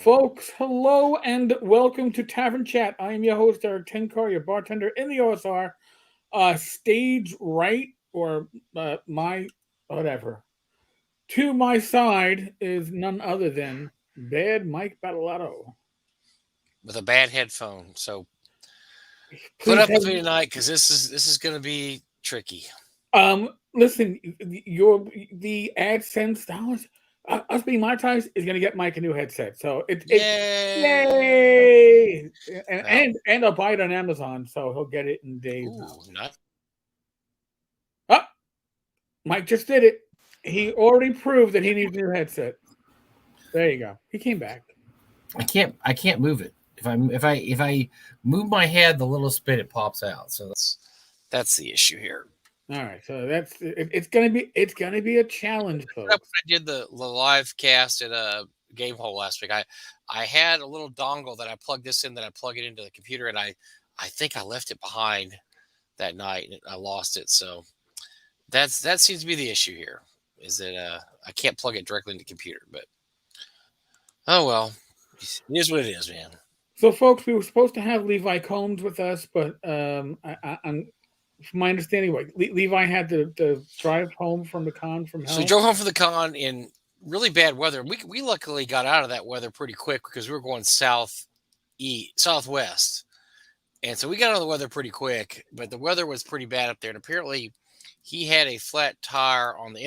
Folks, hello and welcome to Tavern Chat. I am your host, Eric Tenkar, your bartender in the OSR. Stage right, or my whatever. To my side is none other than Bad Mike Battalato. With a bad headphone. So put Please up have with me tonight because this is going to be tricky. listen. Your the AdSense dollars, us being monetized is going to get Mike a new headset. So it Yay! yay, and, Well, and and I'll buy it on Amazon, so he'll get it in days now. ooh, not Oh, Mike just did it. He already proved that he needs a new headset. There you go. He came back. I can't move it. If I move my head the little spit, it pops out. So that's the issue here. All right, so it's gonna be a challenge, When folks. I did the live cast at a GameHole last week, I had a little dongle that I plugged this in that I plug it into the computer, and I think I left it behind that night and I lost it. So that seems to be the issue here. Is that I can't plug it directly into the computer, but oh well, it is what it is, man. So, folks, we were supposed to have Levi Combs with us, but from my understanding, Levi had to drive home from the con from So we hell. drove home from the con in really bad weather. We luckily got out of that weather pretty quick because we were going southwest, and so we got out of the weather pretty quick. But the weather was pretty bad up there, and apparently he had a flat tire on the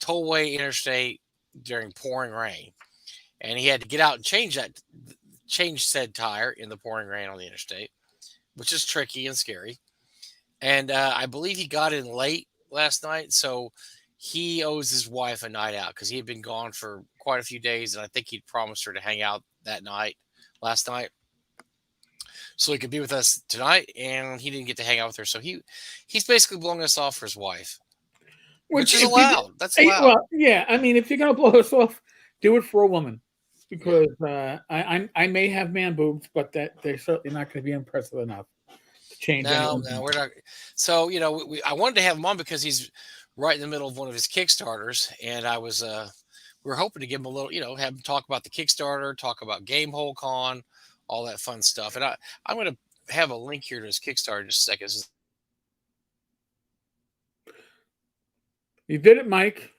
tollway interstate during pouring rain, and he had to get out and change said tire in the pouring rain on the interstate, which is tricky and scary. And I believe he got in late last night, so he owes his wife a night out because he had been gone for quite a few days, and I think he'd promised her to hang out last night, so he could be with us tonight, and he didn't get to hang out with her, so he's basically blowing us off for his wife, which is allowed. That's allowed. Well, yeah. I mean, if you're gonna blow us off, do it for a woman, because I may have man boobs, but that they're certainly not going to be impressive enough to change No, anything. we're not. So I wanted to have him on because he's right in the middle of one of his Kickstarters, and we were hoping to give him a little, have him talk about the Kickstarter, talk about GameHole Con, all that fun stuff. And I'm going to have a link here to his Kickstarter in just a second. You did it, Mike.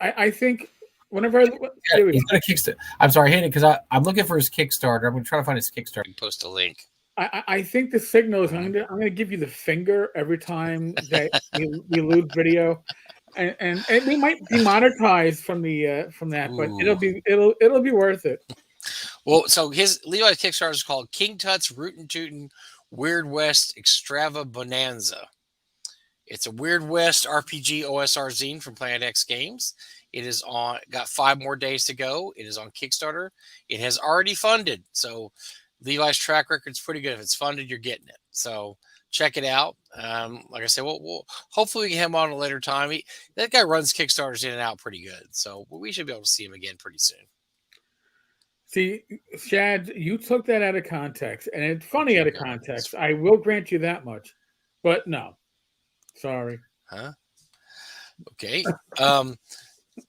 I think whenever he's got a Kickstarter. I'm sorry, I hate it because I'm looking for his Kickstarter. I'm going to try to find his Kickstarter. Post a link. I think the signal is I'm going to give you the finger every time that we lose video, and we might demonetize from that, but it'll be worth it. Well, so his Levi's Kickstarter is called King Tut's Rootin' Tootin' Weird West Extrava Bonanza. It's a Weird West RPG OSR zine from Planet X Games. It is got 5 more days to go. It is on Kickstarter. It has already funded. So Levi's track record is pretty good. If it's funded, you're getting it. So check it out. Like I said, we'll hopefully we can have him on a later time. That guy runs Kickstarters in and out pretty good. So we should be able to see him again pretty soon. See, Shad, you took that out of context, and it's funny out of context. I will grant you that much, but no, sorry. Huh? Okay.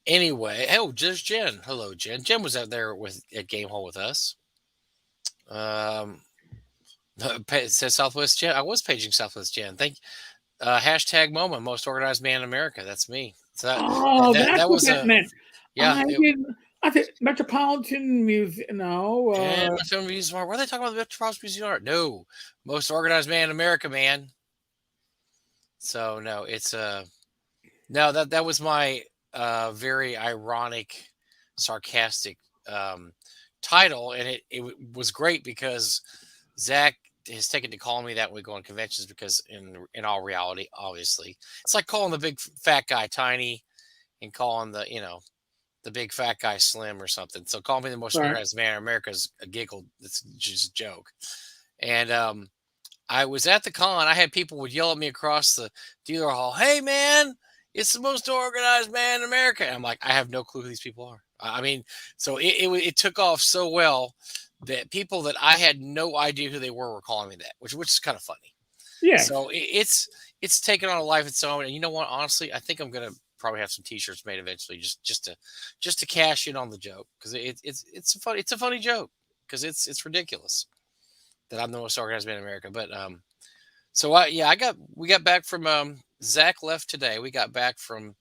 Anyway, just Jen. Hello, Jen. Jen was out there at GameHole with us. It says Southwest Jen. I was paging Southwest Jen. Thank you. Hashtag MoMA, most organized man in America. That's me. So that was what that meant. Yeah. I think Metropolitan Music. No. Metropolitan Music Art. Were they talking about the Metropolitan Music Art? No. Most organized man in America, man. So no, it's no, that was my very ironic, sarcastic title, and it was great because Zach has taken to calling me that when we go on conventions, because in all reality, obviously, it's like calling the big fat guy tiny and calling the big fat guy slim or something. So call me the most organized man in America is a giggle. It's just a joke. And I was at the con. I had people would yell at me across the dealer hall, "Hey man, it's the most organized man in America." And I'm like, I have no clue who these people are. I mean, so it took off so well that people that I had no idea who they were calling me that, which is kind of funny. Yeah. So it's taken on a life of its own. And you know what? Honestly, I think I'm gonna probably have some T-shirts made eventually, just to cash in on the joke, because it's a funny joke, because it's ridiculous that I'm the most organized man in America. But so we got back from Zach left today. We got back from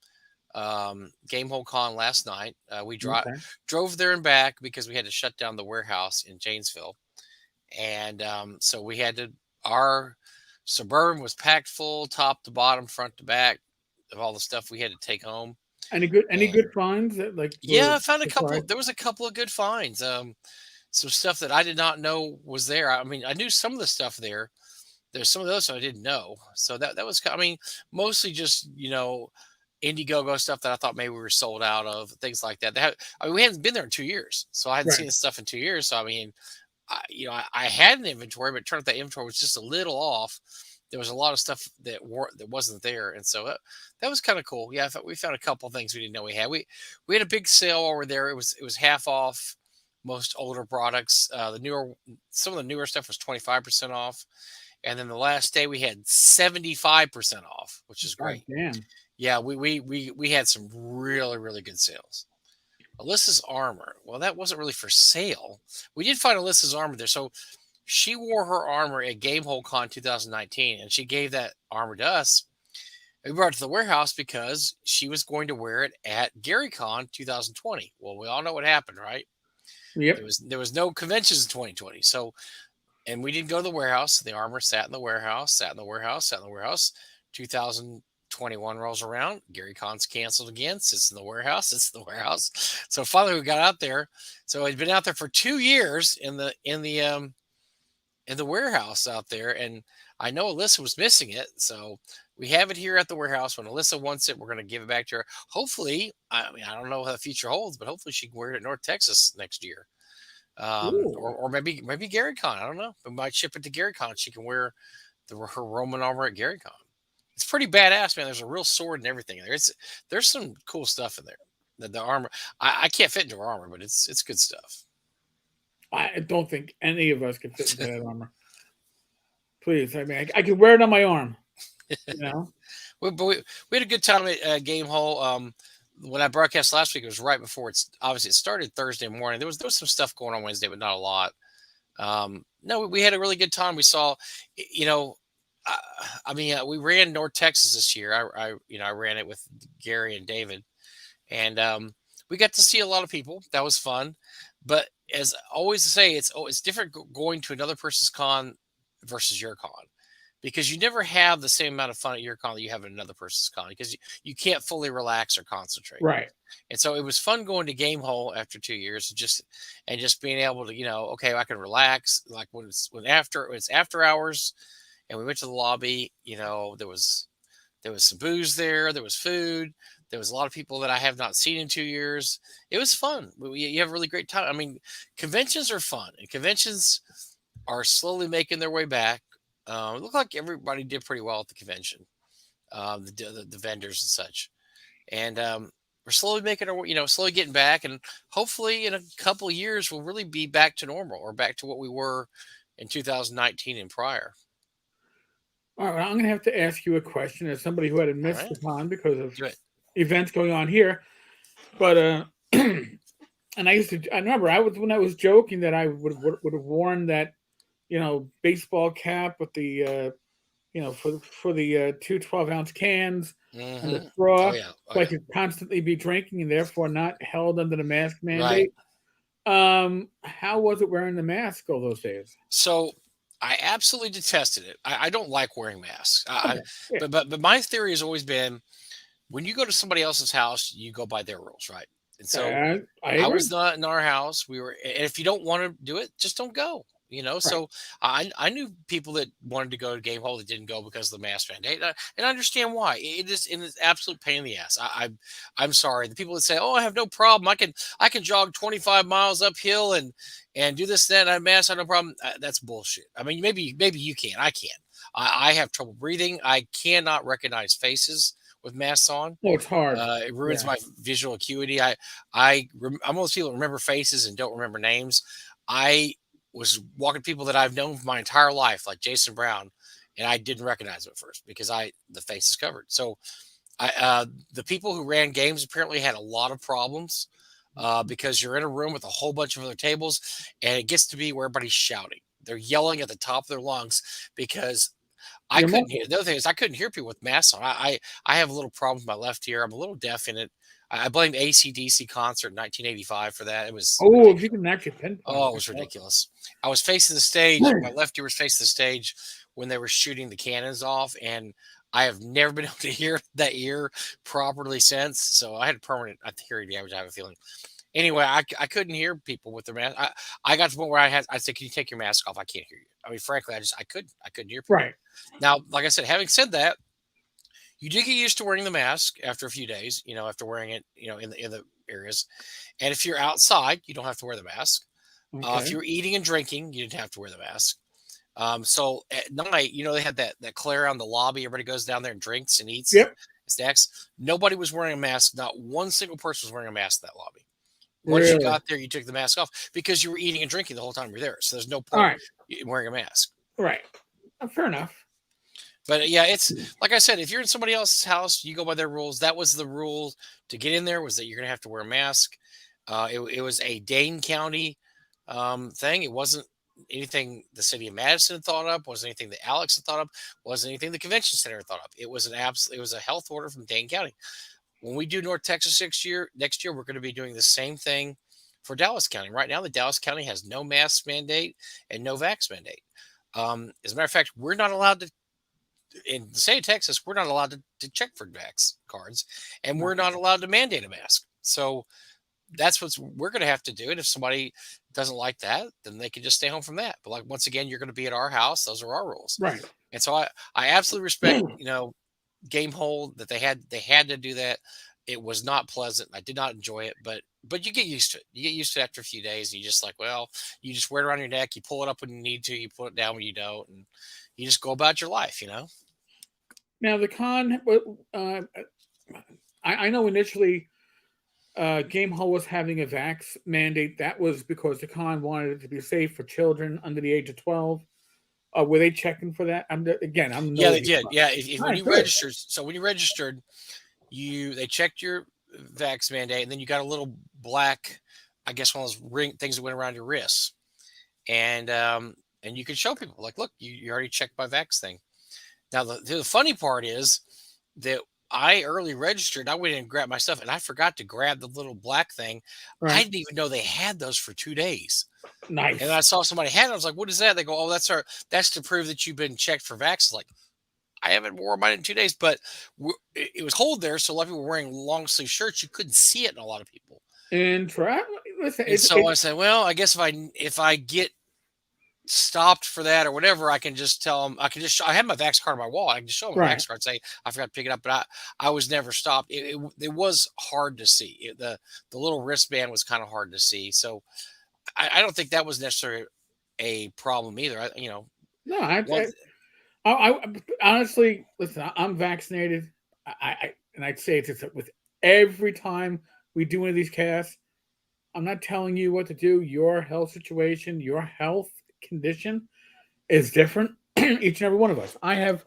GameHole Con last night. We Okay. drove there and back because we had to shut down the warehouse in Janesville, and so we had to. Our Suburban was packed full, top to bottom, front to back, of all the stuff we had to take home. Any And good finds that like? yeah, I found a were couple. surprised? There was a couple of good finds. Some stuff that I did not know was there. I mean, I knew some of the stuff there. There's some of those I didn't know. So that was. I mean, mostly just Indiegogo stuff that I thought maybe we were sold out of, things like that. I mean, we hadn't been there in 2 years, so I hadn't Right. seen this stuff in 2 years. So I mean, I had an inventory, but it turned out that inventory was just a little off. There was a lot of stuff that wasn't there, and so that was kind of cool. Yeah, we found a couple of things we didn't know we had. We had a big sale over there. It was half off most older products. Some of the newer stuff was 25% off, and then the last day we had 75% off, which is God great. damn. Yeah, we had some really, really good sales. Alyssa's armor. Well, that wasn't really for sale. We did find Alyssa's armor there. So she wore her armor at GameHole Con 2019, and she gave that armor to us. We brought it to the warehouse because she was going to wear it at GaryCon 2020. Well, we all know what happened, right? Yep. There was no conventions in 2020. So, and we didn't go to the warehouse. The armor sat in the warehouse, sat in the warehouse, sat in the warehouse. 2021 rolls around. GaryCon's canceled again. Sits in the warehouse. Sits in the warehouse. So finally, we got out there. So it'd been out there for 2 years in the warehouse out there, and I know Alyssa was missing it. So we have it here at the warehouse. When Alyssa wants it, we're going to give it back to her. Hopefully, I mean, I don't know what the future holds, but hopefully she can wear it at North Texas next year. Or maybe GaryCon. I don't know. We might ship it to GaryCon. She can wear her Roman armor at GaryCon. It's pretty badass, man. There's a real sword and everything in there. There's some cool stuff in there. The armor, I can't fit into her armor, but it's good stuff. I don't think any of us could fit into that armor. Please, I mean, I could wear it on my arm. We had a good time at GameHole. When I broadcast last week, it was right before it started Thursday morning. There was some stuff going on Wednesday, but not a lot. No, we had a really good time. We saw, we ran North Texas this year. I ran it with Gary and David, and we got to see a lot of people. That was fun. But as I always say, it's different going to another person's con versus your con, because you never have the same amount of fun at your con that you have at another person's con, because you can't fully relax or concentrate. Right. And so it was fun going to GameHole after 2 years, and just being able to, okay, I can relax. Like when it's after hours, and we went to the lobby. There was some booze there. There was food. There was a lot of people that I have not seen in 2 years. It was fun. You have a really great time. I mean, conventions are fun, and conventions are slowly making their way back. It looked like everybody did pretty well at the convention, the vendors and such. And we're slowly making slowly getting back. And hopefully in a couple of years, we'll really be back to normal, or back to what we were in 2019 and prior. All right, I'm going to have to ask you a question as somebody who had missed the con because of events going on here. But and I remember when I was joking that I would have worn that baseball cap with the for the 2 12-ounce cans and the straw, so I could constantly be drinking and therefore not held under the mask mandate. Right. How was it wearing the mask all those days? So I absolutely detested it. I don't like wearing masks. But my theory has always been, when you go to somebody else's house, you go by their rules, right? And so I was not in our house. And if you don't want to do it, just don't go. Right. So I knew people that wanted to go to GameHole that didn't go because of the mask mandate, and I understand why. It's an absolute pain in the ass. I'm sorry. The people that say, "Oh, I have no problem. I can jog 25 miles uphill and do this, that, and I have mask, I have no problem." That's bullshit. I mean, maybe you can. I can't. I have trouble breathing. I cannot recognize faces with masks on. Oh, it's hard. It ruins my visual acuity. I'm one of those people that remember faces and don't remember names. I was walking people that I've known for my entire life, like Jason Brown, and I didn't recognize him at first because the face is covered. So The people who ran games apparently had a lot of problems because you're in a room with a whole bunch of other tables, and it gets to be where everybody's shouting. They're yelling at the top of their lungs because I Your couldn't hear. muscles. The other thing is I couldn't hear people with masks on. I have a little problem with my left ear. I'm a little deaf in it. I blame AC/DC concert in 1985 for that. It was Oh, if you ridiculous. can actually pinpoint Oh, it, it was that's awesome. ridiculous. I was facing the stage. My left ear was facing the stage when they were shooting the cannons off, and I have never been able to hear that ear properly since. So I had permanent hearing damage, I have a feeling. Anyway, I couldn't hear people with their mask. I got to the point where I said, "Can you take your mask off? I can't hear you." I mean, frankly, I couldn't hear people. Right. Now, like I said, having said that, you do get used to wearing the mask after a few days. After wearing it, in the areas, and if you're outside, you don't have to wear the mask. If Okay. you're eating and drinking, you didn't have to wear the mask. So at night, they had that clear on the lobby. Everybody goes down there and drinks and eats and Yep. snacks. Nobody was wearing a mask. Not one single person was wearing a mask in that lobby. Once you Really. got there, you took the mask off because you were eating and drinking the whole time you're there. So there's no All point right. in wearing a mask. Right. Fair enough. But yeah, it's like I said, if you're in somebody else's house, you go by their rules. That was the rule to get in there, was that you're going to have to wear a mask. It was a Dane County thing. It wasn't anything the city of Madison had thought up. Wasn't anything that Alex had thought up. Wasn't anything the convention center had thought up. It was it was a health order from Dane County. When we do North Texas next year, we're going to be doing the same thing for Dallas County. Right now, the Dallas County has no mask mandate and no vax mandate. As a matter of fact, we're not allowed to, in the state of Texas, we're not allowed to check for vax cards, and we're not allowed to mandate a mask. So that's what we're going to have to do. And if somebody doesn't like that, then they can just stay home from that. But like, once again, you're going to be at our house. Those are our rules. Right. And so I absolutely respect, GameHole, that they had to do that. It was not pleasant. I did not enjoy it, but you get used to it. You get used to it after a few days, and you just like, well, you just wear it around your neck. You pull it up when you need to. You put it down when you don't, and you just go about your life. Now the con. I know initially, GameHole was having a vax mandate. That was because the con wanted it to be safe for children under the age of 12. Were they checking for that? I'm Yeah, they did. Yeah, All when right, you good. registered, they checked your vax mandate, and then you got a little black, I guess, one of those ring things that went around your wrists, and you could show people like, look, you already checked my vax thing. Now the funny part is that I early registered. I went in and grabbed my stuff, and I forgot to grab the little black thing. I Right. didn't even know they had those for 2 days. Nice. And I saw somebody had it. I was like, "What is that?" They go, "Oh, that's to prove that you've been checked for vax." Like, I haven't worn mine in 2 days, but it was cold there, so a lot of people were wearing long sleeve shirts. You couldn't see it in a lot of people. And try. Listen, And so I said, "Well, I guess if I get stopped for that or whatever, I can just tell them. I have my vax card on my wall. I can just show them my right. vax card. Say I forgot to pick it up, but I was never stopped. It was hard to see. The little wristband was kind of hard to see. So I don't think that was necessarily a problem either. No, One, I honestly listen. I'm vaccinated. And I'd say it's with every time we do one of these casts. I'm not telling you what to do. Your health situation, your health condition is different. Each and every one of us. I have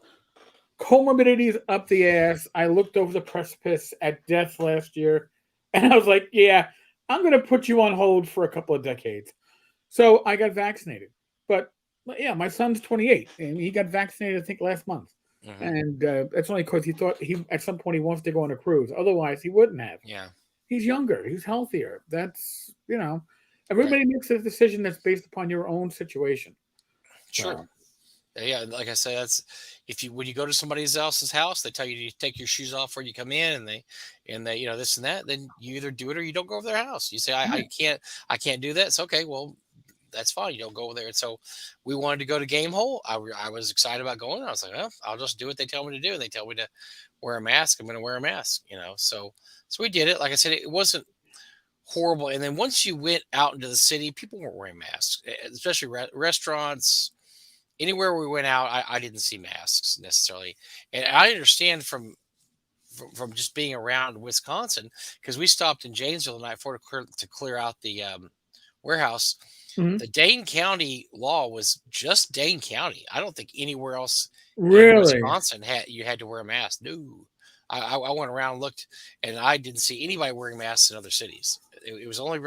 comorbidities up the ass. I looked over the precipice at death last year, and I was like, "Yeah, I'm going to put you on hold for a couple of decades." So I got vaccinated. But yeah, my son's 28, and he got vaccinated, I think, last month. mm-hmm. And that's only because he thought at some point he wants to go on a cruise. Otherwise, he wouldn't have. Yeah. He's younger. He's healthier. That's, everybody makes a decision that's based upon your own situation. Sure. Yeah, like I said, that's when you go to somebody else's house, they tell you to take your shoes off before you come in, and they this and that. Then you either do it or you don't go over their house. You say, I can't do that. It's okay. Well, that's fine. You don't go over there. And so we wanted to go to GameHole. I was excited about going. I was like, well, I'll just do what they tell me to do. And they tell me to wear a mask. I'm going to wear a mask. So we did it. Like I said, it wasn't horrible. And then once you went out into the city, people weren't wearing masks, especially restaurants. Anywhere we went out, I didn't see masks necessarily. And I understand from just being around Wisconsin, because we stopped in Janesville the night before to clear out the warehouse. Mm-hmm. The Dane County law was just Dane County. I don't think anywhere else really in Wisconsin you had to wear a mask. No, I went around and looked, and I didn't see anybody wearing masks in other cities. It was only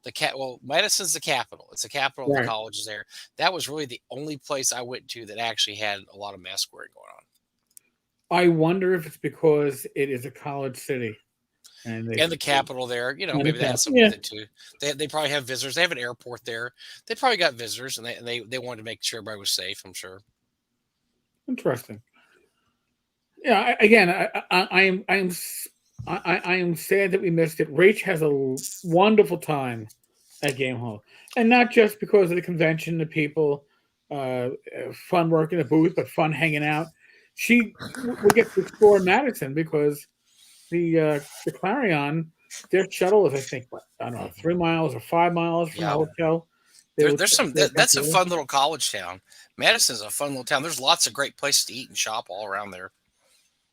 the well, Madison's the capital. It's the capital of the Right. colleges there. That was really the only place I went to that actually had a lot of mask wearing going on. I wonder if it's because it is a college city, and The capital there, and maybe the that has something with it too. They probably have visitors. They have an airport there. They probably got visitors, and they wanted to make sure everybody was safe. I'm sure. Interesting. Yeah. Again, I am sad that we missed it. Rach has a wonderful time at GameHole, and not just because of the convention, the people, fun working the booth, but fun hanging out. We get to explore Madison because the Clarion, their shuttle is, I think, what, I don't know, 3 miles or 5 miles from the Yeah. hotel. There's some that's a fun little college town. Madison's a fun little town. There's lots of great places to eat and shop all around there.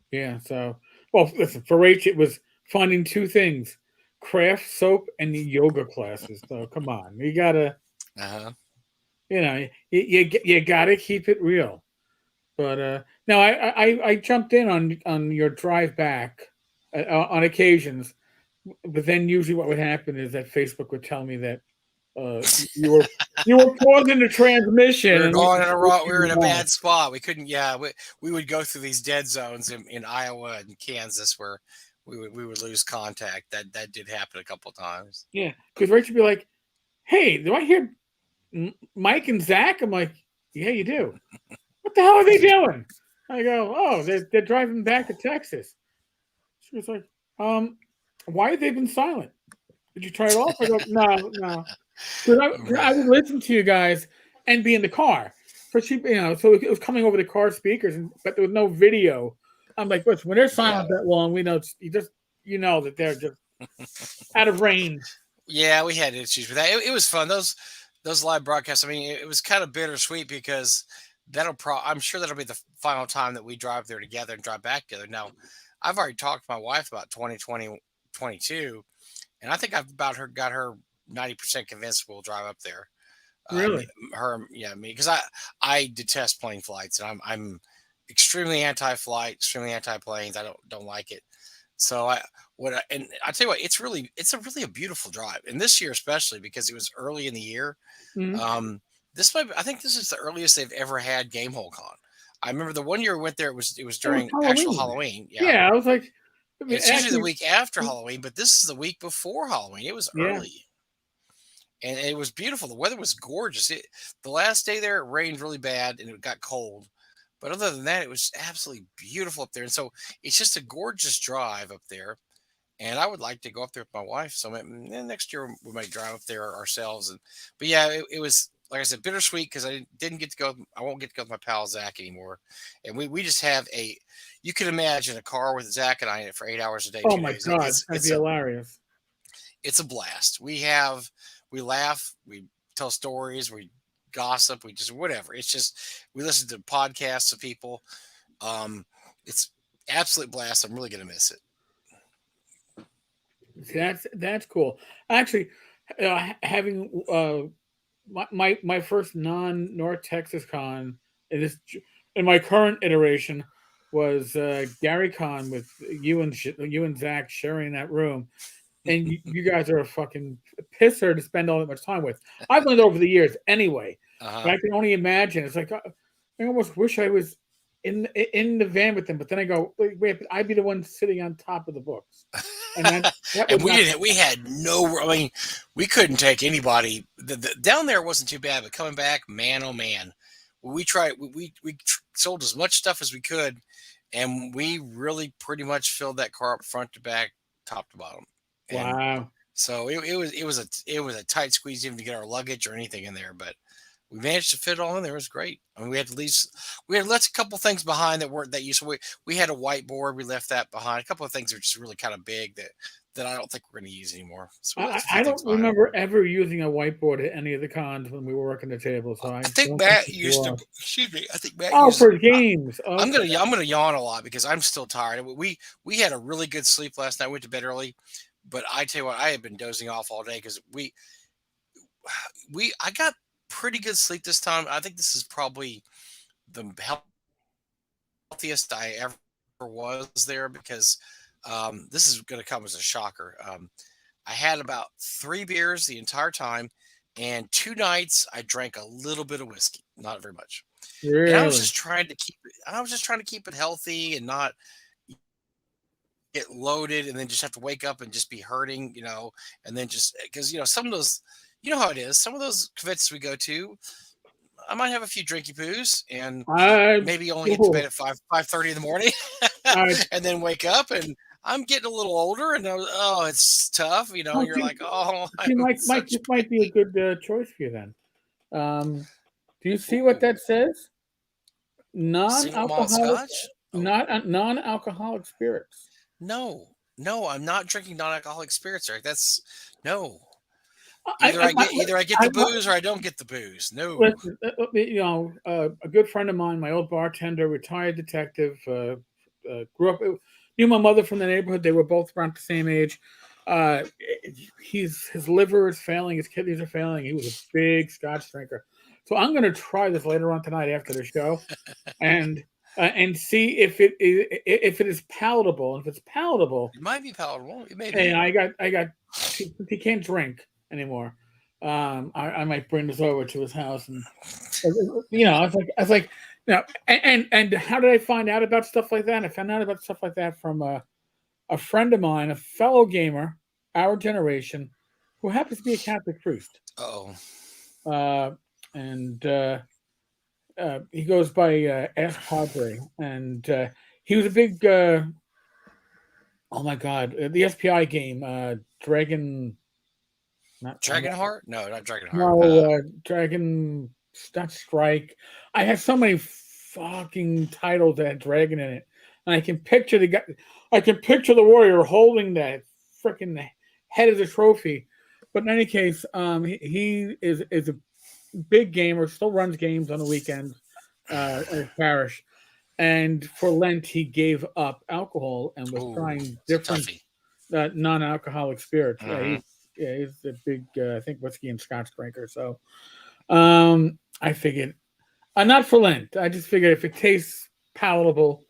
Yeah. So, well, listen, for Rach, it was finding two things: craft soap and the yoga classes. So, come on, you gotta, Uh-huh. you gotta keep it real. But no, I jumped in on your drive back on occasions, but then usually what would happen is that Facebook would tell me that uh, you were pausing the transmission. We were And going in a wrong. We were in a bad spot. We couldn't. Yeah, we would go through these dead zones in Iowa and Kansas where we would lose contact. That did happen a couple of times. Yeah, because Rachel would be like, "Hey, do I hear Mike and Zach?" I'm like, "Yeah, you do." What the hell are they doing? I go, "Oh, they're driving back to Texas." She was like, why have they been silent? Did you turn it off?" I go, "No." Because I would listen to you guys and be in the car. But so it was coming over the car speakers, but there was no video. I'm like, listen, when they're silent that long, we know you know that they're just out of range. Yeah, we had issues with that. It was fun. Those live broadcasts. I mean, it was kind of bittersweet because I'm sure that'll be the final time that we drive there together and drive back together. Now, I've already talked to my wife about 2022, and I think I've got her 90% convinced we'll drive up there. Really? Me, because I detest plane flights, and I'm extremely anti-flight, extremely anti-planes. I don't like it. So and I tell you what, it's a beautiful drive, and this year especially because it was early in the year. Mm-hmm. I think this is the earliest they've ever had GameHole Con. I remember the one year we went there, it was during actual Halloween. Yeah, I was like, it's usually the week after Halloween, but this is the week before Halloween. It was early. And it was beautiful. The weather was gorgeous. The last day there, it rained really bad and it got cold. But other than that, it was absolutely beautiful up there. And so it's just a gorgeous drive up there. And I would like to go up there with my wife. So next year we might drive up there ourselves. But yeah, it was, like I said, bittersweet because I didn't get to go. I won't get to go with my pal Zach anymore. And we just have you can imagine a car with Zach and I in it for 8 hours a day. Oh my God, that'd be hilarious. It's a blast. We laugh, we tell stories, we gossip, we just whatever. It's just we listen to podcasts of people. It's absolute blast. I'm really gonna miss it. That's cool. Actually, having my first non North Texas con in my current iteration was Gary Con with you and Zach sharing that room. And you guys are a fucking pisser to spend all that much time with. I've learned over the years anyway. But I can only imagine. It's like I almost wish I was in the van with them, but then I go, wait, but I'd be the one sitting on top of the books. And we had no. I mean, we couldn't take anybody. Down there wasn't too bad, but coming back, man, oh man, we tried. We sold as much stuff as we could, and we really pretty much filled that car up front to back, top to bottom. And wow. So it was a tight squeeze even to get our luggage or anything in there, but we managed to fit it all in there. It was great. I mean, we had left a couple things behind that weren't that useful. We had a whiteboard. We left that behind. A couple of things are just really kind of big that I don't think we're going to use anymore. So I don't remember ever using a whiteboard at any of the cons when we were working the table. So I think Matt used to. Excuse me. I think Matt. Oh, for games. Okay. I'm gonna yawn a lot because I'm still tired. We had a really good sleep last night. Went to bed early. But I tell you what, I have been dozing off all day because I got pretty good sleep this time. I think this is probably the healthiest I ever was there because this is going to come as a shocker. I had about 3 beers the entire time, and 2 nights I drank a little bit of whiskey, not very much. And I was Really? just trying to keep it healthy and not get loaded and then just have to wake up and just be hurting, and then just because some of those, how it is. Some of those conventions we go to, I might have a few drinky poos and I maybe only get to bed at 5:30 in the morning, I and then wake up and I'm getting a little older and it's tough, and you're like, oh, see, I'm Mike, such this might be a good choice for you then. Do you see what that says? single malt Non-alcoholic, scotch. Oh, not non-alcoholic spirits. no, I'm not drinking non-alcoholic spirits, Eric. That's no. I, I, Either I get I, the booze or I don't get the booze. No. listen, a good friend of mine, my old bartender, retired detective, grew up, knew my mother from the neighborhood. They were both around the same age. Uh, his liver is failing, his kidneys are failing. He was a big Scotch drinker. So I'm going to try this later on tonight after the show, and see if it is palatable. If it's palatable, It might be palatable. It may hey, be. he can't drink anymore. I might bring this over to his house, and I was like, and how did I find out about stuff like that? I found out about stuff like that from a friend of mine, a fellow gamer, our generation, who happens to be a Catholic priest. Oh. And he goes by Ask Padre, and he was a big. Oh my God, the SPI game, Dragon. Dragonheart? No, not Dragonheart. No, Dragon, not Strike. I had so many fucking titles that had Dragon in it, and I can picture the guy. I can picture the warrior holding that freaking head as a trophy. But in any case, he is a big gamer. Still runs games on the weekends at his parish. And for Lent, he gave up alcohol and was trying it's a different toughie. non-alcoholic spirits. Mhm. He's a big, I think, whiskey and Scotch drinker. So, I figured, not for Lent. I just figured if it tastes palatable,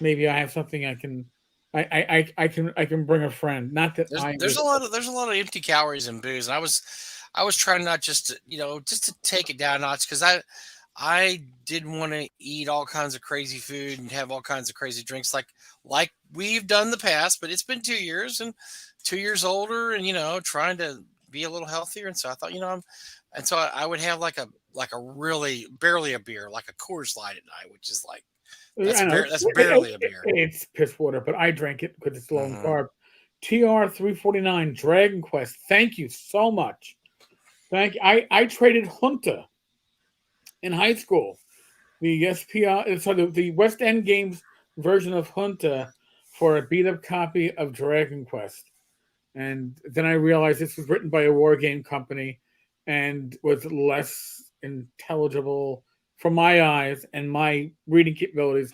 maybe I have something I can bring a friend. Not that There's a lot of empty calories in booze, and I was trying not just to just to take it down a notch because I didn't want to eat all kinds of crazy food and have all kinds of crazy drinks like we've done in the past. But it's been 2 years and 2 years older, and trying to be a little healthier. And so I thought, and so I would have like a really barely a beer, like a Coors Light at night, which is like I know that's barely a beer. it's piss water, but I drank it because it's low in Mhm. carb. TR 349 Dragon Quest. Thank you so much. Thank you. I traded Junta in high school. The SPI, so the West End Games version of Junta for a beat up copy of Dragon Quest. And then I realized this was written by a war game company and was less intelligible for my eyes and my reading capabilities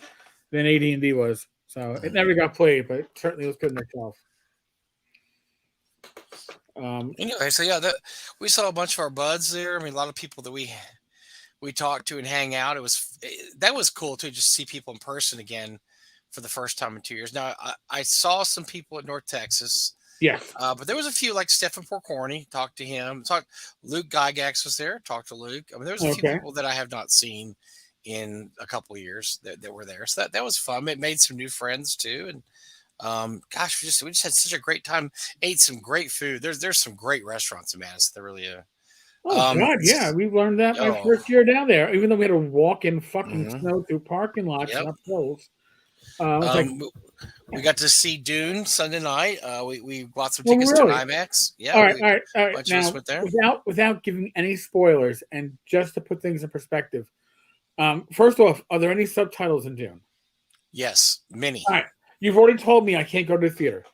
than AD&D was. So it never got played, but it certainly was good in itself. Anyway, so yeah, we saw a bunch of our buds there. I mean, a lot of people that we talked to and hang out. That was cool too, just see people in person again for the first time in 2 years. Now I saw some people at North Texas. Yes. But there was a few like Stephen Porcorny, talked to him. Luke Gygax was there, talked to Luke. I mean, there was a few people that I have not seen in a couple of years that were there. So that was fun. It made some new friends too. And gosh, we just had such a great time. Ate some great food. There's some great restaurants in Madison. There really are. Oh God, yeah, we learned that my first year down there. Even though we had to walk in fucking snow through parking lots and up hills. We got to see Dune Sunday night. We bought some tickets to IMAX. Yeah. All right. Now, went there. Without giving any spoilers, and just to put things in perspective, first off, are there any subtitles in Dune? Yes, many. All right. You've already told me I can't go to the theater.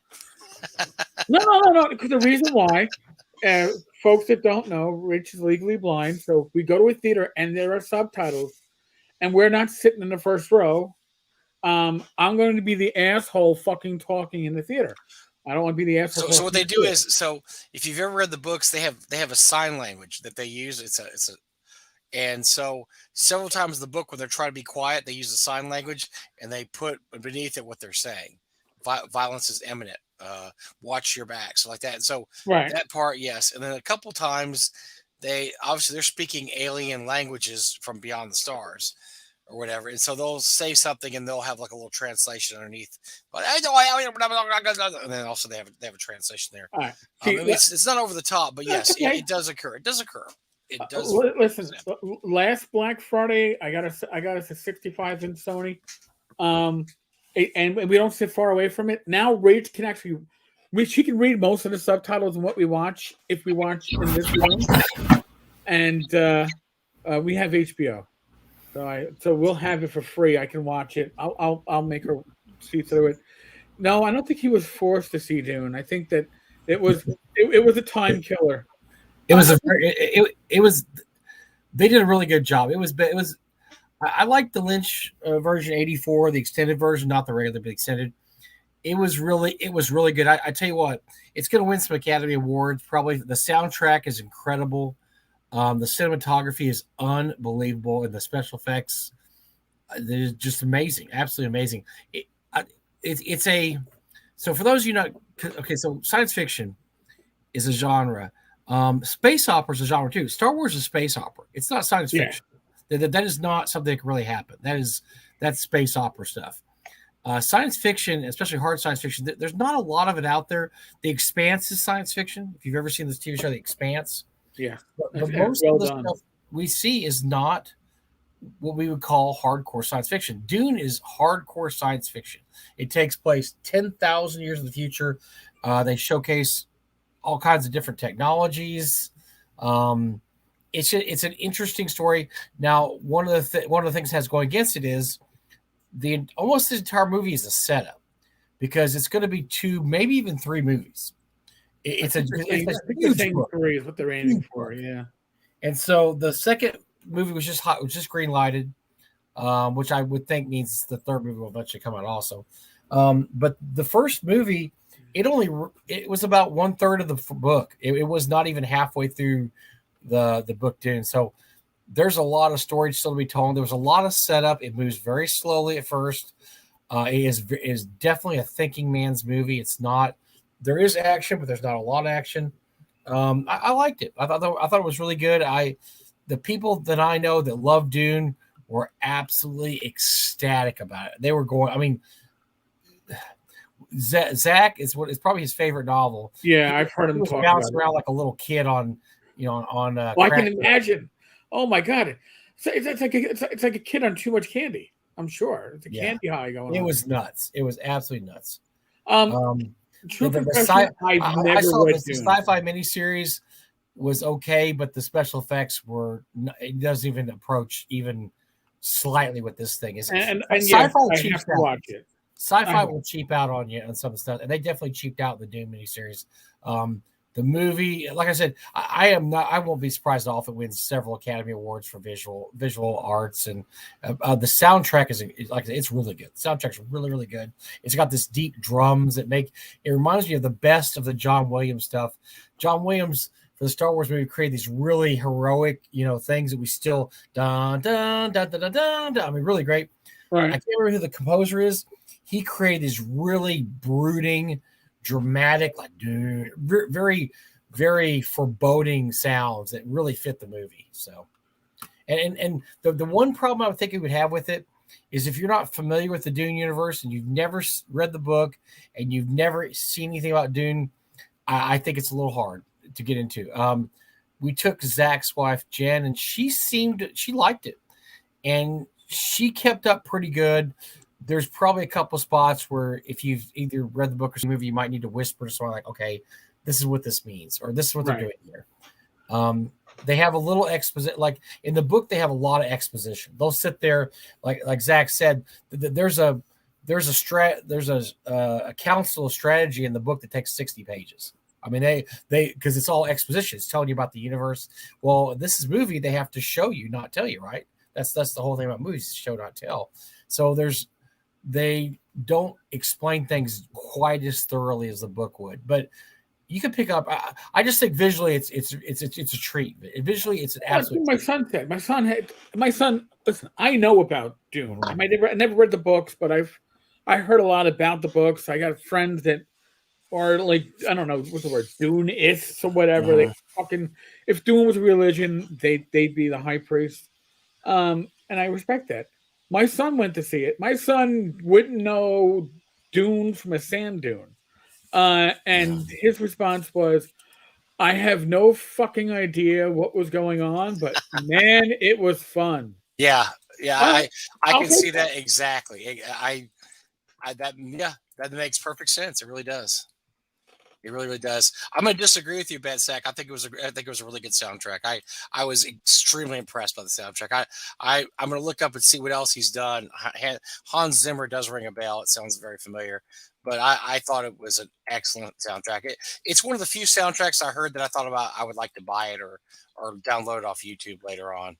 No. Because the reason why, folks that don't know, Rich is legally blind. So if we go to a theater and there are subtitles, and we're not sitting in the first row, I'm going to be the asshole fucking talking in the theater. I don't want to be the asshole. So what they do is, so if you've ever read the books, they have a sign language that they use. And so several times in the book when they're trying to be quiet, they use the sign language and they put beneath it what they're saying. Violence is imminent. Watch your back, so like that. And so Right. that part, yes. And then a couple times they obviously they're speaking alien languages from beyond the stars or whatever. And so they'll say something and they'll have like a little translation underneath. But and then also they have a translation there. All right. I See, mean, it's not over the top, but that's yes, okay. it does occur. It does occur. It does. Listen, last Black Friday, I got us a 65-inch Sony, and we don't sit far away from it. Now, Rach can actually, she can read most of the subtitles and what we watch if we watch in this room, and we have HBO, so we'll have it for free. I can watch it. I'll make her see through it. No, I don't think he was forced to see Dune. I think that it was a time killer. It was it was. They did a really good job. It was. I liked the Lynch version 84, the extended version, not the regular, but extended. It was really good. I tell you what, it's going to win some Academy Awards. Probably the soundtrack is incredible. The cinematography is unbelievable, and the special effects they're just amazing, absolutely amazing. It's a so for those of you not okay. So science fiction is a genre. Space opera is a genre too. Star Wars is space opera. It's not science fiction. That is not something that can really happen. That's space opera stuff. Science fiction, especially hard science fiction, there's not a lot of it out there. The Expanse is science fiction. If you've ever seen this TV show, The Expanse, but most of the stuff we see is not what we would call hardcore science fiction. Dune is hardcore science fiction. It takes place 10,000 years in the future. They showcase all kinds of different technologies. It's an interesting story. Now, one of the things has going against it is almost the entire movie is a setup because it's going to be 2, maybe even 3 movies. It's a huge book. 3 is what they're aiming for, yeah. And so the second movie was just green lighted, which I would think means the third movie will eventually come out also. But the first movie, it was about 1/3 of the book. It was not even halfway through the book Dune. So there's a lot of story still to be told. There was a lot of setup. It moves very slowly at first. It is definitely a thinking man's movie. It's not. There is action, but there's not a lot of action. I liked it. I thought it was really good. The people that I know that love Dune were absolutely ecstatic about it. They were going. I mean, Zach is probably his favorite novel. Yeah, I've heard him talk bounce around like a little kid on. I can imagine. Oh my god, it's like a kid on too much candy. I'm sure it's a candy high going on. It was nuts. It was absolutely nuts. True confession, I saw the sci-fi miniseries was okay, but the special effects it doesn't even approach even slightly what this thing is. And sci-fi yes, cheaps out. Watch it. Sci-fi will cheap out on you on some stuff, and they definitely cheaped out the Doom miniseries. The movie, like I said, I won't be surprised at all if it wins several Academy Awards for visual arts, and the soundtrack is like it's really good. The soundtrack's really, really good. It's got this deep drums that it reminds me of the best of the John Williams stuff. John Williams for the Star Wars movie created these really heroic, things that we still dun dun dun dun dun dun. I mean, really great. Right. I can't remember who the composer is. He created these really brooding, dramatic, like very, very foreboding sounds that really fit the movie. So, and the one problem I would think we would have with it is if you're not familiar with the Dune universe and you've never read the book and you've never seen anything about Dune, I think it's a little hard to get into. We took Zach's wife Jen, and she liked it, and she kept up pretty good. There's probably a couple spots where if you've either read the book or the movie, you might need to whisper to someone like, okay, this is what this means, or this is what they're doing here. They have a little exposition. Like in the book, they have a lot of exposition. They'll sit there, like Zach said, there's a council of strategy in the book that takes 60 pages. I mean, they because it's all exposition. It's telling you about the universe. Well, this is movie. They have to show you, not tell you, right? That's the whole thing about movies: show, not tell. So they don't explain things quite as thoroughly as the book would. But you can pick up. I just think visually, it's a treat. Visually, it's an absolute. My son said. My son. Listen, I know about Dune. I never read the books, but I heard a lot about the books. I got friends that are like, I don't know what's the word, Dune-ists or whatever. They fucking, if Dune was a religion, they'd be the high priest. And I respect that. My son went to see it. My son wouldn't know Dune from a sand dune. And his response was, I have no fucking idea what was going on, but man, it was fun. Yeah, I I'll can see take that exactly. That makes perfect sense. It really does. It really, really does. I'm going to disagree with you, Ben Sack. I think it was a really good soundtrack. I was extremely impressed by the soundtrack. I'm going to look up and see what else he's done. Hans Zimmer does ring a bell. It sounds very familiar, but I thought it was an excellent soundtrack. It's one of the few soundtracks I heard that I thought about I would like to buy it or download it off YouTube later on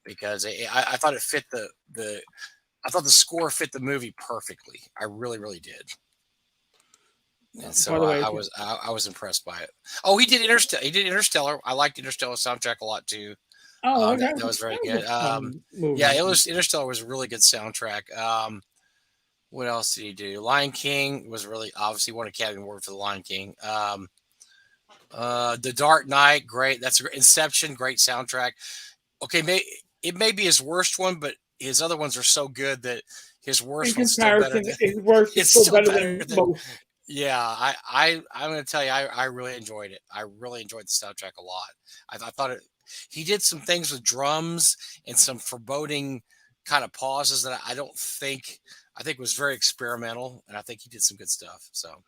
because I thought it fit I thought the score fit the movie perfectly. I really, really did. And so By the way, I was impressed by it. Oh, he did Interstellar. I liked Interstellar soundtrack a lot too. oh, That was very good. Yeah, Interstellar was a really good soundtrack. What else did he do? Lion King was really obviously won Academy Award for the Lion King. The Dark Knight, great. That's Inception, great soundtrack. Okay, it may be his worst one, but his other ones are so good that his worst one's still better. His worst is still better than most. Yeah, I'm going to tell you, I really enjoyed it. I really enjoyed the soundtrack a lot. I thought he did some things with drums and some foreboding kind of pauses that I think was very experimental, and I think he did some good stuff. So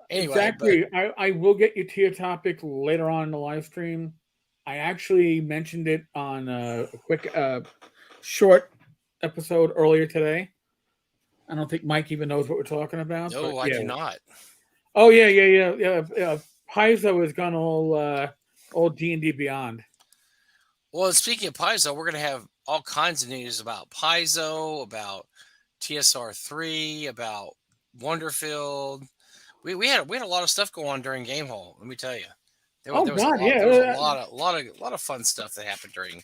anyway, exactly. I will get you to your topic later on in the live stream. I actually mentioned it on a quick, short episode earlier today. I don't think Mike even knows what we're talking about. No, I do not. Oh yeah. Paizo has gone all D&D Beyond. Well, speaking of Paizo, we're going to have all kinds of news about Paizo, about TSR3, about Wonderfield. We had a lot of stuff go on during GameHole. Let me tell you, there was a lot of fun stuff that happened during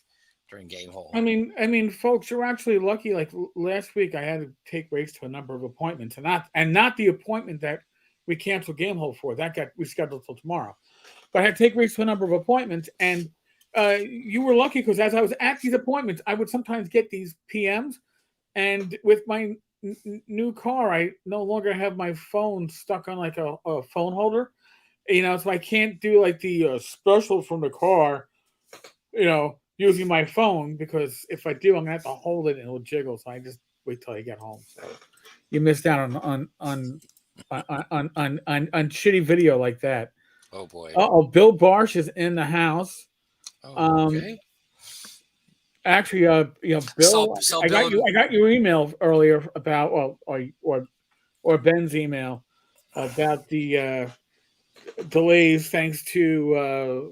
GameHole. I mean, folks, you're actually lucky. Like last week, I had to take Race to a number of appointments, and not the appointment that we canceled GameHole for. That got rescheduled till tomorrow. But I had to take Race to a number of appointments, and you were lucky because as I was at these appointments, I would sometimes get these PMs, and with my new car, I no longer have my phone stuck on like a phone holder, so I can't do like the special from the car, using my phone, because if I do, I'm gonna have to hold it and it'll jiggle. So I just wait till I get home. So you missed out on shitty video like that. Oh boy. Bill Barsh is in the house. Oh, okay. Actually, Bill, I got your email earlier about or Ben's email about the delays, thanks to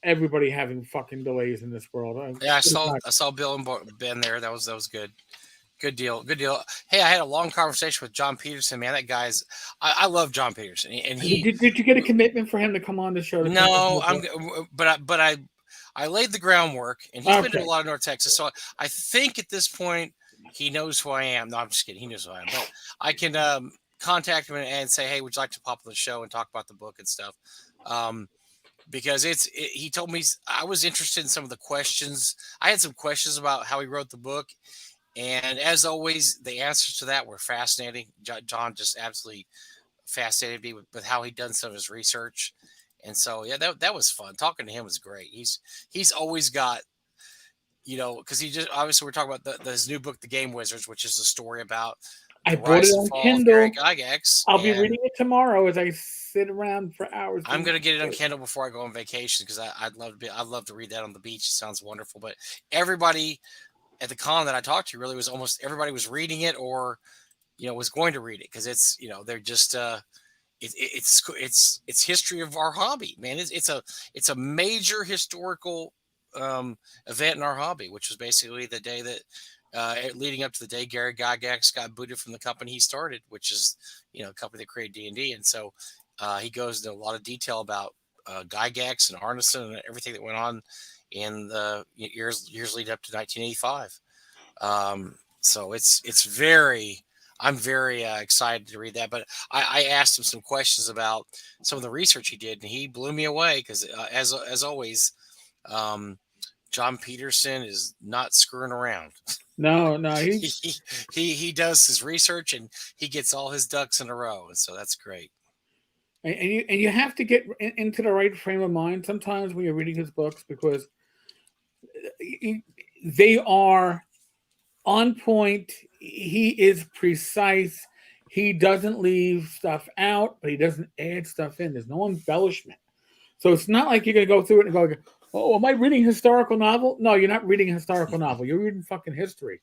everybody having fucking delays in this world. Yeah, I saw Bill and Ben there. That was good. Good deal. Hey, I had a long conversation with John Peterson. Man, that guy's. I love John Peterson, and he. Did you get a commitment for him to come on the show? No, I laid the groundwork, and he's been to a lot of North Texas, so I think at this point he knows who I am. No, I'm just kidding. He knows who I am, but I can contact him and say, hey, would you like to pop on the show and talk about the book and stuff? Because he told me I was interested in some of the questions. I had some questions about how he wrote the book. And as always, the answers to that were fascinating. John just absolutely fascinated me with how he'd done some of his research. And so, yeah, that was fun. Talking to him was great. He's always got, because he just, obviously we're talking about his new book, The Game Wizards, which is a story about I bought it on Kindle. I'll be reading it tomorrow as I sit around for hours. I'm going to get it on Kindle before I go on vacation because I'd love to read that on the beach. It sounds wonderful. But everybody at the con that I talked to really was almost everybody was reading it or, was going to read it because it's, they're just it's history of our hobby, man. It's a major historical event in our hobby, which was basically the day that leading up to the day Gary Gygax got booted from the company he started, which is a company that created D&D. And so He goes into a lot of detail about Gygax and Arneson and everything that went on in the years leading up to 1985. So it's very. I'm very excited to read that. But I asked him some questions about some of the research he did, and he blew me away because, as always, John Peterson is not screwing around. No, He does his research and he gets all his ducks in a row, and so that's great. and you have to get into the right frame of mind sometimes when you're reading his books, because they are on point. He is precise. He doesn't leave stuff out, but he doesn't add stuff in. There's no embellishment. So it's not like you're going to go through it and go, oh, am I reading a historical novel? No, you're not reading a historical novel. You're reading fucking history.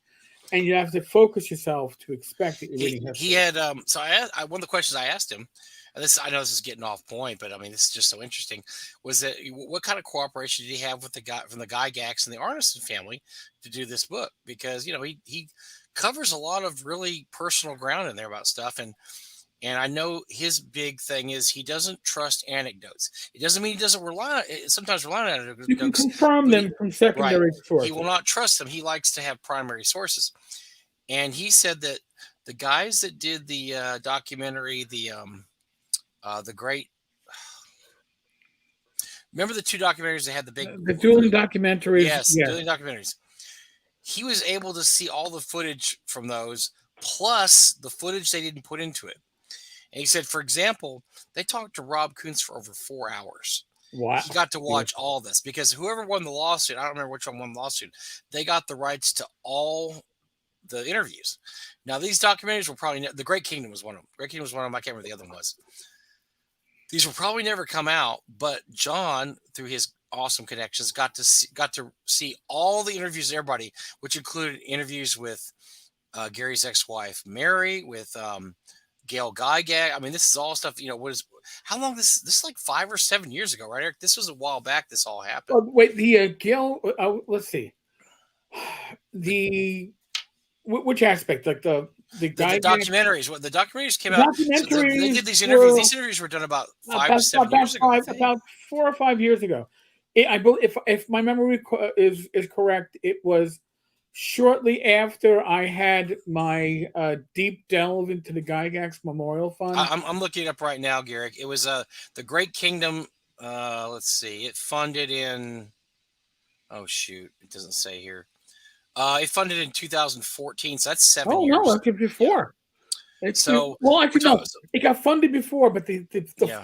And you have to focus yourself to expect that you're reading history. He had, so one of the questions I asked him, and I know this is getting off point, but I mean, this is just so interesting, was that what kind of cooperation did he have with the guy from the Gygax and the Arneson family to do this book? Because, he covers a lot of really personal ground in there about stuff. And I know his big thing is he doesn't trust anecdotes. It doesn't mean he doesn't sometimes rely on anecdotes. You can confirm them from secondary sources. He will not trust them. He likes to have primary sources. And he said that the guys that did the documentary, the great, remember the two documentaries that had the dueling documentaries? Yes, dueling documentaries. He was able to see all the footage from those, plus the footage they didn't put into it. And he said, for example, they talked to Rob Kuntz for over 4 hours. Wow. He got to watch all this because whoever won the lawsuit, I don't remember which one won the lawsuit, they got the rights to all the interviews. Now, these documentaries were probably, The Great Kingdom was one of them. Great Kingdom was one of them. I can't remember the other one was. These will probably never come out, but John, through his awesome connections, got to see all the interviews of everybody, which included interviews with Gary's ex-wife, Mary, with Gail Gygax. I mean, this is all stuff, how long this is like 5 or 7 years ago, right, Eric? This was a while back this all happened. Oh, wait, the Gail, let's see. Which aspect? Like the documentaries. The documentaries came out. They did these interviews. These interviews were done about 5 to 7 years ago. About 4 or 5 years ago. I believe, if my memory is correct, it was shortly after I had my deep delve into the Gygax Memorial Fund. I'm looking it up right now, Garrick. It was the Great Kingdom. Let's see. It funded in. Oh shoot! It doesn't say here. It funded in 2014, so that's 7 years. Oh no, that's before. Yeah. It got funded before, but the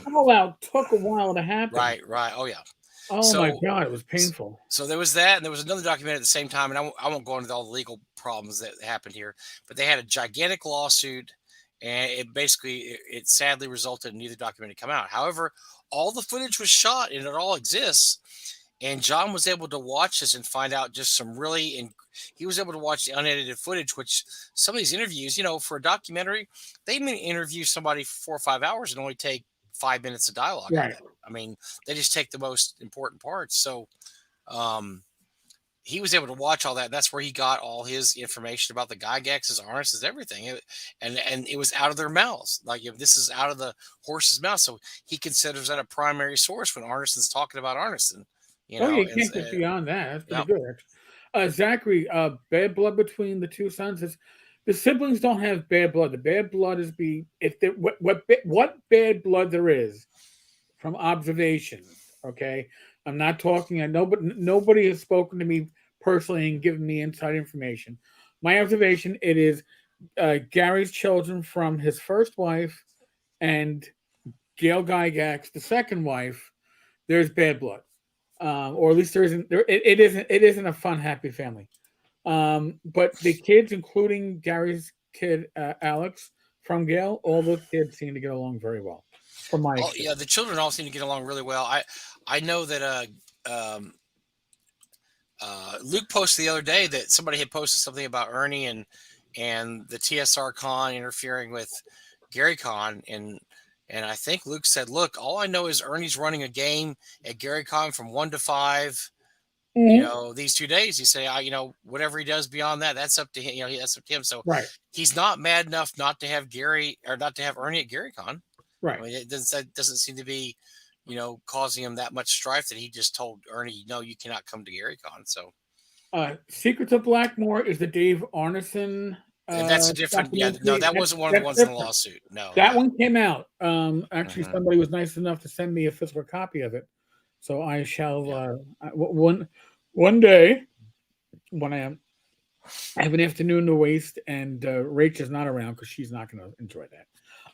fallout took a while to happen. Right. Oh yeah. Oh my God, it was painful. So there was that, and there was another documentary at the same time, and I won't go into all the legal problems that happened here, but they had a gigantic lawsuit, and it sadly resulted in neither documentary come out. However, all the footage was shot, and it all exists. And John was able to watch this and find out just some he was able to watch the unedited footage, which some of these interviews, for a documentary, they may interview somebody for 4 or 5 hours and only take 5 minutes of dialogue. Right. I mean, they just take the most important parts. So he was able to watch all that. And that's where he got all his information about the Gygaxes, Arnesons, everything. And it was out of their mouths. Like, this is out of the horse's mouth. So he considers that a primary source when Arneson's talking about Arneson. You can't get beyond that. That's pretty good. Zachary, bad blood between the two sons is the siblings don't have bad blood. The bad blood is what bad blood there is from observation. Okay, I'm not talking. Nobody has spoken to me personally and given me inside information. My observation: it is Gary's children from his first wife and Gail Gygax, the second wife. There's bad blood. Or at least there isn't. It isn't a fun, happy family. But the kids, including Gary's kid Alex from Gail, all those kids seem to get along very well. From my the children all seem to get along really well. I know that Luke posted the other day that somebody had posted something about Ernie and the TSR con interfering with Gary Con, and I think Luke said, look, all I know is Ernie's running a game at Gary Con from 1 to 5, these 2 days. He said, whatever he does beyond that, that's up to him. That's up to him. So he's not mad enough not to have Ernie at Gary Con. Right. I mean, doesn't seem to be, causing him that much strife that he just told Ernie, no, you cannot come to GaryCon. So, Secrets of Blackmore is the Dave Arneson and that's a different, yeah, no, documentary. that wasn't one of the That's ones in the different. lawsuit. No, That yeah. one came out. Actually, Mhm. somebody was nice enough to send me a physical copy of it, so I shall. Yeah. One day when I have an afternoon to waste, and Rach is not around because she's not going to enjoy that.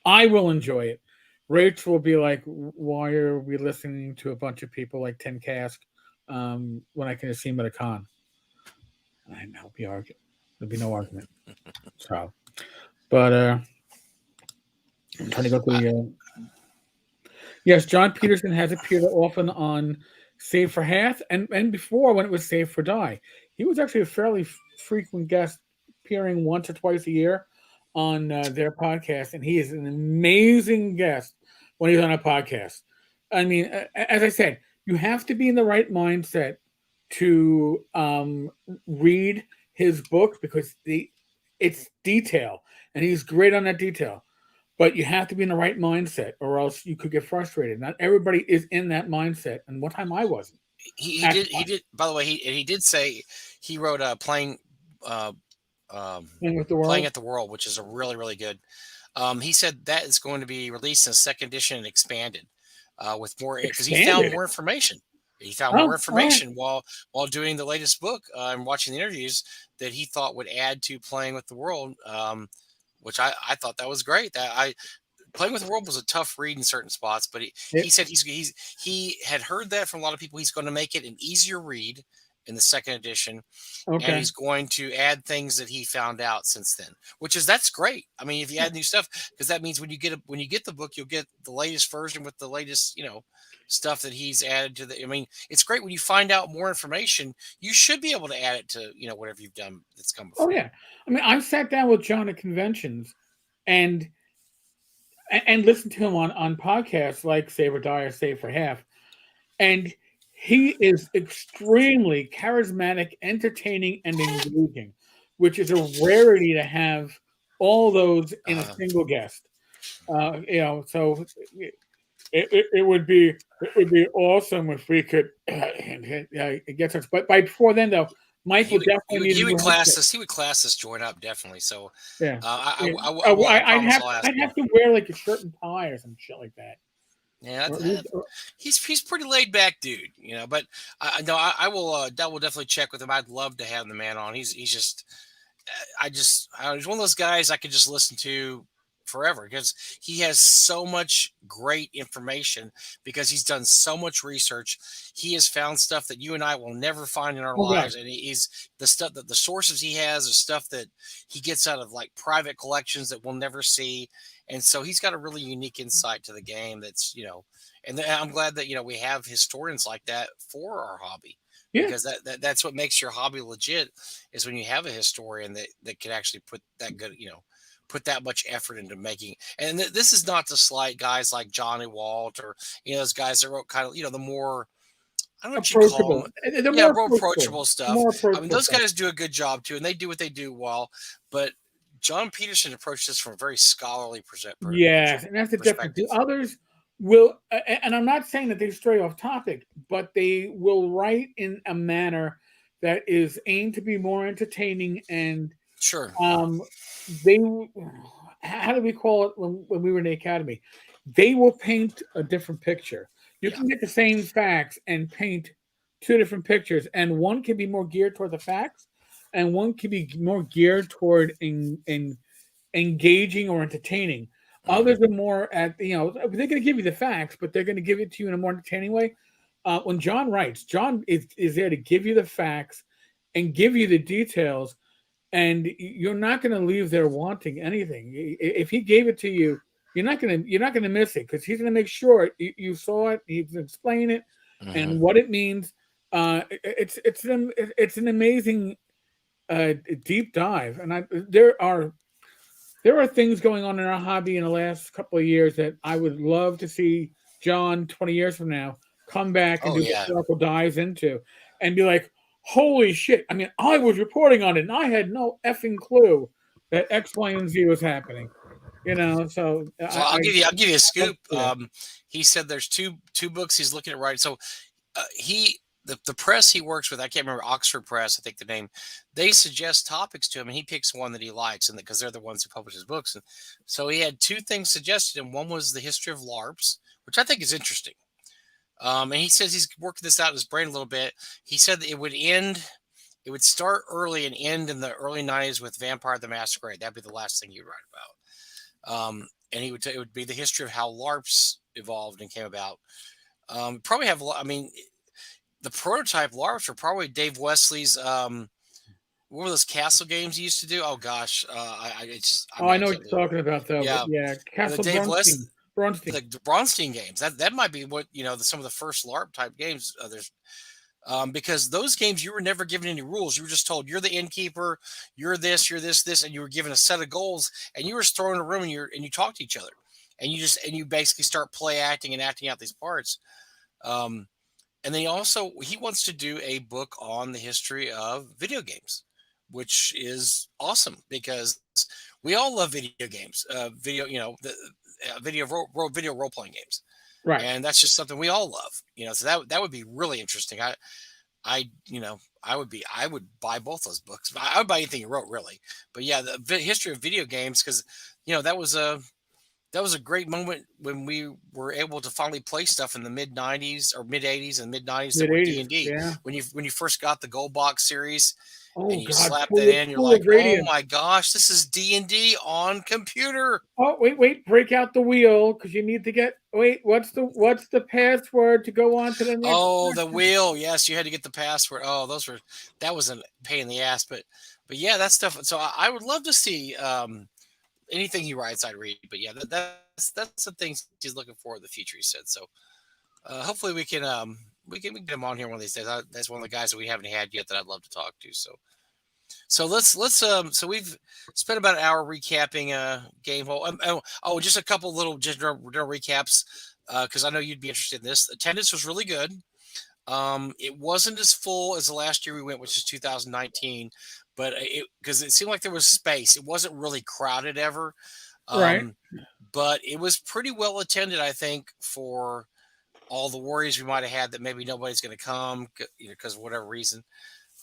I will enjoy it. Rach will be like, "Why are we listening to a bunch of people like Ten Cask when I can just see him at a con?" I know, there'll be no argument. So, but I'm trying to go through I, the. Yes, John Peterson has appeared often on Save for Half, and before when it was Save for Die. He was actually a fairly frequent guest, appearing once or twice a year on their podcast, and he is an amazing guest when he's on a podcast. I mean, as I said, you have to be in the right mindset to read his book because it's detail, and he's great on that detail. But you have to be in the right mindset, or else you could get frustrated. Not everybody is in that mindset, and one time I wasn't. he At the did, he time, did, by the way, he did say he wrote uh, um, playing with the Playing world. at the World, which is a really, really good. He said that is going to be released in a second edition and expanded with more because he found Expanded. more information. He found more Oh, all right. information while doing the latest book and watching the interviews that he thought would add to Playing with the World, which I thought that was great. Playing with the World was a tough read in certain spots, but he It, said he had heard that from a lot of people. He's going to make it an easier read in the second edition, and okay. he's going to add things that he found out since then, that's great. I mean, if you Yeah. add new stuff, because that means when you get the book, you'll get the latest version with the latest, stuff that he's added to the. I mean, it's great when you find out more information. You should be able to add it to whatever you've done that's come Oh before. yeah. I mean, I've sat down with John at conventions and listened to him on podcasts like Save or Die or Save for Half, and he is extremely charismatic, entertaining, and engaging, which is a rarity to have all those in a Uh, single guest. So it would be awesome if we could get us. But by before then, though, Mike he would would definitely need a new headset. he would class this joint up definitely. So Yeah. I, Yeah. I, I, will. I I'd promise have I'll ask I'd him. have to wear like a shirt and tie or some shit like that. Yeah, Or at least, he's pretty laid back dude, But no, I will. That will definitely check with him. I'd love to have the man on. He's just he's one of those guys I could just listen to forever because he has so much great information because he's done so much research. He has found stuff that you and I will never find in our oh god. lives, and he's the stuff that the sources he has are stuff that he gets out of like private collections that we'll never see. And so he's got a really unique insight to the game that's, and I'm glad that, we have historians like that for our hobby Yeah. because that's what makes your hobby legit is when you have a historian that can actually put that good, put that much effort into making. And this is not to slight guys like Johnny Walt or, those guys that wrote kind of, the more, I don't know what you call Approachable. them. They're Yeah, more more approachable. approachable stuff. More I mean, approachable those stuff. guys do a good job too, and they do what they do well. But John Peterson approached this from a very scholarly Yes, and that's the difference. The perspective. others will, and I'm not saying that they stray off topic, but they will write in a manner that is aimed to be more entertaining, and Sure. they, how do we call it when we were in the academy? They will paint a different picture. You Yeah. can get the same facts and paint two different pictures, and one can be more geared toward the facts, and one can be more geared toward in engaging or entertaining. Mhm. Others are more at they're going to give you the facts, but they're going to give it to you in a more entertaining way. When John writes, John is there to give you the facts and give you the details, and you're not going to leave there wanting anything. If he gave it to you, you're not gonna miss it because he's going to make sure you saw it. He's going to explain it and Mhm. what it means. It's an amazing deep dive, and there are things going on in our hobby in the last couple of years that I would love to see John 20 years from now come back and Oh do yeah. historical dives into and be like, holy shit. I mean, I was reporting on it and I had no effing clue that X, Y, and Z was happening. So So I'll give you a scoop. Yeah. He said there's two books he's looking at writing. So the press he works with, I can't remember, Oxford Press, I think the name, they suggest topics to him and he picks one that he likes, and because they're the ones who publish his books. And so he had two things suggested, and one was the history of LARPs, which I think is interesting. And he says he's working this out in his brain a little bit. He said that it would start early and end in the early 90s with Vampire the Masquerade. That'd be the last thing you'd write about. And it would be the history of how LARPs evolved and came about. Probably have, I mean, the prototype LARPs were probably Dave Wesley's. What were those castle games he used to do? Oh gosh, I know what you're talking about, though. Yeah, yeah, Castle Bronstein. Bronstein. The Bronstein games. That might be what some of the first LARP type games. Because those games you were never given any rules. You were just told you're the innkeeper, you're this, and you were given a set of goals, and you were just thrown in a room and you talk to each other, and you basically start play acting and acting out these parts. And then he wants to do a book on the history of video games, which is awesome because we all love video games, video role playing games, right? And that's just something we all love, So that would be really interesting. I would buy both those books. I would buy anything he wrote, really. But yeah, the history of video games, because that was a great moment when we were able to finally play stuff in the mid 90s or mid 80s and mid 90s that were D&D. Yeah. When you first got the Gold Box series and you God, slapped it in, you're like, oh my gosh, this is D&D on computer. Oh, wait, break out the wheel because you need to get. Wait, what's the password to go on to the next? Oh, the wheel. Yes, you had to get the password. Oh, that was a pain in the ass, but yeah, that stuff. So I would love to see anything he writes, I'd read. But yeah, that's the things he's looking for in the future, he said. So hopefully we can get him on here one of these days. That's one of the guys that we haven't had yet that I'd love to talk to. So let's so we've spent about an hour recapping GameHole. Just a couple little general recaps because I know you'd be interested in this. Attendance was really good. It wasn't as full as the last year we went, which is 2019. But because it seemed like there was space, it wasn't really crowded ever, right? But it was pretty well attended, I think, for all the worries we might have had that maybe nobody's going to come, because of whatever reason.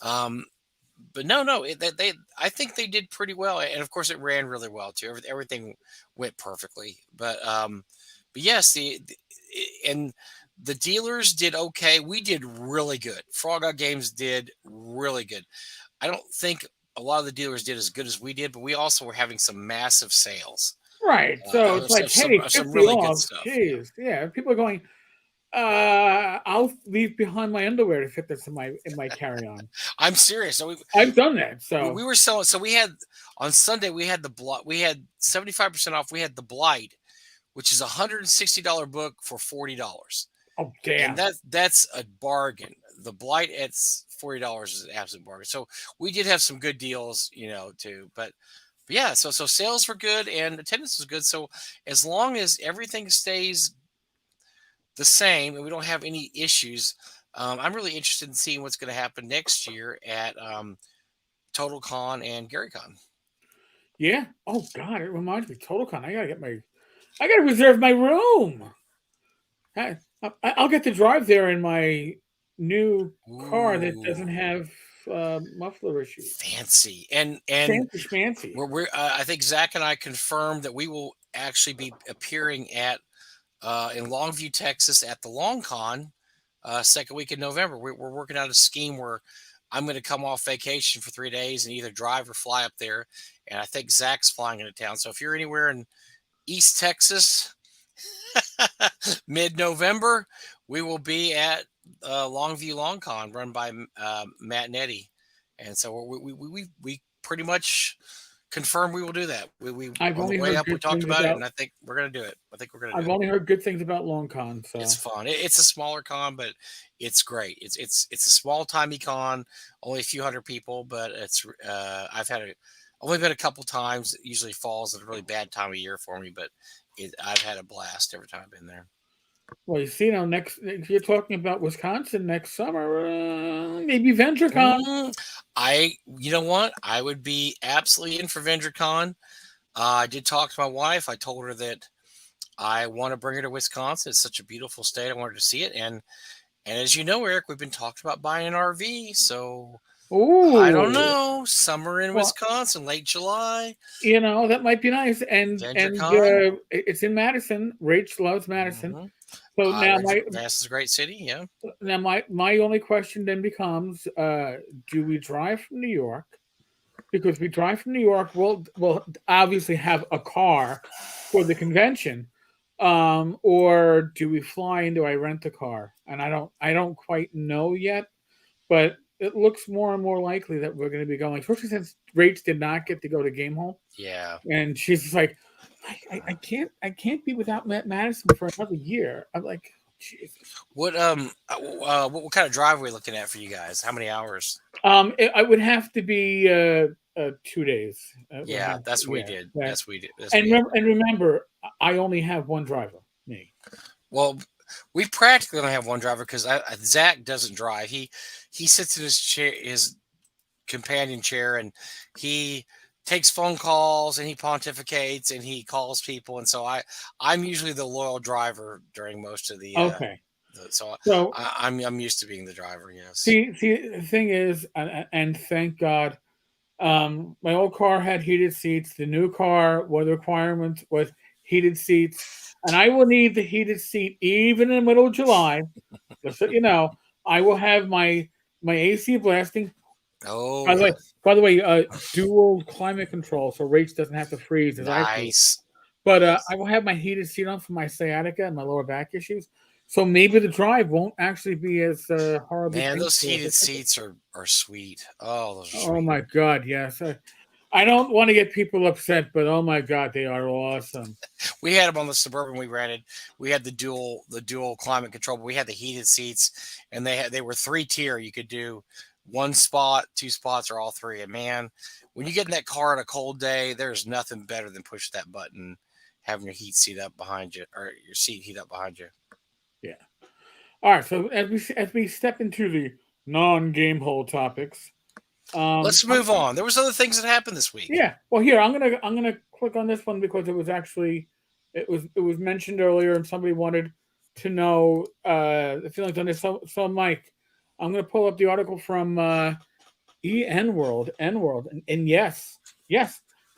But no, I think they did pretty well, and of course it ran really well too. Everything went perfectly, but yes, and the dealers did okay. We did really good. Frog Out Games did really good. I don't think a lot of the dealers did as good as we did, but we also were having some massive sales. Right. So it's like, hey, 50 really off. Good stuff. Jeez. Yeah. People are going, I'll leave behind my underwear to fit this in my carry-on. I'm serious. So I've done that. So we were selling. So we had on Sunday we had 75% off. We had The Blight, which is $160 book for $40. Oh damn! And that's a bargain. The Blight at $40 is an absolute bargain. So we did have some good deals, too. But yeah, so sales were good and attendance was good. So as long as everything stays the same and we don't have any issues, I'm really interested in seeing what's going to happen next year at TotalCon and GaryCon. Yeah. Oh God, it reminds me. TotalCon. I gotta reserve my room. I'll get to drive there in my new car that doesn't have muffler issues. Fancy and fancy. I think Zach and I confirmed that we will actually be appearing at in Longview, Texas, at the LongCon second week in November. We're working out a scheme where I'm going to come off vacation for 3 days and either drive or fly up there. And I think Zach's flying into town. So if you're anywhere in East Texas, mid-November, we will be at Longview LongCon run by Matt and Eddie. And so we pretty much confirmed we will do that. I've only heard we talked about it, and I think we're going to do it. I've only heard good things about LongCon. So it's fun. It's a smaller con, but it's great. It's a small timey con, only a few hundred people, but it's I've only been a couple times. It usually falls at a really bad time of year for me, but I've had a blast every time I've been there. Well, you see, next you're talking about Wisconsin next summer, maybe VentureCon. You know what? I would be absolutely in for VentureCon. I did talk to my wife. I told her that I want to bring her to Wisconsin. It's such a beautiful state. I wanted to see it, and as you know, Eric, we've been talking about buying an RV. So I don't Ooh, know. Summer in well, Wisconsin, late July, that might be nice. And VentureCon. it's in Madison. Rach loves Madison. Mm-hmm. So now Madison's a great city. Yeah. my only question then becomes: do we drive from New York? Because we drive from New York, we'll obviously have a car for the convention, or do we fly and do I rent a car? And I don't quite know yet, but it looks more and more likely that we're going to be going, especially since Rach did not get to go to GameHole, Yeah. and she's just like, I can't be without Madison for another year. I'm like, Jesus. What kind of drive are we looking at for you guys? How many hours? I would have to be 2 days. Yeah, that's what we Yeah. did. That, That's what we did. That's what and we had. remember, I only have one driver, me. Well, we practically only have one driver because Zach doesn't drive. He sits in his chair, his companion chair, and he takes phone calls and he pontificates and he calls people. And so I'm usually the loyal driver during most of the. Okay. So So I'm used to being the driver. Yes. see, the thing is, and thank God, my old car had heated seats. The new car, one of the requirements was heated seats, and I will need the heated seat even in the middle of July. Just so you know, I will have my AC blasting. Oh By the yeah. way, by the way, dual climate control, so Rach doesn't have to freeze as I freeze. Nice. But Nice. I will have my heated seat on for my sciatica and my lower back issues. So maybe the drive won't actually be as horribly Man, those painful. heated seats are sweet. Oh, those are Oh sweet. my God, yes. I don't want to get people upset, but oh my God, they are awesome. We had them on the Suburban we rented. We had the dual climate control, but we had the heated seats, and they were 3 tier. You could do one spot, two spots, or all three. And man, when you get in that car on a cold day, there's nothing better than push that button, having your heat seat up behind you, or your seat heat up behind you. Yeah. All right. So as we step into the non-game hole topics, Let's move on. There was other things that happened this week. yeah. Well, here I'm gonna click on this one because it was mentioned earlier, and somebody wanted to know the feelings on this. So Mike, I'm gonna pull up the article from N World, and yes,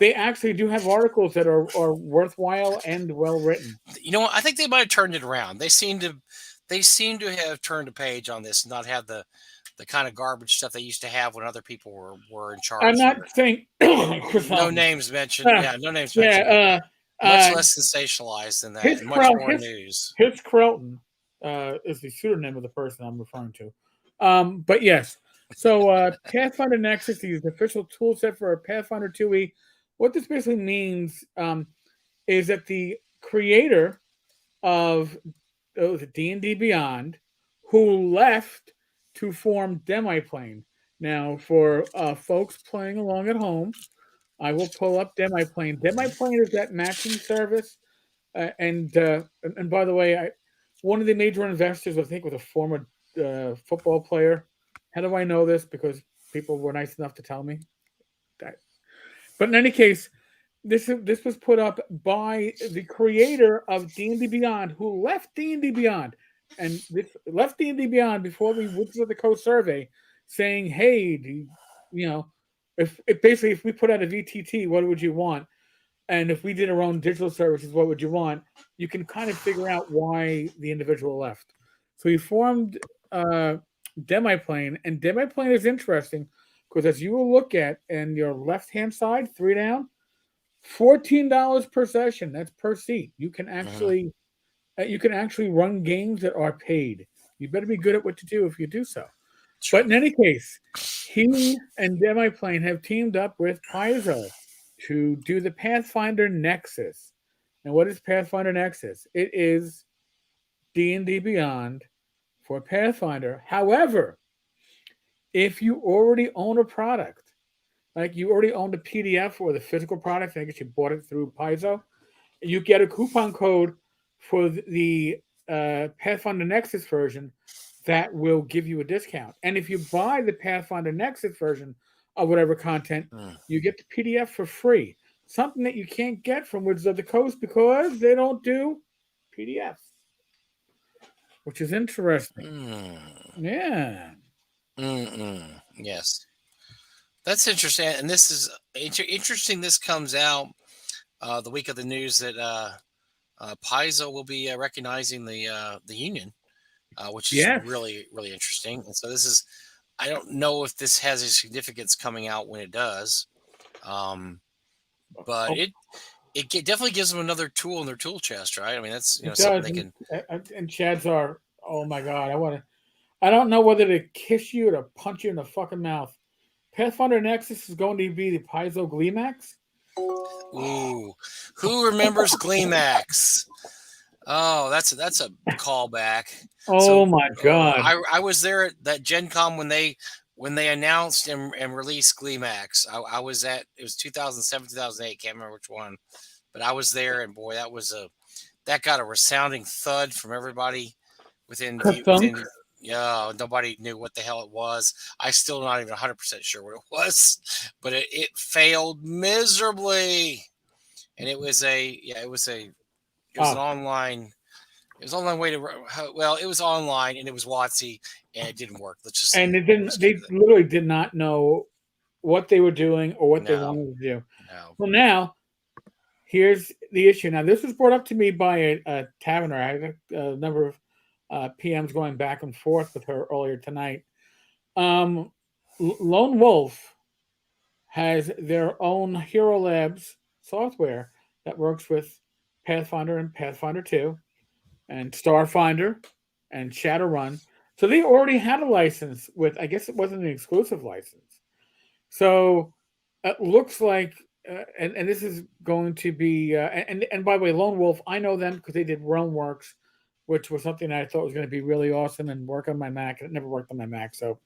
they actually do have articles that are worthwhile and well written. You know what? I think they might have turned it around. They seem to have turned a page on this and not have the kind of garbage stuff they used to have when other people were in I'm charge not here. saying Chris No Elton. names mentioned. Yeah, no names mentioned, but Yeah, much less sensationalized than that, and much more news. His Crelton is the pseudonym of the person I'm referring to. But yes, so Pathfinder Nexus is the official tool set for Pathfinder 2e. What this basically means is that the creator of D&D Beyond, who left to form Demiplane. Now, for folks playing along at home, I will pull up Demiplane. Demiplane is that matching service, and by the way, one of the major investors, I think, was a former football player. How do I know this? Because people were nice enough to tell me. But in any case, this was put up by the creator of D&D Beyond, who left D&D Beyond, and this left D&D Beyond before the Wizards of the Coast survey, saying, "Hey, if we put out a VTT, what would you want? And if we did our own digital services, what would you want?" You can kind of figure out why the individual left. So he formed Demiplane, and Demiplane is interesting because as you will look at in your left hand side, 3 down, $14 per session. That's per seat. Mhm. You can actually run games that are paid. You better be good at what to do if you do so. But True. in any case, he and Demiplane have teamed up with Paizo to do the Pathfinder Nexus. And what is Pathfinder Nexus? It is D&D Beyond for Pathfinder. However, if you already own a product, like you already own the PDF or the physical product, I guess you bought it through Paizo, you get a coupon code for the Pathfinder Nexus version that will give you a discount. And if you buy the Pathfinder Nexus version of whatever content, Mm. you get the PDF for free. something that you can't get from Wizards of the Coast because they don't do PDFs, which is interesting. Yeah. Yes, that's interesting. And this is interesting. This comes out the week of the news that Paizo will be recognizing the union, which is Yes. really really interesting. And so this is, I don't know if this has a significance coming out when it does, but Oh, definitely gives them another tool in their tool chest, right? I mean, that's it something does. they can. And Chads are, oh my God, I don't know whether to kiss you or to punch you in the fucking mouth. Pathfinder Nexus is going to be the Paizo Gleemax. Ooh, who remembers Gleemax? Oh, that's a callback. Oh So my God. I was there at that Gen Con when they announced and released Gleemax. I was at, it was 2007, 2008, can't remember which one, but I was there, and boy, that got a resounding thud from everybody within view Kathunk. within. Yeah, nobody knew what the hell it was. I still not even 100% sure what it was, but it failed miserably. And it was an Oh, online, it was online way to, well, it was online and it was WotC and it didn't work. Let's just say and let's keep they it. literally did not know what they were doing or what they No, wanted to do. no. Well, now here's the issue. Now, this was brought up to me by a taverner. I had a number of PMs going back and forth with her earlier tonight. Lone Wolf has their own Hero Labs software that works with Pathfinder and Pathfinder 2 and Starfinder and Shadowrun. So they already had a license with, I guess it wasn't an exclusive license. So it looks like, and this is going to be, and by the way, Lone Wolf, I know them because they did Realmworks, which was something I thought was going to be really awesome and work on my Mac. It never worked on my Mac. So,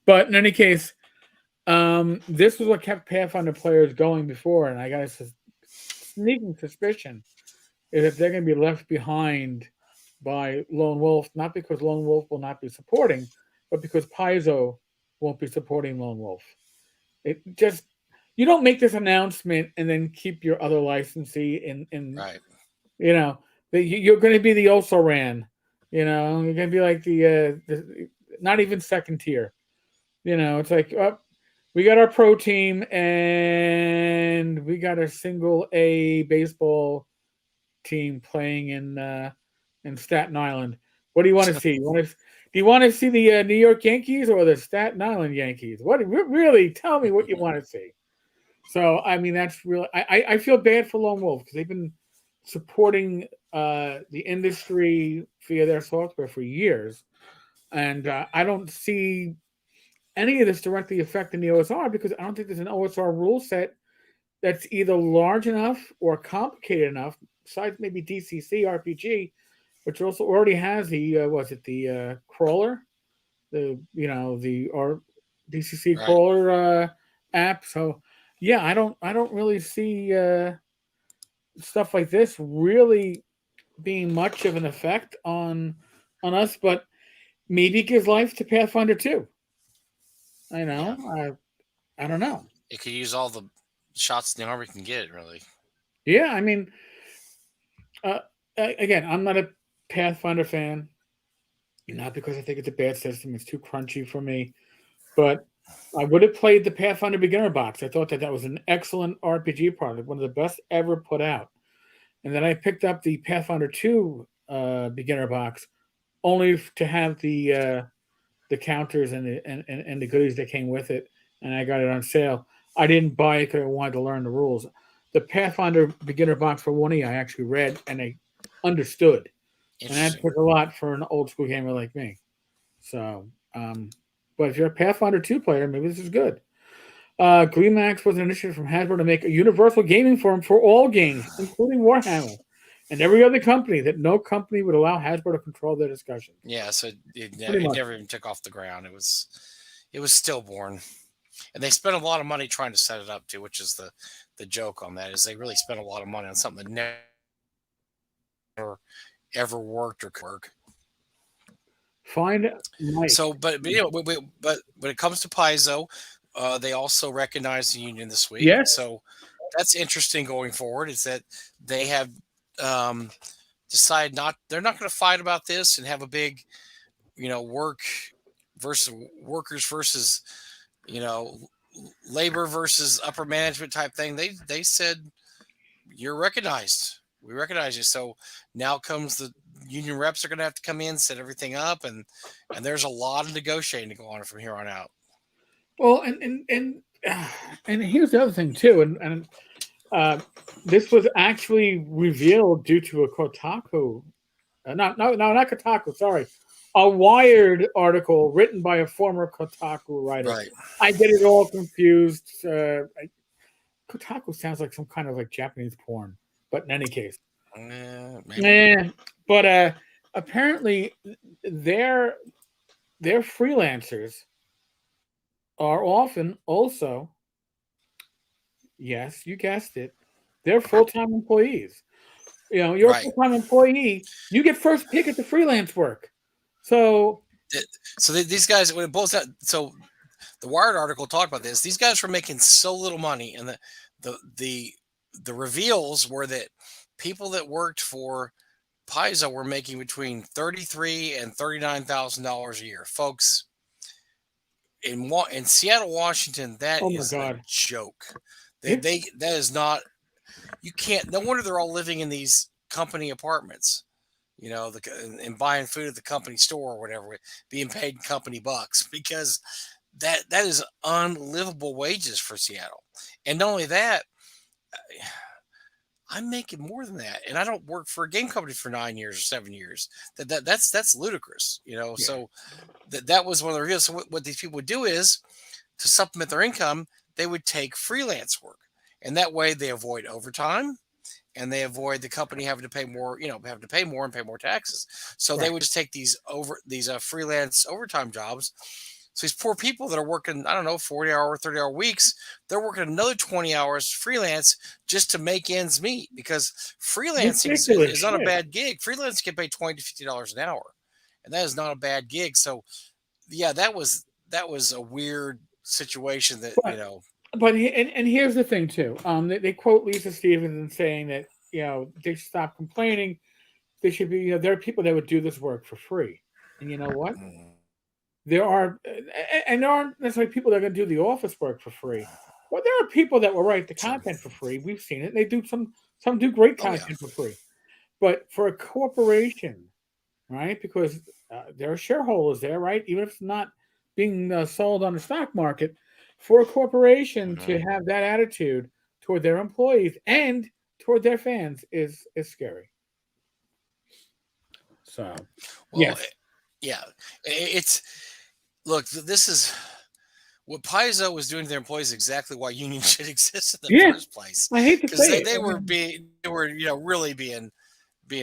but in any case, this was what kept Pathfinder players going before, and I got a sneaking suspicion is that they're going to be left behind by Lone Wolf, not because Lone Wolf will not be supporting, but because Paizo won't be supporting Lone Wolf. It just, you don't make this announcement and then keep your other licensee in Right. you know you're going to be the also ran. You're going to be like the not even second tier. It's like, oh, we got our pro team and we got a single A baseball team playing in Staten Island. What do you want to see? Do you want to see the New York Yankees or the Staten Island Yankees? What really? Tell me what you want to see. So I mean, that's really. I feel bad for Lone Wolf because they've been supporting the industry via their software for years, and I don't see any of this directly affecting the OSR because I don't think there's an OSR rule set that's either large enough or complicated enough, besides maybe DCC RPG, which also already has the crawler, the or DCC Right. crawler app. So yeah, I don't really see stuff like this really being much of an effect on us, but maybe it gives life to Pathfinder 2. I Yeah. know. I don't know. It could use all the shots in the arm we can get, really. Yeah, I mean, uh, again, I'm not a Pathfinder fan. Not because I think it's a bad system; it's too crunchy for me. But I would have played the Pathfinder Beginner Box. I thought that was an excellent RPG product, one of the best ever put out. And then I picked up the Pathfinder 2 Beginner Box, only to have the counters and the goodies that came with it, and I got it on sale. I didn't buy it because I wanted to learn the rules. The Pathfinder Beginner Box for 1E I actually read and I understood, and that Interesting. took a lot for an old school gamer like me. So, but if you're a Pathfinder 2 player, maybe this is good. GleeMax was an initiative from Hasbro to make a universal gaming forum for all games, including Warhammer, and every other company that no company would allow Hasbro to control their discussions. Yeah. So Pretty it much. never even took off the ground. It was stillborn, and they spent a lot of money trying to set it up too, which is the joke on that is they really spent a lot of money on something that never ever worked or could work. Find Mike. So, but when it comes to Paizo, they also recognize the union this week. Yes. So that's interesting going forward. Is that they have decided they're not going to fight about this and have a big, workers versus, you know, labor versus upper management type thing. They said you're recognized. We recognize you. So now comes the union reps are going to have to come in, set everything up, and there's a lot of negotiating to go on from here on out. Well, and here's the other thing too, and this was actually revealed due to a Kotaku, not Kotaku, sorry, a Wired article written by a former Kotaku writer. Right. I get it all confused. Kotaku sounds like some kind of like Japanese porn, but in any case, but apparently their freelancers are often also, yes, you guessed it, they're full-time employees. You're a full-time employee, you get first pick at the freelance work. So these guys, when it boils out, so the Wired article talked about this. These guys were making so little money, and the reveals were that people that worked for Paizo were making between $33,000 and $39,000 a year, folks. In Seattle, Washington, that is a joke. That is not. You can't. No wonder they're all living in these company apartments, and buying food at the company store or whatever, being paid company bucks, because that is unlivable wages for Seattle. And not only that, I'm making more than that, and I don't work for a game company for 9 years or 7 years. That's ludicrous, Yeah. So that was one of the reasons. So what these people would do is, to supplement their income, they would take freelance work, and that way they avoid overtime, and they avoid the company having to pay more, having to pay more and pay more taxes. So they would just take these freelance overtime jobs. So these poor people that are working, 40-hour, 30-hour weeks, they're working another 20 hours freelance just to make ends meet, because freelancing is not a bad gig. Freelance can pay $20 to $50 an hour, and that is not a bad gig. So, yeah, that was a weird situation that, But here's the thing too. They quote Lisa Stevens saying that they should stop complaining. They should be. There are people that would do this work for free, and you know what? There are, and there aren't necessarily people that are going to do the office work for free. But there are people that will write the content for free. We've seen it. They do some do great content for free. But for a corporation, right? Because there are shareholders there, right? Even if it's not being sold on the stock market, for a corporation to have that attitude toward their employees and toward their fans is scary. So, yeah, it's. Look, this is what Paizo was doing to their employees. Exactly why unions should exist in the first place. I hate to say they were really being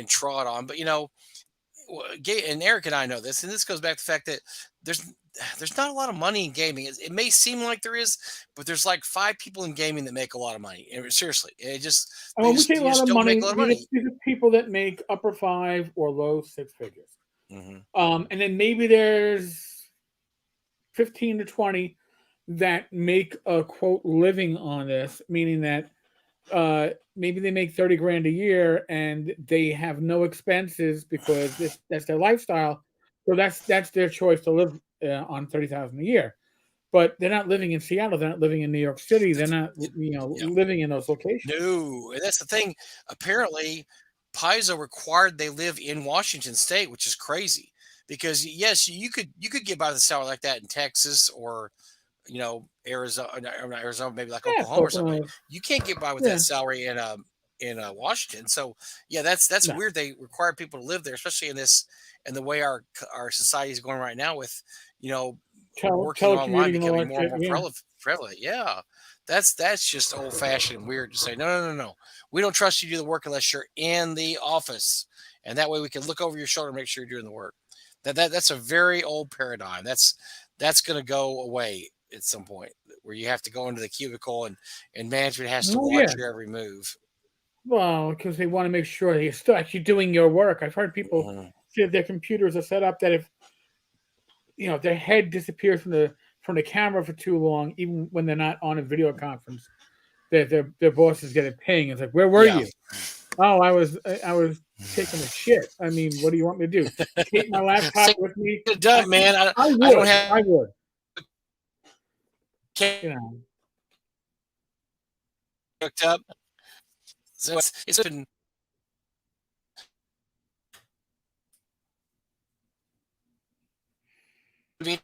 trod on. But and Eric and I know this, and this goes back to the fact that there's not a lot of money in gaming. It may seem like there is, but there's like 5 people in gaming that make a lot of money. Seriously, it just we say a lot of money. These are people that make upper 5 or low 6 figures. And then maybe there's 15 to 20 that make a quote living on this, meaning that maybe they make 30 grand a year and they have no expenses because that's their lifestyle. So that's their choice to live on 30,000 a year. But they're not living in Seattle. They're not living in New York City. They're not, living in those locations. No, and that's the thing. Apparently, Paizo required they live in Washington State, which is crazy. Because yes, you could get by the salary like that in Texas or Arizona, maybe like Oklahoma or something. You can't get by with that salary in Washington. So yeah, that's weird. They require people to live there, especially in the way our society is going right now with working online becoming more and more prevalent. Yeah, that's just old fashioned and weird to say no. We don't trust you to do the work unless you're in the office, and that way we can look over your shoulder and make sure you're doing the work. That's a very old paradigm. That's going to go away at some point, where you have to go into the cubicle and management has to watch your every move. Well, because they want to make sure you're still actually doing your work. I've heard people say their computers are set up that if their head disappears from the camera for too long, even when they're not on a video conference, their bosses get a ping. It's like, where were Yeah. you? Oh, I was taking a shit. I mean, what do you want me to do? Take my laptop Say with me? it done, man. I I don't would. have I would. it You know. hooked up. So it's been I mean,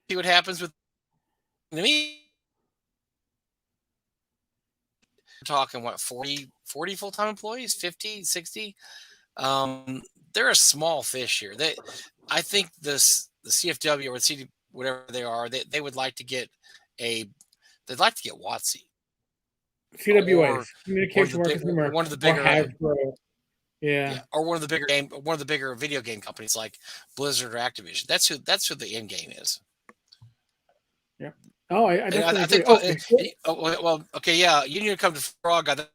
see what happens with me. We're talking what 40 full-time employees, 50, 60. They're a small fish here. I think the CFW or the CD whatever they are, they would like to get a they'd like to get WotC CWAs, or Communication Workers of America, one of the or bigger Hasbro. Yeah. or one of the bigger video game companies like Blizzard or Activision. That's who the end game is. Yeah. Oh, I definitely think agree. well, okay, yeah, you need to come to Frog God.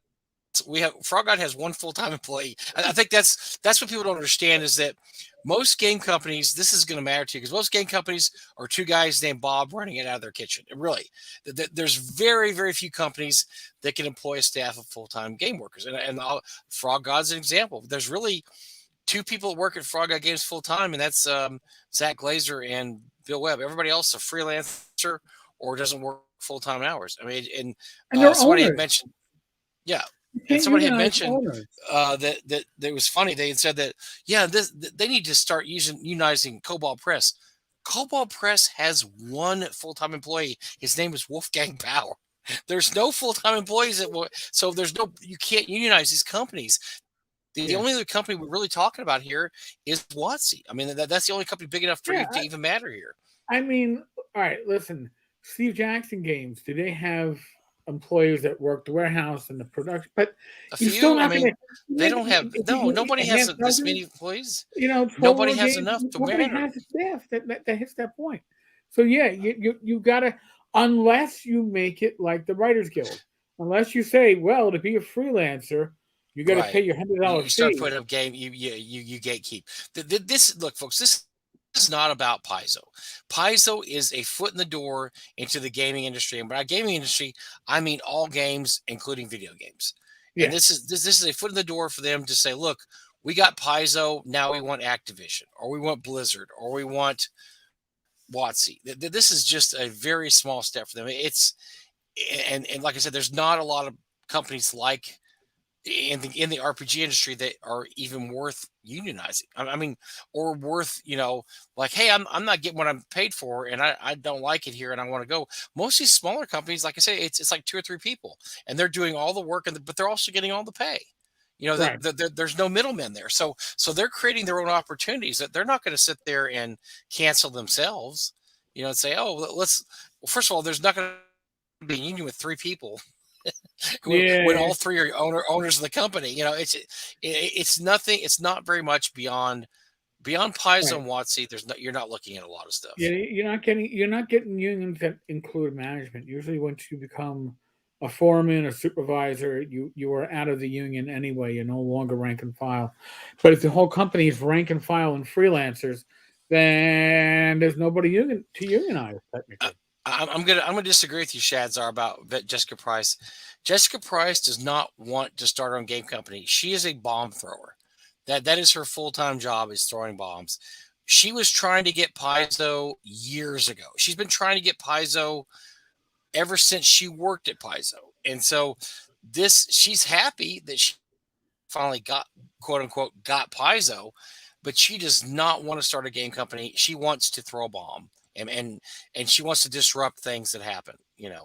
Frog God has one full-time employee. I think that's what people don't understand is that most game companies, this is going to matter to you because most game companies are two guys named Bob running it out of their kitchen. Really, there's very, very few companies that can employ a staff of full-time game workers. And Frog God's an example. There's really two people that work at Frog God Games full-time, and that's Zach Glazer and Bill Webb. Everybody else is a freelancer or doesn't work full-time hours. I mean, And they're somebody had owners. mentioned, yeah. You And can't somebody had unionize mentioned owners. that it was funny. They had said that they need to start unionizing Cobalt Press. Cobalt Press has one full-time employee. His name is Wolfgang Bauer. There's no full-time employees so you can't unionize these companies. The only other company we're really talking about here is WotC. I mean, that's the only company big enough for you to even matter here. I mean, all right, listen, Steve Jackson Games, do they have employees that work the warehouse and the production? But you're still not going to. They don't have nobody has this many employees. Nobody has enough to nobody has a staff that hits that point. So yeah, you gotta, unless you make it like the Writers Guild, unless you say, well, to be a freelancer, you got to pay your $100 fee. You start putting up game. You gatekeep. This look, folks. This is not about Paizo. Paizo is a foot in the door into the gaming industry, and by gaming industry, I mean all games, including video games. Yeah. And this is a foot in the door for them to say, look, we got Paizo, now we want Activision, or we want Blizzard, or we want WotC. This is just a very small step for them. It's and like I said, there's not a lot of companies like in the RPG industry that are even worth unionizing. I mean, or worth, like, hey, I'm not getting what I'm paid for, and I don't like it here, and I want to go. Most of these smaller companies, like I say, it's like 2 or 3 people, and they're doing all the work, but they're also getting all the pay. Right. There's no middlemen there, so they're creating their own opportunities. That they're not going to sit there and cancel themselves, and say, well, first of all, there's not going to be a union with 3 people. when all 3 are owners of the company, it's nothing. It's not very much beyond Paizo and WotC. You're not looking at a lot of stuff. Yeah, you're not getting unions that include management. Usually, once you become a foreman, a supervisor, you are out of the union anyway. You're no longer rank and file. But if the whole company is rank and file and freelancers, then there's nobody to unionize technically. I'm gonna disagree with you, Shadzar, about Jessica Price. Jessica Price does not want to start her own game company. She is a bomb thrower. That is her full-time job, is throwing bombs. She was trying to get Paizo years ago. She's been trying to get Paizo ever since she worked at Paizo. And so she's happy that she finally got, quote unquote, got Paizo, but she does not want to start a game company. She wants to throw a bomb. And she wants to disrupt things that happen,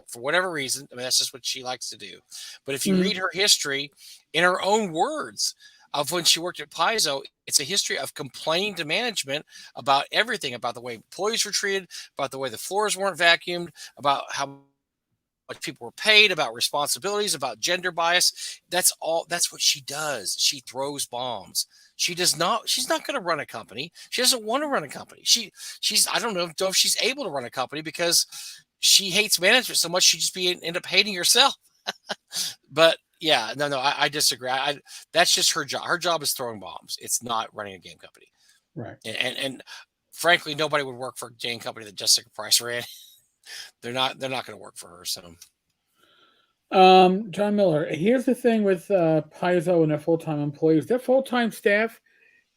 for whatever reason. I mean, that's just what she likes to do. But if you read her history in her own words of when she worked at Paizo, it's a history of complaining to management about everything, about the way employees were treated, about the way the floors weren't vacuumed, about how much people were paid, about responsibilities, about gender bias. That's what she does. She throws bombs. She's not going to run a company. She doesn't want to run a company. I don't know if she's able to run a company because she hates management so much she just end up hating herself. But yeah, no, I disagree. That's just her job. Her job is throwing bombs. It's not running a game company. Right. And frankly, nobody would work for a game company that Jessica Price ran. They're not going to work for her. So John Miller. Here's the thing with Paizo and their full-time employees. Their full-time staff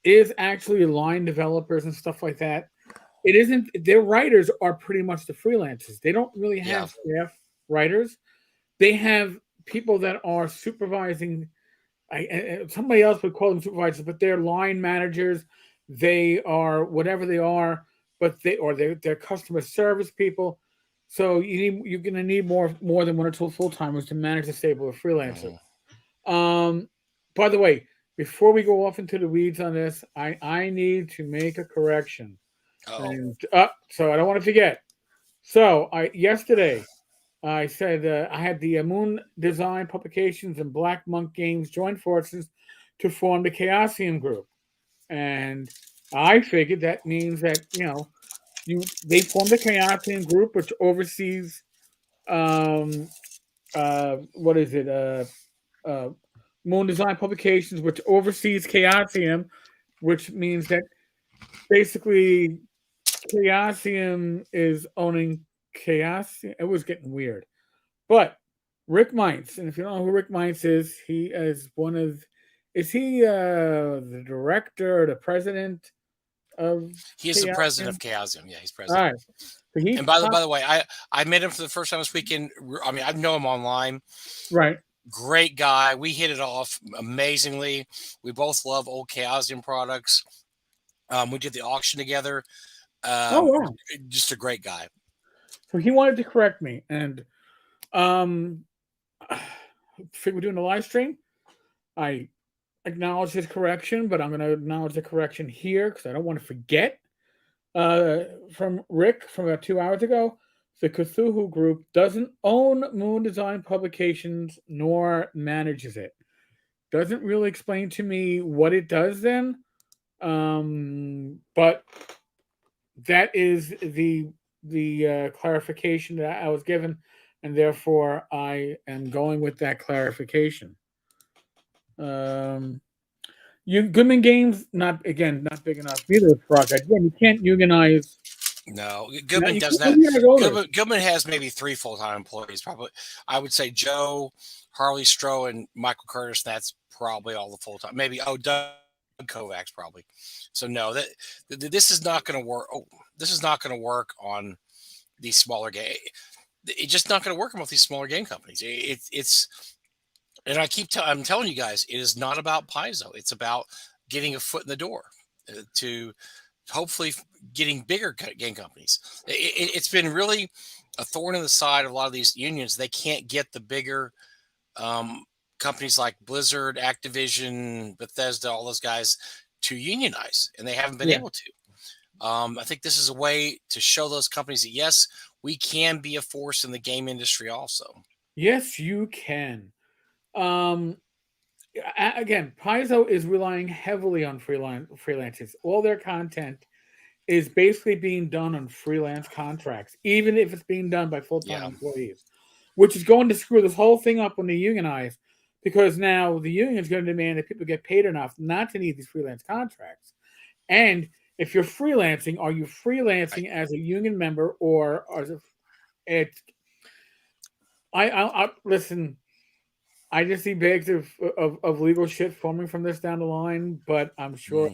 is actually line developers and stuff like that. It isn't. Their writers are pretty much the freelancers. They don't really have staff writers. They have people that are supervising. Somebody else would call them supervisors, but they're line managers. They are whatever they are, but they're customer service people. So you're going to need more than one or two full timers to manage a stable of freelancers. By the way, before we go off into the weeds on this, I need to make a correction. And so I don't want to forget. So yesterday I said I had the Moon Design Publications and Black Monk Games join forces to form the Chaosium Group, and I figured that means that they formed the Chaosium Group, which oversees what is it? Moon Design Publications, which oversees Chaosium, which means that basically Chaosium is owning Chaosium. It was getting weird. But Rick Meintz, and if you don't know who Rick Meintz is, he is is he the director or the president of He is Chaosium? the president of Chaosium. Yeah, he's president. All right. So and by the way, I met him for the first time this weekend. I mean, I know him online. Right. Great guy. We hit it off amazingly. We both love old Chaosium products. We did the auction together. Wow. Just a great guy. So he wanted to correct me, and we're doing the live stream. I acknowledge his correction, but I'm going to acknowledge the correction here because I don't want to forget. From Rick from about 2 hours ago, the Cthulhu Group doesn't own Moon Design Publications nor manages it. Doesn't really explain to me what it does then, but that is the clarification that I was given, and therefore I am going with that clarification. Goodman Games, not big enough either. Project. Again, you can't unionize. No, Goodman does not. Goodman has maybe 3 full-time employees. Probably, I would say Joe, Harley Stroh, and Michael Curtis. That's probably all the full-time. Maybe Doug Kovacs probably. So no, this is not going to work. This is not going to work on these smaller game. It's just not going to work on both these smaller game companies. It's and I'm telling you guys, it is not about Paizo. It's about getting a foot in the door to hopefully getting bigger game companies. It's been really a thorn in the side of a lot of these unions. They can't get the bigger companies like Blizzard, Activision, Bethesda, all those guys to unionize, and they haven't been able to. I think this is a way to show those companies that, yes, we can be a force in the game industry also. Yes, you can. Again, Paizo is relying heavily on freelancers. All their content is basically being done on freelance contracts, even if it's being done by full-time employees, which is going to screw this whole thing up when they unionize, because now the union is going to demand that people get paid enough not to need these freelance contracts. And if you're freelancing, are you freelancing as a union member or as a? I listen. I just see bags of legal shit forming from this down the line, but I'm sure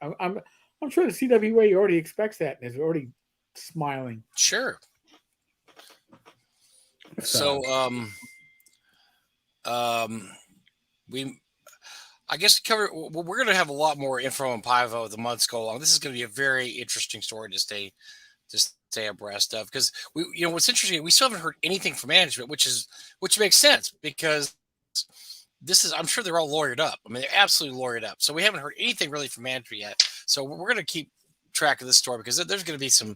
I'm sure the CWA already expects that and is already smiling. Sure. So I guess we're going to have a lot more info on Paizo as the months go along. This is going to be a very interesting story to stay abreast of, because what's interesting, we still haven't heard anything from management, which makes sense, because I'm sure they're all lawyered up. I mean, they're absolutely lawyered up. So we haven't heard anything really from management yet. So we're going to keep track of this story, because there's going to be I think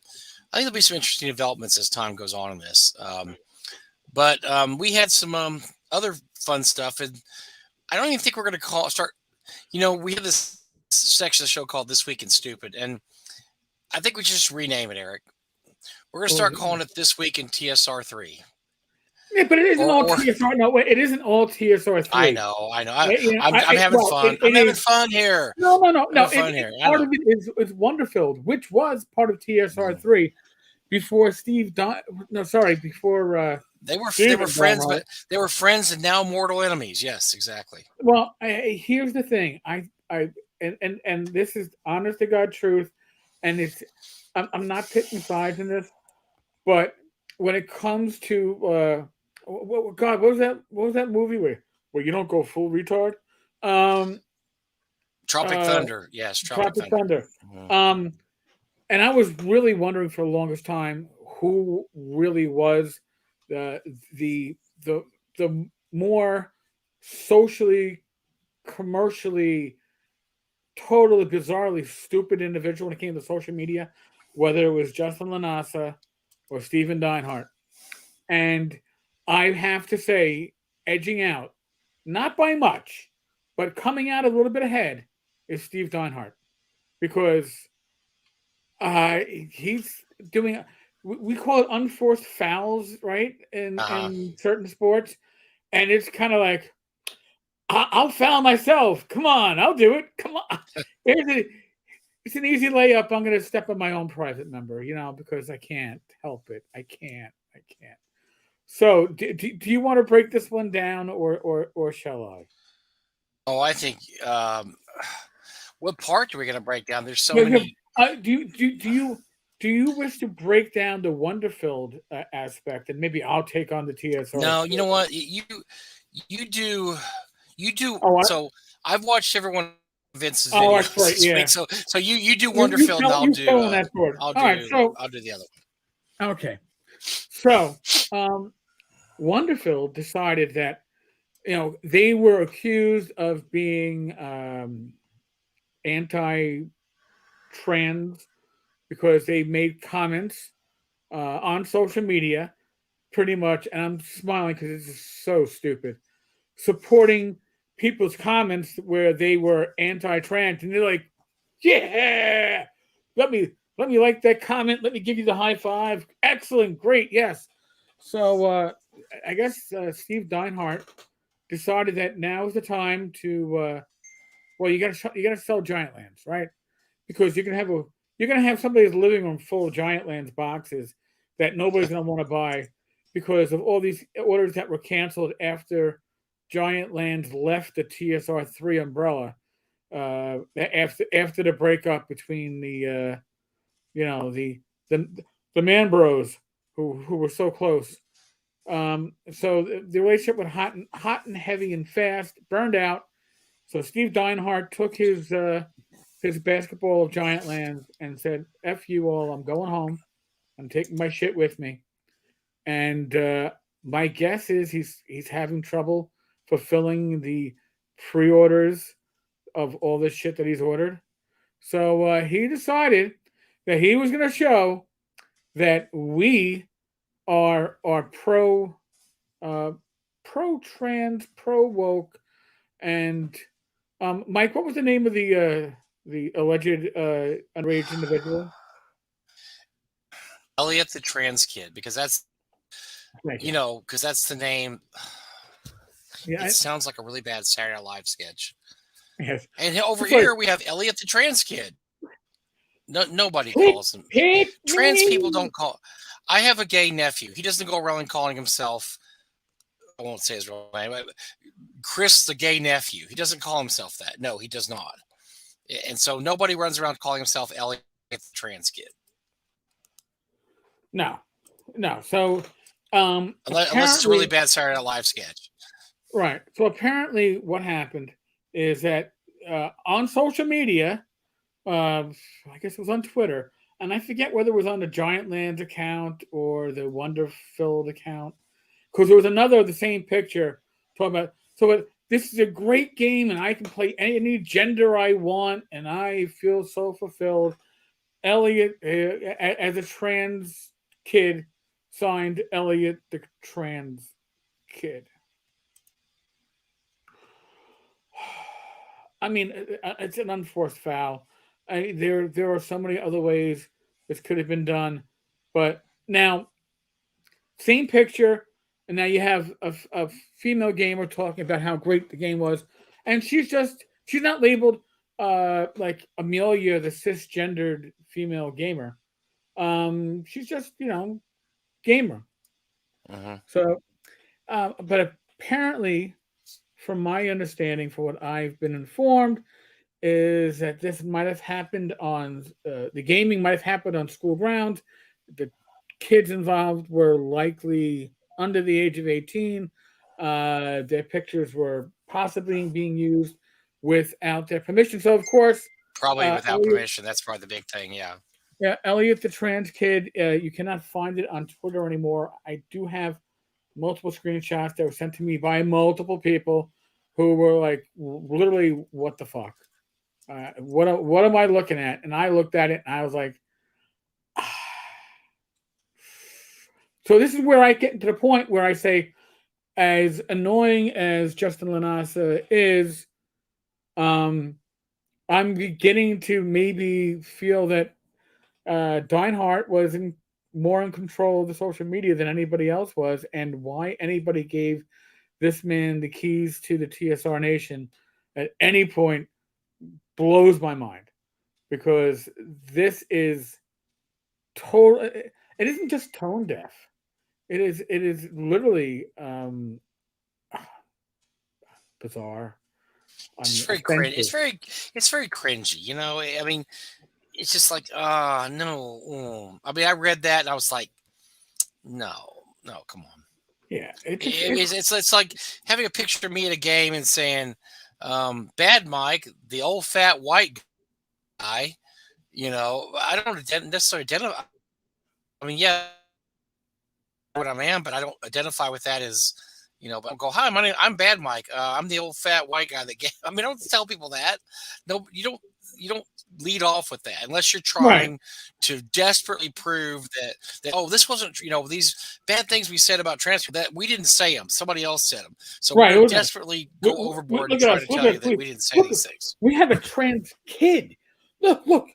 there'll be some interesting developments as time goes on in this. But we had some other fun stuff, and I don't even think we're going to start. We have this section of the show called This Week in Stupid, and I think we should just rename it, Eric. We're going to start calling it This Week in TSR3. Yeah, but it isn't all TSR. No, wait, it isn't all TSR3. I know. I'm having fun. I'm having fun here. No. Part of it is Wonderfilled, which was part of TSR3. before Steve no, sorry, before They were Steven friends, Dinehart. but they were friends and now mortal enemies. Yes, exactly. Well, here's the thing. And this is honest to God truth, and I'm not picking sides in this, but when it comes to God, what was that movie where you don't go full retard? Um, Tropic uh, Thunder. Yes, Tropic Tropic Thunder. Thunder. Mhm. And I was really wondering for the longest time who really was the the the the more socially, commercially, totally bizarrely stupid individual when it came to social media, whether it was Justin Lanasa or Stephen Dinehart. And I have to say, edging out, not by much, but coming out a little bit ahead is Steve Dinehart because he's doing. We call it unforced fouls, right? Uh-huh. In certain sports, and it's kind of like I'll foul myself. Come on, I'll do it. Come on. It's an easy layup. I'm going to step on my own private member, because I can't help it. I can't. So, do you want to break this one down, or shall I? Oh, I think. What part are we going to break down? There's so Yeah, yeah. many. Do you wish to break down the Wonderfield aspect, and maybe I'll take on the TSR? No, you know what? You do Oh, so. I've watched every one of Vince's that's videos right. this Yeah, week. So you do Wonderfield, and you fell on that sword. All right, so I'll do the other okay, so Wonderfield decided that they were accused of being anti-trans because they made comments on social media, pretty much, and I'm smiling because this is so stupid, supporting people's comments where they were anti-trans, and they're like, "Yeah, let me like that comment. Let me give you the high five. Excellent, great, yes." So I guess Steve Dinehart decided that now is the time to well, you got to sell Giant Lands, right? Because you're gonna have somebody's living room full of Giant Lands boxes that nobody's gonna want to buy because of all these orders that were canceled after Giant Lands left the TSR3 umbrella after the breakup between the the Man Bros who were so close. So the relationship went hot and heavy and fast, burned out. So Steve Dinehart took his basketball of Giant Lands and said, "F you all, I'm going home. I'm taking my shit with me." And my guess is he's having trouble fulfilling the pre-orders of all the shit that he's ordered. So he decided that he was going to show that we are uh, pro trans, pro woke, and Mike, what was the name of the alleged underage individual? Elliot the trans kid, because that's Thank you. because that's the name. Yeah, It sounds like a really bad Saturday Night Live sketch. yes. And over It's like, here we have Elliot the trans kid. No, nobody pick, calls him. pick Trans me. people don't call. I have a gay nephew. He doesn't go around calling himself. I won't say his real name. Chris, the gay nephew. He doesn't call himself that. No, he does not. And so nobody runs around calling himself Elliot the trans kid. No. So, unless it's a really bad Saturday Night Live sketch. Right. So apparently, what happened is that on social media, I guess it was on Twitter, and I forget whether it was on the Giant Lands account or the Wonderfilled account, because there was another of the same picture talking about. So this is a great game, and I can play any gender I want, and I feel so fulfilled. Elliot, as a trans kid, signed Elliot the trans kid. I mean, it's an unforced foul. There are so many other ways this could have been done, but now same picture, and now you have a female gamer talking about how great the game was, and she's not labeled like Amelia, the cisgendered female gamer. She's just gamer. Mhm. So, but apparently, from my understanding, for what I've been informed, is that this might have happened on the gaming might have happened on school grounds. The kids involved were likely under the age of 18. Their pictures were possibly being used without their permission. So, of course, Probably without Elliot, permission. That's probably the big thing. Yeah. yeah, Elliot the trans kid, you cannot find it on Twitter anymore. I do have multiple screenshots that were sent to me by multiple people who were like, literally, what the fuck? What am I looking at? And I looked at it and I was like, so this is where I get to the point where I say, as annoying as Justin Lanasa is, I'm beginning to maybe feel that Deinhardt was more in control of the social media than anybody else was, and why anybody gave this man the keys to the TSR Nation at any point blows my mind, because this is total. It isn't just tone deaf. It is literally bizarre. It's very cringe. Offensive. It's very cringy. I mean, it's just like, ah, no. I mean, I read that and I was like, no, no, come on. Yeah, It's like having a picture of me at a game and saying, "Bad Mike, the old fat white guy." I don't necessarily identify. I mean, yeah, what I am, but I don't identify with that as, But I'll go, "Hi, my name. I'm Bad Mike. I'm the old fat white guy that game." I mean, don't tell people that. No, you don't. You don't lead off with that unless you're right. trying to desperately prove that this wasn't, these bad things we said about transfer, that we didn't say them, somebody else said them, so we're Right. going to desperately go overboard and Look at try us. to Look tell at you us. that we didn't say Look, these things. we have a trans kid. Look.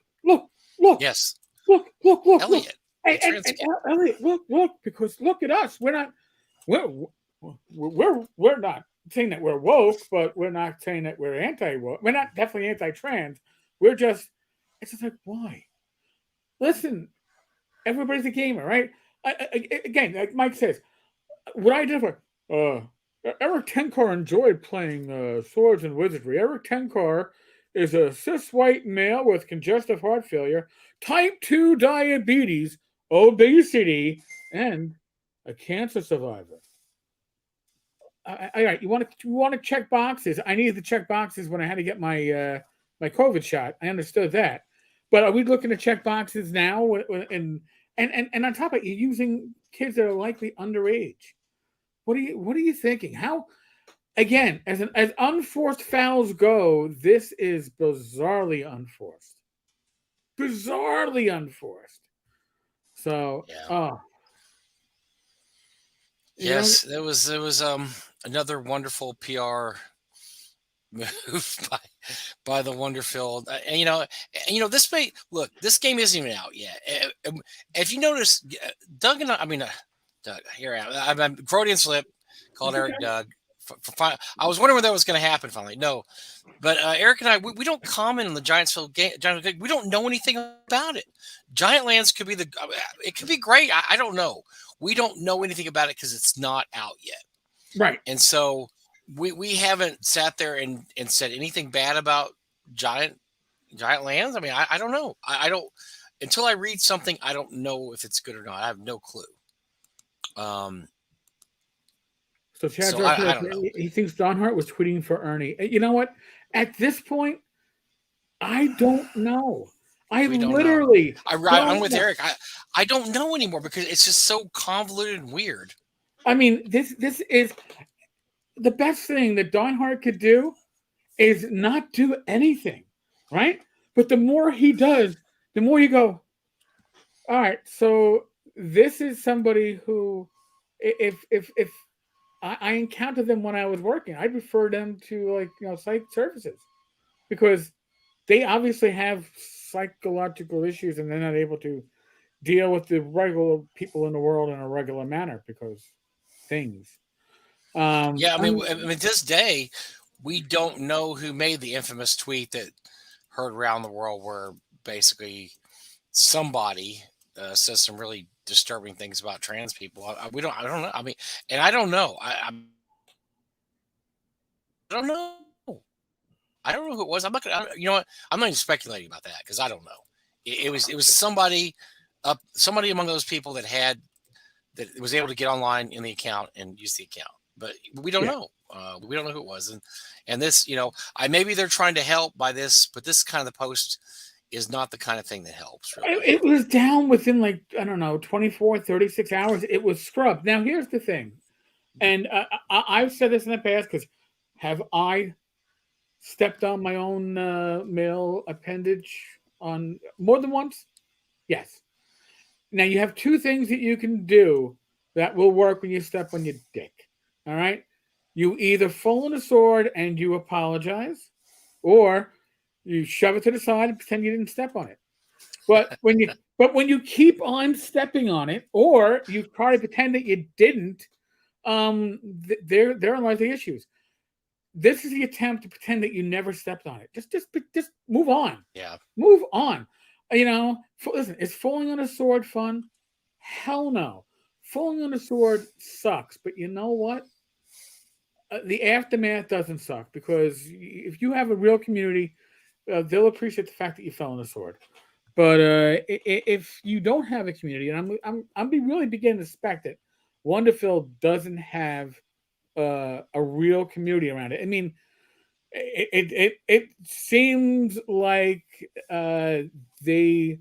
Yes, Look. Elliot, Hey, the trans kid. Elliot, look, because look at us. We're not saying that we're woke, but we're not saying that we're anti-woke. We're not definitely anti-trans. We're just, it's just like, why? Listen, everybody's a gamer, right? Again, like Mike says, what I did, Eric Tenkar enjoyed playing Swords and Wizardry. Eric Tenkar is a cis white male with congestive heart failure, type 2 diabetes, obesity, and a cancer survivor. All right, you want to check boxes. I needed to check boxes when I had to get my COVID shot. I understood that, but are we looking to check boxes now? And on top of it, you're using kids that are likely underage. What are you thinking? How, again, as unforced fouls go, this is bizarrely unforced. Bizarrely unforced. So, Yeah. Yes, there was another wonderful PR move by the Wonderfield. This game isn't even out yet. If you notice, Doug and Doug, here I'm Freudian slip, called Eric Doug. I was wondering when that was going to happen finally. No, but Eric and I, we don't comment on the Giantsville game. We don't know anything about it. Giant Lands could be it could be great. I don't know. We don't know anything about it because it's not out yet. right. And so we haven't sat there and said anything bad about Giant Lands. I mean, I don't know. I don't, until I read something, I don't know if it's good or not. I have no clue. So Chad I don't know. he thinks Deinhardt was tweeting for Ernie. You know what? At this point, I don't know. I We don't literally know. I'm with Eric. I don't know anymore because it's just so convoluted and weird. I mean, this is the best thing that Deinhardt could do is not do anything, right? But the more he does, the more you go, all right, so this is somebody who, if I encountered them when I was working, I'd refer them to site services, because they obviously have psychological issues and they're not able to deal with the regular people in the world in a regular manner because things. Yeah, I mean, this day, we don't know who made the infamous tweet that heard around the world, where basically somebody says some really disturbing things about trans people. I don't know. I mean, and I don't know. I don't know. I don't know who it was. I'm not gonna. You know what? I'm not even speculating about that because I don't know. It was somebody up somebody among those people that was able to get online in the account and use the account, but we don't Yeah. know. We don't know who it was, and this, I maybe they're trying to help by this, but this kind of the post is not the kind of thing that helps really. It was down within like, I don't know, 24, 36 hours. It was scrubbed. Now, here's the thing. And I've said this in the past because have I stepped on my own male appendage on more than once? Yes. Now, you have two things that you can do that will work when you step on your dick. All right? You either fall on a sword and you apologize, or you shove it to the side and pretend you didn't step on it. But when you keep on stepping on it, or you try to pretend that you didn't, there lies the issues. This is the attempt to pretend that you never stepped on it. Just move on. Yeah. Move on. Listen, is falling on a sword fun? Hell no. Falling on a sword sucks, but you know what? The aftermath doesn't suck because if you have a real community, they'll appreciate the fact that you fell on a sword. But if you don't have a community, and I'm really beginning to suspect that Wonderful doesn't have a real community around it. I mean, it seems like they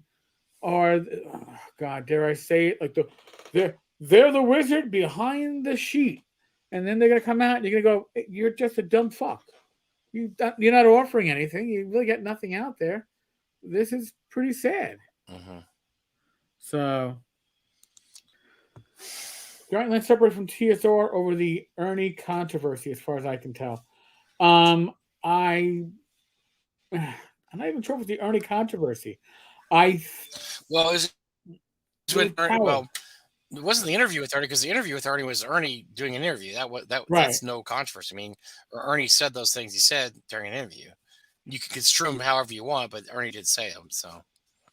are, oh, God, dare I say it, like they're the wizard behind the sheet, and then they're gonna come out and you're gonna go, you're just a dumb fuck. You're not offering anything. You really got nothing out there. This is pretty sad. Mm-hmm. So, Giant Land separated from TSR over the Ernie controversy, as far as I can tell. I'm not even sure if it's the Ernie controversy. Well, it Howard. it wasn't the interview with Ernie because the interview with Ernie was Ernie doing an interview. Right. That's no controversy. I mean, Ernie said those things he said during an interview. You can construe them however you want, but Ernie did say them. So,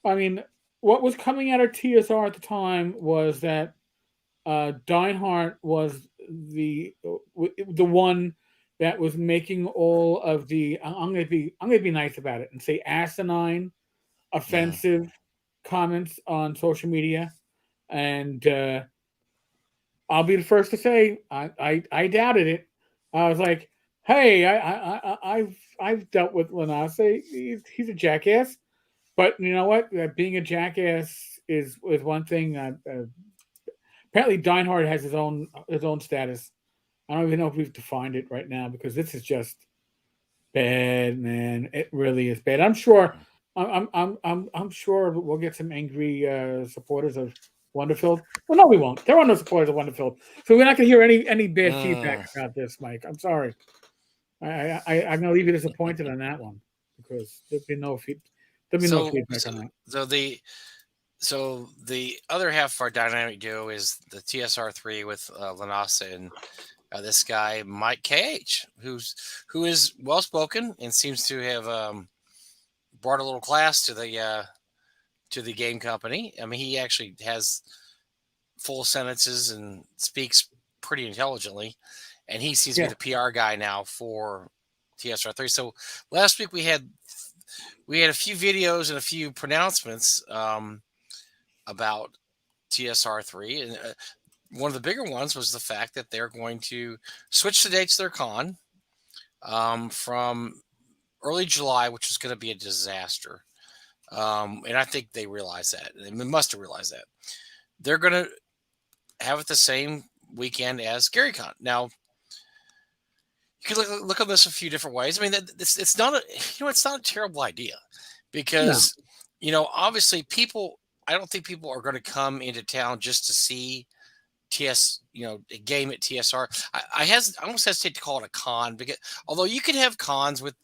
I mean, what was coming out of TSR at the time was that Deinhardt was the one that was making all of the. I'm gonna be nice about it and say asinine, offensive comments on social media, and I'll be the first to say I doubted it. I was like, hey, I've dealt with Lanasse. He's a jackass, but you know what? Being a jackass is one thing. Apparently, Deinhardt has his own status. I don't even know if we've defined it right now because this is just bad, man. It really is bad. I'm sure. I'm sure we'll get some angry supporters of Wonderfield. Well, no, we won't. There are no supporters of Wonderfield, so we're not going to hear any bad feedback about this, Mike. I'm sorry. I'm going to leave you disappointed on that one because there'll be no feedback on that. So the other half of our dynamic duo is the TSR3 with Lanasa and this guy Mike KH, who is well spoken and seems to have brought a little class to the game company. I mean, he actually has full sentences and speaks pretty intelligently, and he seems to be the PR guy now for TSR3. So last week we had a few videos and a few pronouncements about TSR3, and one of the bigger ones was the fact that they're going to switch the dates of their con from early July, which is going to be a disaster. And I think they realize that. They must have realized that. They're going to have it the same weekend as GaryCon. Now, you can look at this a few different ways. I mean, it's not a terrible idea because, obviously I don't think people are going to come into town just to see a game at TSR. I almost hesitate to call it a con because although you could have cons with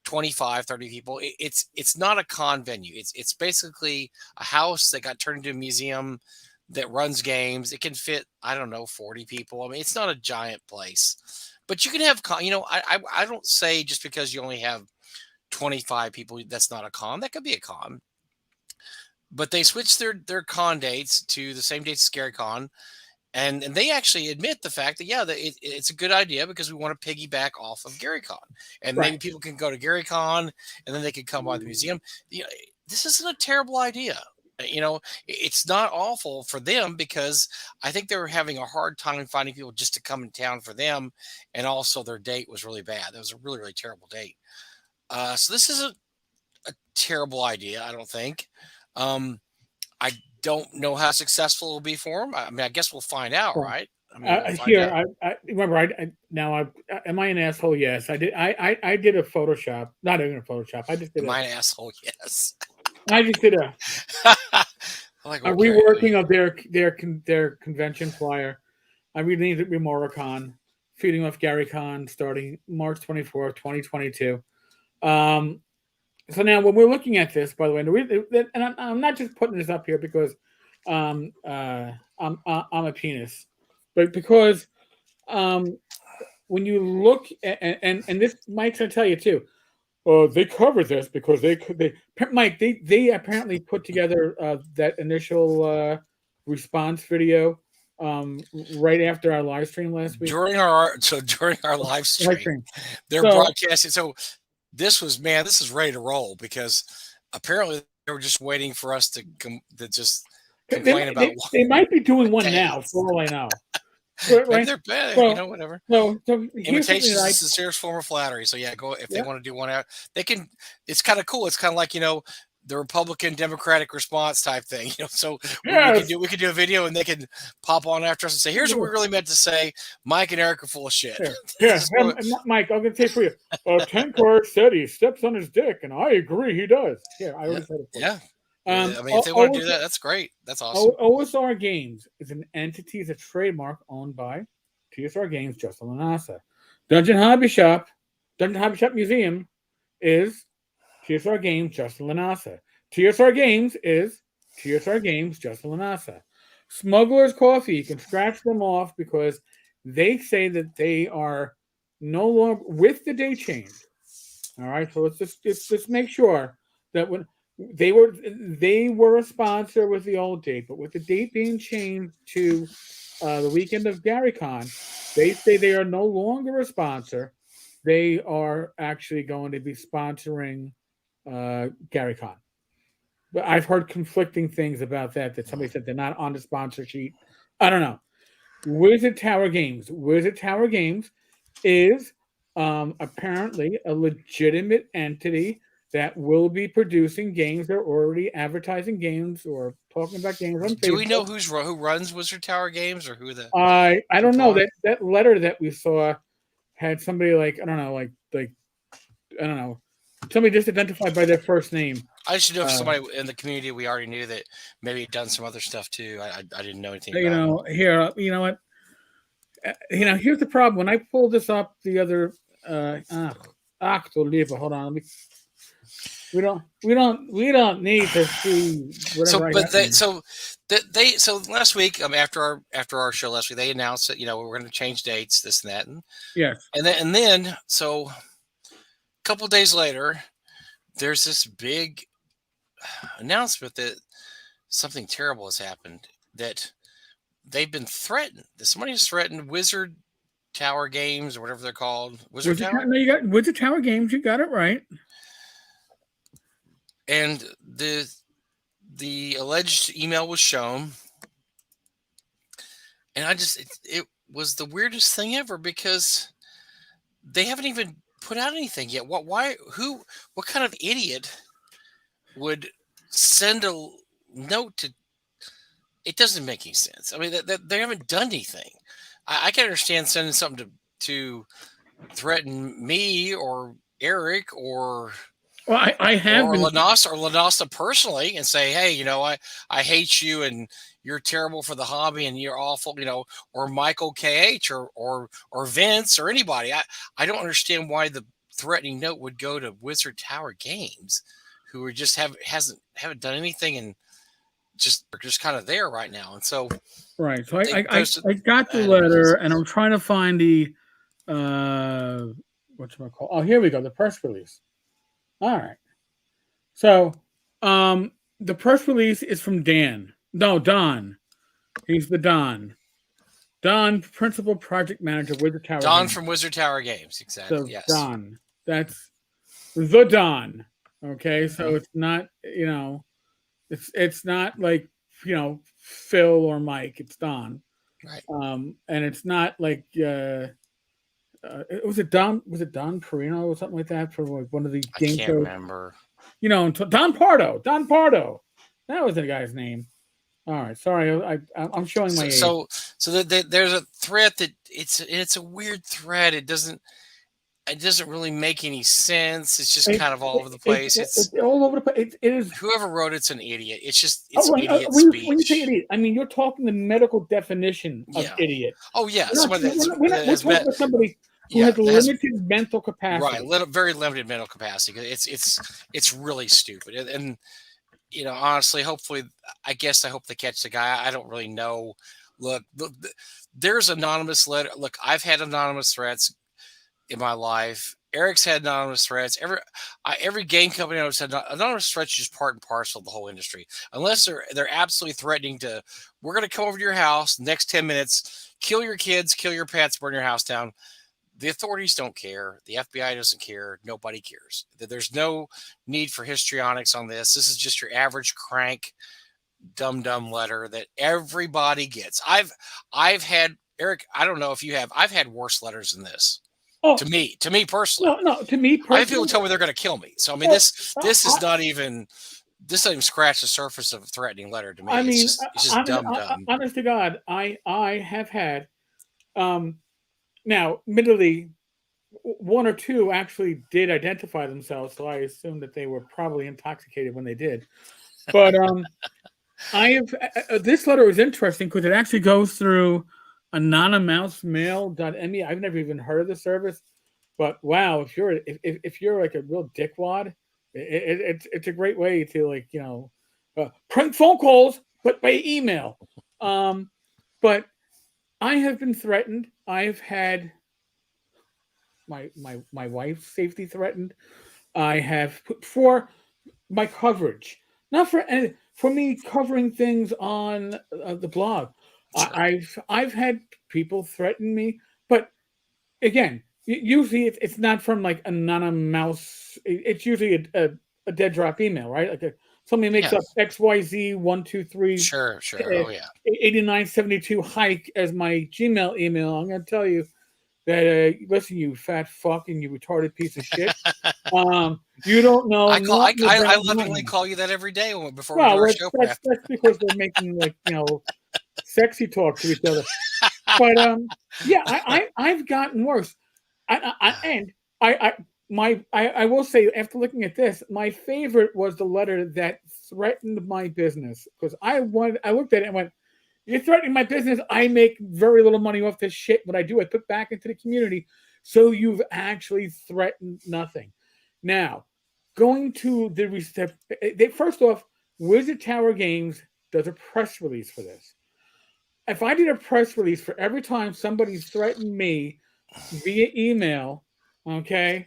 25, 30 people, it's not a con venue. It's basically a house that got turned into a museum that runs games. It can fit, I don't know, 40 people. I mean, it's not a giant place, but you can have con. I don't say just because you only have 25 people, that's not a con. That could be a con. but they switched their con dates to the same dates as Gary Con. And they actually admit the fact that, yeah, it's a good idea because we want to piggyback off of GaryCon. And maybe people can go to GaryCon and then they can come by the museum. You know, this isn't a terrible idea. You know, it's not awful for them because I think they were having a hard time finding people just to come in town for them. And also their date was really bad. That was a really, really terrible date. So this isn't a terrible idea, I don't think. I don't know how successful it will be for him. I mean, I guess we'll find out, right? I mean, we'll find out. I remember. Am I an asshole? Yes, I did. I did a Photoshop. Not even a Photoshop. I just did. Am I an asshole? Yes. I just did a reworking of their convention flyer. I renamed it Remoricon, feeding off GaryCon, starting March 24th, 2022. So now, when we're looking at this, by the way, and I'm not just putting this up here because I'm a penis, but because when you look at, and this Mike's gonna tell you too, they covered this because Mike they apparently put together that initial response video right after our live stream last week. During our live stream, they're broadcasting. So this is ready to roll because apparently they were just waiting for us to just complain about. They might be doing one now, for all I know. Right? They're bad, whatever. So imitation is a sincere form of flattery. So yeah, go if they want to do one out, they can. It's kind of cool. It's kind of like the Republican Democratic response type thing. So we could do a video and they can pop on after us and say, here's what we really meant to say. Mike and Eric are full of shit. Mike, I'm gonna say for you. Tenkar said he steps on his dick, and I agree he does. Yeah, I already said it. Yeah. I mean, if they want to do that, that's great. That's awesome. OSR Games is an entity, is a trademark owned by TSR Games, Justin Lanasa. Dungeon Hobby Shop Museum is TSR Games, Justin Lanasa. TSR Games is TSR Games, Justin Lanasa. Smuggler's Coffee, you can scratch them off because they say that they are no longer with the date change. All right, so let's just make sure that when they were a sponsor with the old date, but with the date being changed to the weekend of GaryCon, they say they are no longer a sponsor. They are actually going to be sponsoring GaryCon. But I've heard conflicting things about that somebody said they're not on the sponsor sheet. I don't know. Wizard Tower Games is apparently a legitimate entity that will be producing games. They're already advertising games or talking about games on Facebook. Do we know who runs Wizard Tower Games or who the? I don't know. That letter that we saw had somebody like I don't know. Somebody just identified by their first name. I should know if somebody in the community we already knew that maybe had done some other stuff too. I didn't know anything about it. Here, you know what? Here's the problem. When I pulled this up the other hold on, we don't need to see whatever. So last week, after our show last week, they announced that we're going to change dates, this and that, and then so a couple days later, there's this big announcement that something terrible has happened. That they've been threatened. That somebody has threatened Wizard Tower Games or whatever they're called. Wizard Tower. No, you got Wizard Tower Games. You got it right. And the alleged email was shown, and it was the weirdest thing ever because they haven't even put out anything yet. What kind of idiot would send a note to? It doesn't make any sense. I mean, they haven't done anything. I can understand sending something to threaten me or Eric or. Well, I have or Lanasta personally and say, hey, I hate you and you're terrible for the hobby and you're awful, or Michael KH or Vince or anybody. I don't understand why the threatening note would go to Wizard Tower Games, who are just haven't done anything and are just kind of there right now. And so right. So I got the letter and I'm trying to find the whatchamacallit. Oh, here we go, the press release. All right. So, The press release is from Dan. No, Don. He's the Don. Don, principal project manager, Wizard Tower Don Games. from Wizard Tower Games, exactly. So Yes. Don. That's the Don. Okay, so Mhm. it's not, it's not like, Phil or Mike. It's Don. Right. And it's not like was it Don Perino or something like that for like one of the I game can't shows? remember. Don Pardo. Don Pardo. That was the guy's name. All right, sorry, I'm showing my age. So there's a thread that it's a weird thread. It doesn't really make any sense. It's just kind of all over the place. It's all over the place. It is. whoever wrote it's an idiot. It's just When idiot you speech. say idiot, I mean you're talking the medical definition of Yeah. idiot. Oh yeah, We're talking about somebody who has limited mental capacity. Right, very limited mental capacity. It's really stupid. And honestly, hopefully, I hope they catch the guy. I don't really know. Look, there's anonymous letter. Look, I've had anonymous threats in my life. Eric's had anonymous threats. Every game company I've said anonymous threats is just part and parcel of the whole industry. Unless they're absolutely threatening to, we're going to come over to your house next 10 minutes, kill your kids, kill your pets, burn your house down. The authorities don't care. The FBI doesn't care. Nobody cares. There's no need for histrionics on this. This is just your average crank, dumb letter that everybody gets. I've had, Eric, I don't know if you have. I've had worse letters than this. Oh, to me personally. No, to me personally. I have people tell me they're going to kill me. So I mean, this is not even. This doesn't even scratch the surface of a threatening letter to me. I mean, it's just dumb. Honest to God, I have had. Now, admittedly, one or two actually did identify themselves, so I assume that they were probably intoxicated when they did. But I have this letter is interesting because it actually goes through anonymousemail.me. I've never even heard of the service, but wow, if you're like a real dickwad, it's a great way to prank phone calls, but by email. But I have been threatened. I've had my wife's safety threatened. I have for my coverage, not for me covering things on the blog. Sure. I've had people threaten me, but again, usually it's not from like anonymous. It's usually a dead drop email, right? Like somebody makes up XYZ123. Sure. Oh yeah. 8972 hike as my Gmail email. I'm going to tell you that listen, you fat fuck and you retarded piece of shit. You don't know. I lovingly call you that every day before we do our show. That's because we're making sexy talk to each other. But yeah, I've gotten worse. I will say, after looking at this, my favorite was the letter that threatened my business because I looked at it and went, "You're threatening my business. I make very little money off this shit. What I do, I put back into the community. So you've actually threatened nothing." Now, going to first off, Wizard Tower Games does a press release for this. If I did a press release for every time somebody threatened me via email, okay,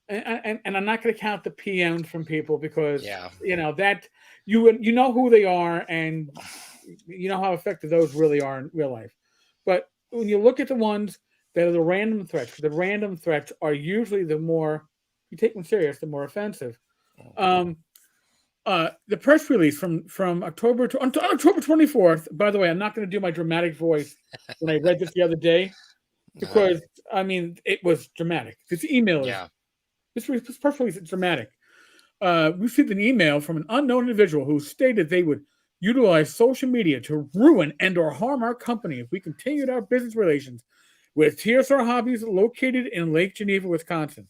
and I'm not going to count the PMs from people because that you know who they are and you know how effective those really are in real life. But when you look at the ones that are the random threats, the random threats are usually the more you take them serious, the more offensive. The press release from October 24th. By the way, I'm not going to do my dramatic voice when I read this the other day because I mean it was dramatic. This email is this press release is dramatic. We received an email from an unknown individual who stated they would utilize social media to ruin and/or harm our company if we continued our business relations with TSR Hobbies located in Lake Geneva, Wisconsin.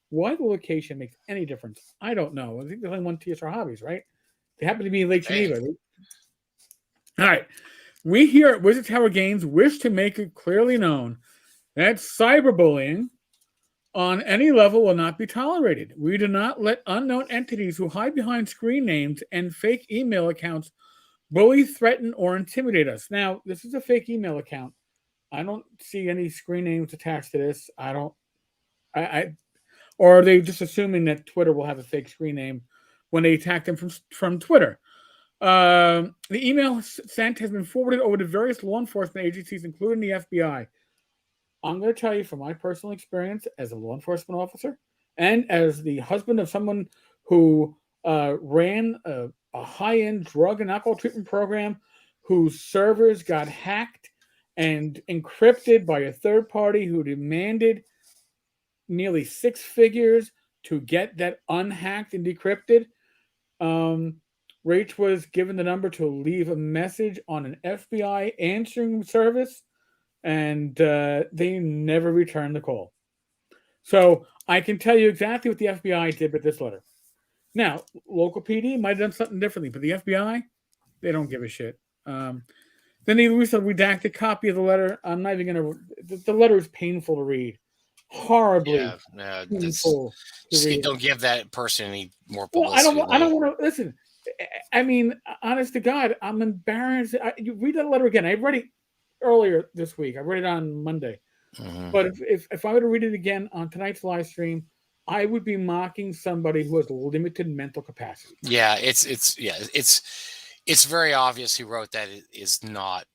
Why the location makes any difference, I don't know. I think there's only one TSR Hobbies, right? They happen to be in Lake Geneva. All right. We here at Wizard Tower Games wish to make it clearly known that cyberbullying on any level will not be tolerated. We do not let unknown entities who hide behind screen names and fake email accounts bully, threaten, or intimidate us. Now, this is a fake email account. I don't see any screen names attached to this. Or are they just assuming that Twitter will have a fake screen name? when they attacked him from Twitter. The email sent has been forwarded over to various law enforcement agencies, including the FBI. I'm going to tell you from my personal experience as a law enforcement officer and as the husband of someone who ran a high-end drug and alcohol treatment program whose servers got hacked and encrypted by a third party who demanded nearly 6 figures to get that unhacked and decrypted. Rach was given the number to leave a message on an FBI answering service, and they never returned the call. So I can tell you exactly what the FBI did with this letter. Now, local PD might have done something differently, but the FBI, they don't give a shit. Then they released a redacted copy of the letter. I'm not even going to. The letter is painful to read. Horribly painful to read. Don't give that person any more publicity. Well, I don't want to listen. I mean, honest to God, I'm embarrassed. You read that letter again. I read it earlier this week. I read it on Monday. Mm-hmm. But if I were to read it again on tonight's live stream, I would be mocking somebody who has limited mental capacity. Yeah, it's very obvious who wrote that is not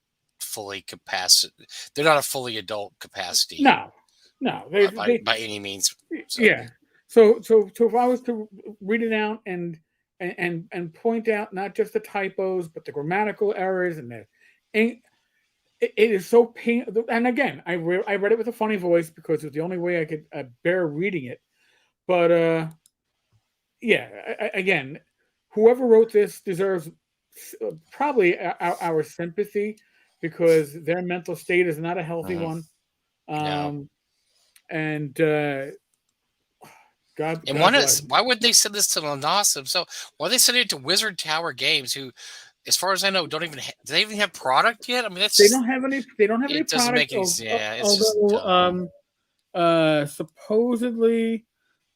fully capacity. They're not a fully adult capacity. No, by any means. So. Yeah. So if I was to read it out and point out not just the typos but the grammatical errors and it is so painful. And again, I read it with a funny voice because it was the only way I could bear reading it. But again, whoever wrote this deserves probably our sympathy because their mental state is not a healthy one. No. And God. And why would they send this to Lanasa? So why they send it to Wizard Tower Games, who, as far as I know, do they even have product yet? I mean, they don't have any. They don't have any doesn't product. Make any, although, supposedly,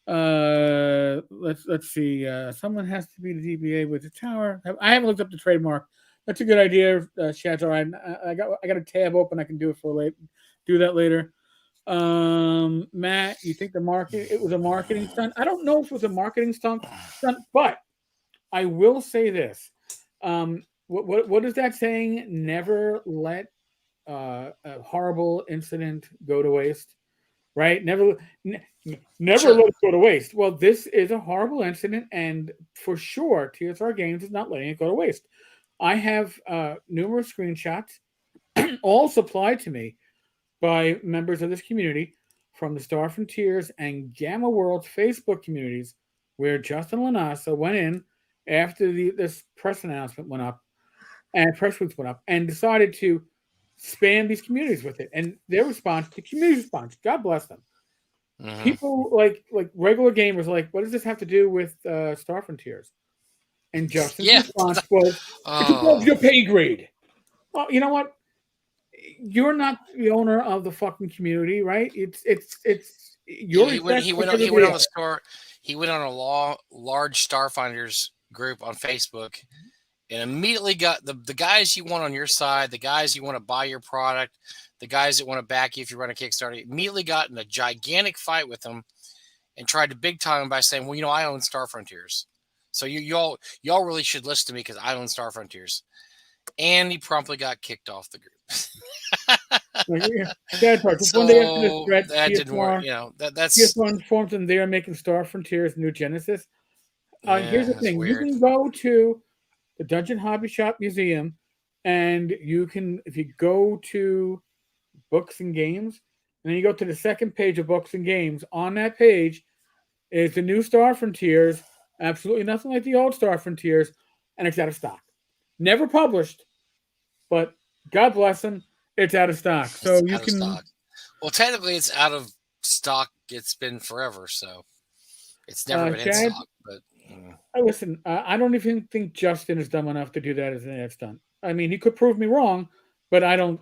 let's see. Someone has to be the DBA with the tower. I haven't looked up the trademark. That's a good idea, Shazar. I got a tab open. I can do it do that later. Matt, you think it was a marketing stunt? I don't know if it was a marketing stunt, but I will say this. What is that saying? Never let a horrible incident go to waste, right? Never let it go to waste. Well, this is a horrible incident, and for sure, TSR Games is not letting it go to waste. I have numerous screenshots, all supplied to me by members of this community from the Star Frontiers and Gamma World's Facebook communities, where Justin Lanasa went in after this press announcement went up and press release went up and decided to spam these communities with it. And their response, the community response, God bless them. Mm-hmm. People like regular gamers are like, what does this have to do with Star Frontiers? And Justin's response was, it's above your pay grade. Well, you know what? You're not the owner of the fucking community, right? It's your. He went on the store. He went on a large Starfinders group on Facebook, and immediately got the guys you want on your side, the guys you want to buy your product, the guys that want to back you if you run a Kickstarter. Immediately got in a gigantic fight with them, and tried to big time by saying, "Well, I own Star Frontiers, so y'all really should listen to me because I own Star Frontiers." And he promptly got kicked off the group. One day after this threat, that didn't work. That's TSR informed them they are making Star Frontiers New Genesis. Here's the thing: weird. You can go to the Dungeon Hobby Shop Museum, and you can, if you go to Books and Games, and then you go to the second page of Books and Games. On that page is the new Star Frontiers. Absolutely nothing like the old Star Frontiers, and it's out of stock. Never published, but God bless them, it's out of stock. So you can. Stock. Well, technically, it's out of stock. It's been forever, so it's never been in stock. But listen, I don't even think Justin is dumb enough to do that as an ad stunt. I mean, he could prove me wrong, but I don't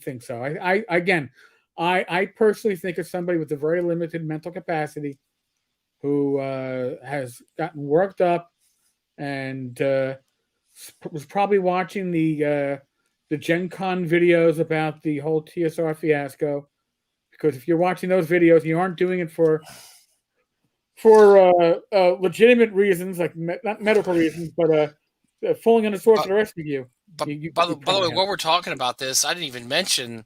think so. I personally think of somebody with a very limited mental capacity who has gotten worked up and was probably watching the Gen Con videos about the whole TSR fiasco. Because if you're watching those videos, you aren't doing it for for legitimate reasons, like not medical reasons, but falling on the sword for the rest of you. But you by the probably way, have. while we're talking about this, I didn't even mention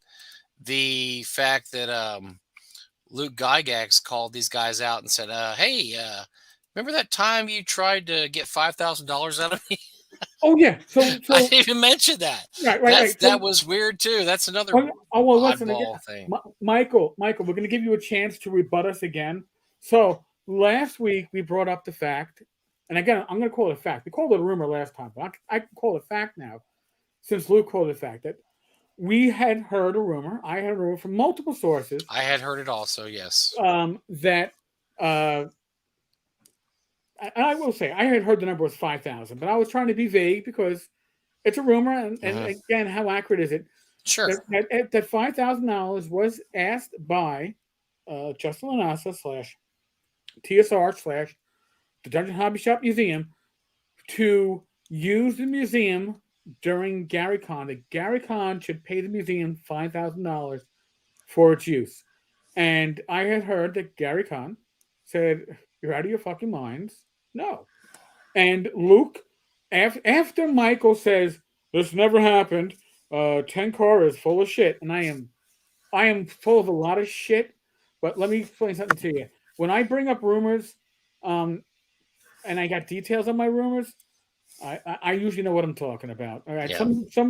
the fact that Luke Gygax called these guys out and said, "Hey, remember that time you tried to get $5,000 out of me?" Oh yeah, I so didn't even mention that. right. That was weird too. That's another Well, listen again, oddball thing. Michael, we're going to give you a chance to rebut us again. So last week we brought up the fact, and again, I'm going to call it a fact. We called it a rumor last time, but I can call it a fact now, since Luke called it a fact that we had heard a rumor. I had a rumor from multiple sources. I had heard it also. Yes. That I will say I had heard the number was 5,000, but I was trying to be vague because it's a rumor, and again, how accurate is it? Sure. That $5,000 was asked by Justin Lanasa / TSR / the Dungeon Hobby Shop Museum to use the museum during Gary Con. That Gary Con should pay the museum $5,000 for its use. And I had heard that Gary Con said, "You're out of your fucking minds." No. And Luke, after Michael says, "This never happened," Tenkar is full of shit. And I am full of a lot of shit. But let me explain something to you. When I bring up rumors, and I got details on my rumors, I usually know what I'm talking about. All right. Yeah.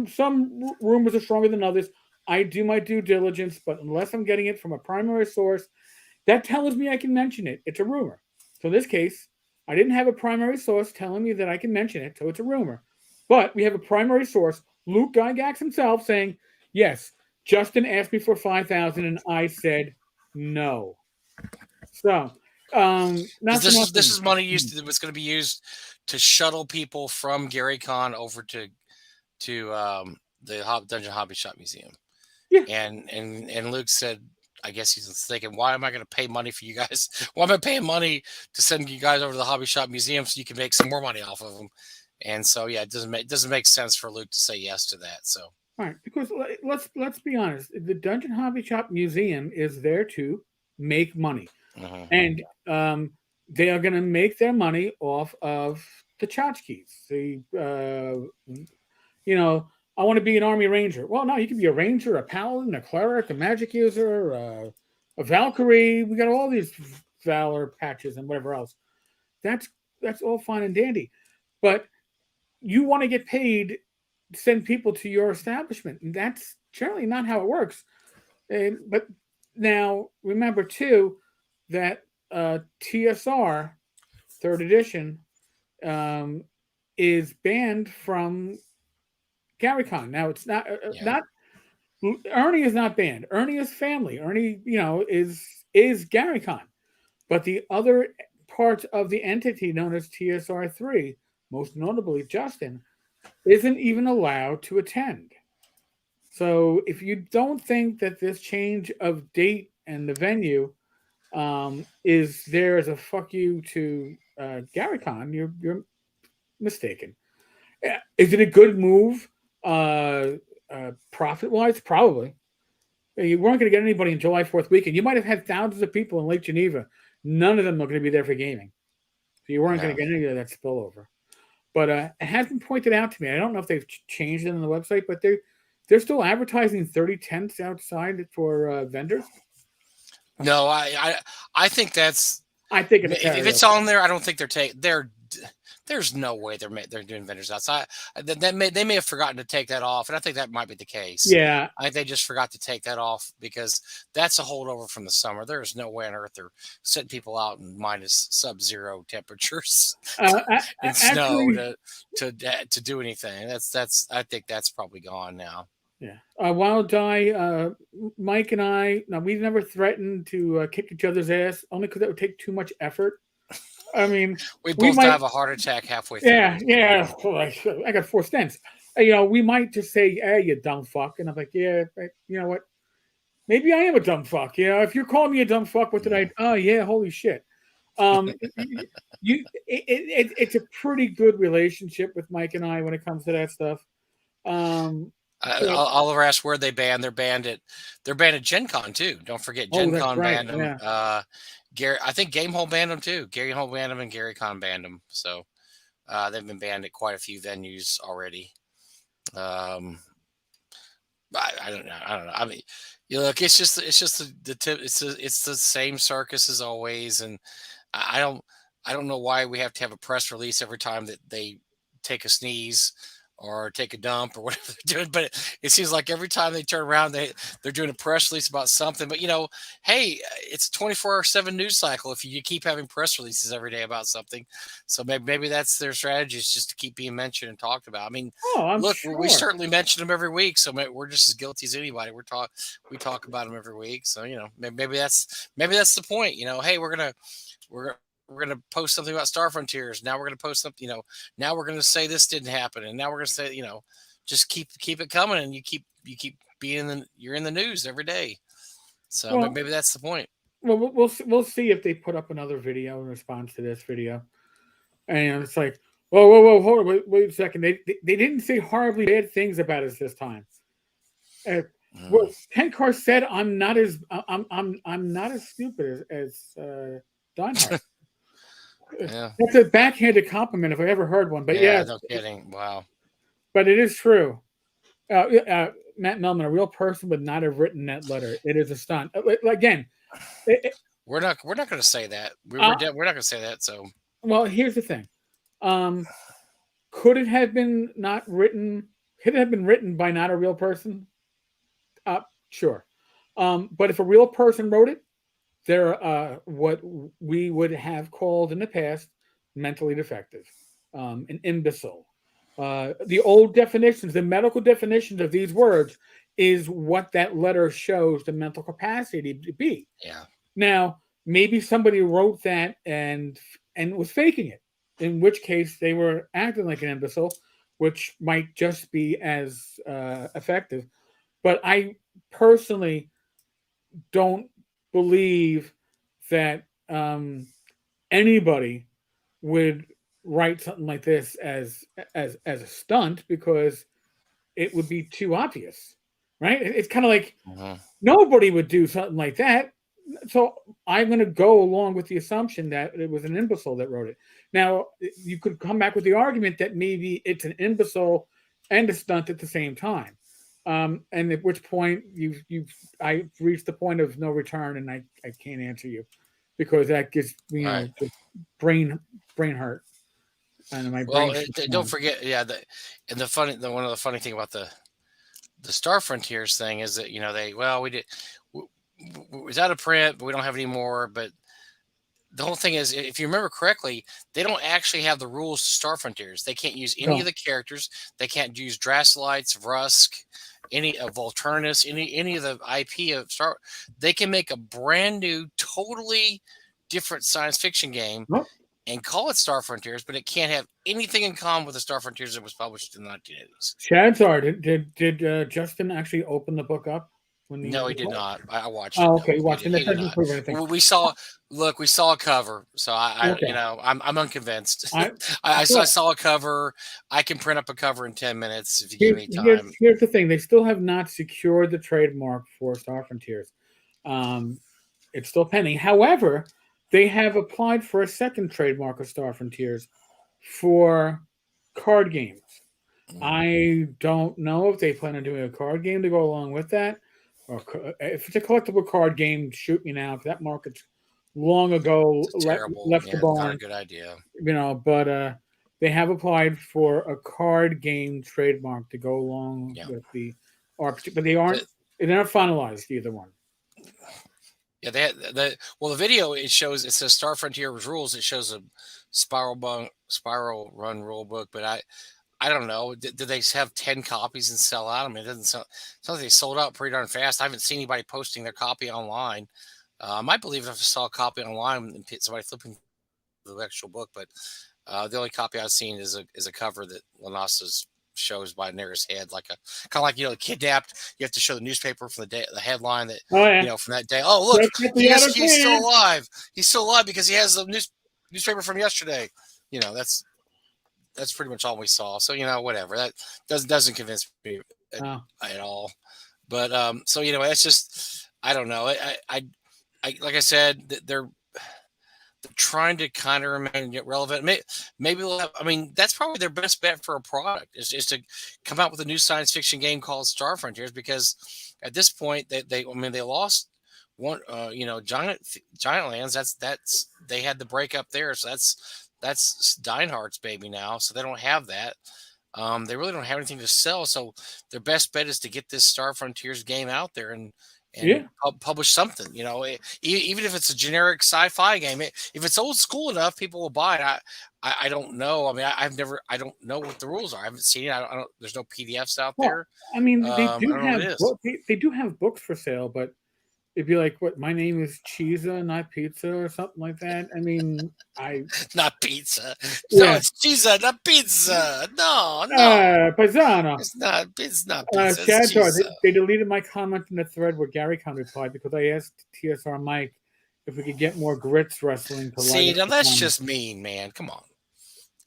Some rumors are stronger than others. I do my due diligence, but unless I'm getting it from a primary source, that tells me I can mention it. It's a rumor. So in this case, I didn't have a primary source telling me that I can mention it, so it's a rumor. But we have a primary source, Luke Gygax himself, saying, "Yes, Justin asked me for 5,000, and I said no." So, this is money was going to be used to shuttle people from Gary Con over to the Dungeon Hobby Shop Museum. Yeah. And Luke said, I guess he's thinking, why am I going to pay money for you guys? Why am I paying money to send you guys over to the Hobby Shop Museum so you can make some more money off of them? And so, yeah, it doesn't make sense for Luke to say yes to that. So, all right, because let's be honest, the Dungeon Hobby Shop Museum is there to make money, and they are going to make their money off of the tchotchkes. I want to be an Army Ranger. Well, no, you can be a Ranger, a Paladin, a Cleric, a Magic User, a Valkyrie. We got all these Valor patches and whatever else. That's all fine and dandy, but you want to get paid to send people to your establishment, and that's generally not how it works. But now remember too that TSR third edition is banned from GaryCon. Now it's not Ernie is not banned. Ernie is family. Ernie, is GaryCon, but the other parts of the entity known as TSR3, most notably Justin, isn't even allowed to attend. So if you don't think that this change of date and the venue is there as a fuck you to GaryCon, you're mistaken. Is it a good move profit-wise? Probably. You weren't going to get anybody in July 4th weekend. You might have had thousands of people in Lake Geneva. None of them are going to be there for gaming. So you weren't going to get any of that spillover. But it has been pointed out to me. I don't know if they've changed it on the website, but they're still advertising 30 tents outside for vendors. No, I think that's. I think if it's on there, I don't think there's no way they're doing vendors outside. They may have forgotten to take that off, and I think that might be the case. Yeah, I think they just forgot to take that off because that's a holdover from the summer. There is no way on earth they're setting people out in minus sub-zero temperatures and snow to do anything. I think that's probably gone now. Yeah, Wild Die, Mike and I. Now we've never threatened to kick each other's ass, only because that would take too much effort. I mean, we both have a heart attack halfway through. Yeah. I got 4 stents. We might just say, "Hey, you dumb fuck," and I'm like, "Yeah, you know what? Maybe I am a dumb fuck." If you're calling me a dumb fuck, what did I? Oh yeah, holy shit. It's a pretty good relationship with Mike and I when it comes to that stuff. I'll ever ask where they banned. They're banned at Gen Con too. Don't forget Gen Con banned them. Gary, I think GameHole banned them too. GameHole banned them and Gary Con banned them. So they've been banned at quite a few venues already. I don't know. I don't know. I mean, look, it's just the tip. It's the same circus as always, and I don't know why we have to have a press release every time that they take a sneeze or take a dump or whatever they're doing. But it seems like every time they turn around, they're doing a press release about something. But hey, it's a 24/7 news cycle if you keep having press releases every day about something. So maybe that's their strategy, is just to keep being mentioned and talked about. I mean, I'm look, sure. we certainly mention them every week, so we're just as guilty as anybody. We talk about them every week, so maybe that's the point. Hey, we're gonna post something about Star Frontiers. Now we're gonna post something. Now we're gonna say this didn't happen, and now we're gonna say just keep it coming, and you keep being you're in the news every day. So maybe that's the point. Well, we'll see if they put up another video in response to this video, and it's like, whoa, hold on, wait a second. They didn't say horribly bad things about us this time. Well, Tenkar said, I'm not as stupid as Donhart. Yeah, that's a backhanded compliment if I ever heard one. But yeah, no kidding. Wow. But it is true. Matt Melman, a real person would not have written that letter. It is a stunt. Again, we're not going to say that. We're not going to say that. So, well, here's the thing. Could it have been not written? Could it have been written by not a real person? Sure. But if a real person wrote it, they're what we would have called in the past mentally defective, an imbecile. The old definitions, the medical definitions of these words, is what that letter shows the mental capacity to be. Yeah. Now, maybe somebody wrote that and was faking it, in which case they were acting like an imbecile, which might just be as effective. But I personally don't believe that anybody would write something like this as a stunt, because it would be too obvious, right? It's kind of like nobody would do something like that. So I'm going to go along with the assumption that it was an imbecile that wrote it. Now, you could come back with the argument that maybe it's an imbecile and a stunt at the same time. And at which point I've reached the point of no return, and I can't answer you, because that gives me brain hurt. And my brain don't forget, one of the funny thing about the Star Frontiers thing is that we was out of print, but we don't have any more. But the whole thing is, if you remember correctly, they don't actually have the rules to Star Frontiers. They can't use any of the characters. They can't use Dracolites, Rusk, any of Volturnus, any of the IP of Star. They can make a brand new, totally different science fiction game and call it Star Frontiers, but it can't have anything in common with the Star Frontiers that was published in the 1980s. Chances did Justin actually open the book up? No, he did not. I watched it. Oh, okay, watching. That doesn't prove anything. We saw a cover, so I'm unconvinced. I saw a cover. I can print up a cover in 10 minutes if you give me time. Here's the thing: they still have not secured the trademark for Star Frontiers. It's still pending. However, they have applied for a second trademark of Star Frontiers for card games. I don't know if they plan on doing a card game to go along with that. Or if it's a collectible card game, shoot me now. That market's long ago left the barn. Not a good idea. But they have applied for a card game trademark to go along with the RPG, but they're not finalized either one. Yeah, they had the video. It says Star Frontiers rules. It shows a spiral run rule book, but I don't know. Did they have 10 copies and sell out? I mean, it doesn't sound like they sold out pretty darn fast. I haven't seen anybody posting their copy online. I might believe if I saw a copy online and somebody flipping the actual book, but the only copy I've seen is a cover that Lanassa's shows by Nere's head, like kidnapped. You have to show the newspaper from the headline that from that day. Oh, look, he's still alive. He's still alive because he has the newspaper from yesterday. That's pretty much all we saw. So, whatever. That doesn't convince me at all. But, that's just, I don't know. I like I said, trying to kind of remain relevant. Maybe they'll have, I mean, that's probably their best bet for a product is to come out with a new science fiction game called Star Frontiers, because at this point they lost one, Giant Lands. That's they had the breakup there, so that's Deinhardt's baby now, so they don't have that. They really don't have anything to sell, so their best bet is to get this Star Frontiers game out there and publish something. Even if it's a generic sci-fi game, if it's old school enough, people will buy it. I don't know. I mean, I don't know what the rules are. I haven't seen it. I don't. There's no PDFs out there. I mean, they I do don't know have what it is. they do have books for sale, but it'd be like, what? My name is Cheesa, not pizza, or something like that. I mean, Not pizza. Yeah. No, it's cheesa, not pizza. No. Paisano. It's not pizza. It's Shadow, cheesa. they deleted my comment in the thread where Gary Con replied because I asked TSR Mike if we could get more grits wrestling to See, light now up the that's comments. just mean, man. Come on.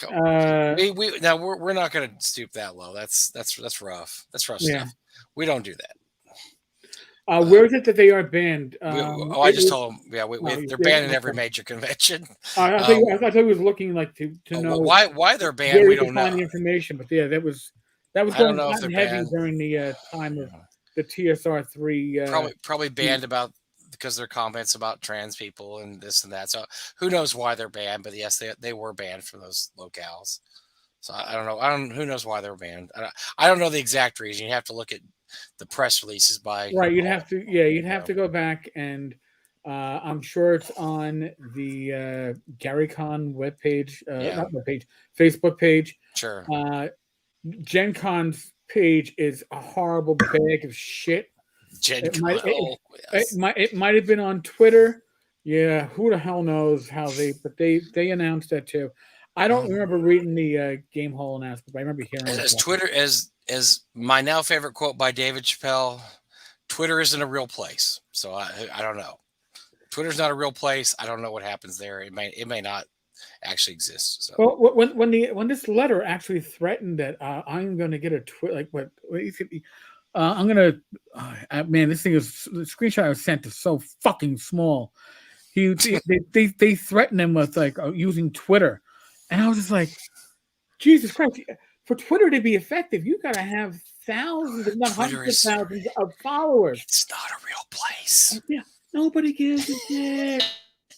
We're not going to stoop that low. That's rough. That's rough stuff. We don't do that. Where is it that they are banned? I just told them. Yeah, they're banned in every major convention. I thought he was looking like to know why they're banned. We don't know the information, but yeah, that was going hot and heavy during the time of the TSR 3. Probably banned because their comments about trans people and this and that. So who knows why they're banned? But yes, they were banned from those locales. So I don't know. Who knows why they're banned? I don't know the exact reason. You have to look at the press releases by you'd have to go back, and I'm sure it's on the Gary Con webpage, not webpage, Facebook page. Sure. Gen Con's page is a horrible bag of shit. It might have been on Twitter. Yeah, who the hell knows how they announced that too. I don't remember reading the GameHole announcement, but I remember hearing it. As Twitter, as my now favorite quote by David Chappelle, Twitter isn't a real place. So I don't know. Twitter's not a real place. I don't know what happens there. It may not actually exist. So. Well, when this letter actually threatened that I'm going to get a tweet, like what I'm gonna, man, this thing is the screenshot I was sent is so fucking small. They threatened him with like using Twitter, and I was just like, Jesus Christ! For Twitter to be effective, you got to have thousands, if not hundreds of thousands of followers. It's not a real place. Yeah, nobody gives a shit.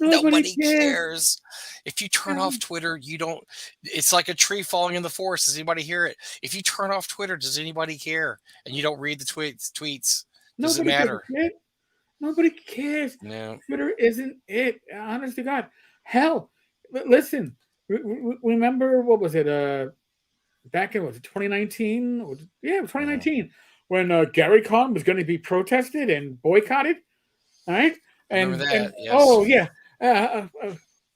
Nobody cares. If you turn off Twitter, you don't. It's like a tree falling in the forest. Does anybody hear it? If you turn off Twitter, does anybody care? And you don't read the tweets. Does it matter? Nobody cares. No. Twitter isn't it. Honest to God. Hell, listen. Remember what was it? Back in 2019? Yeah, it was 2019 when Gary Combs was going to be protested and boycotted. All right, and yes. Oh yeah.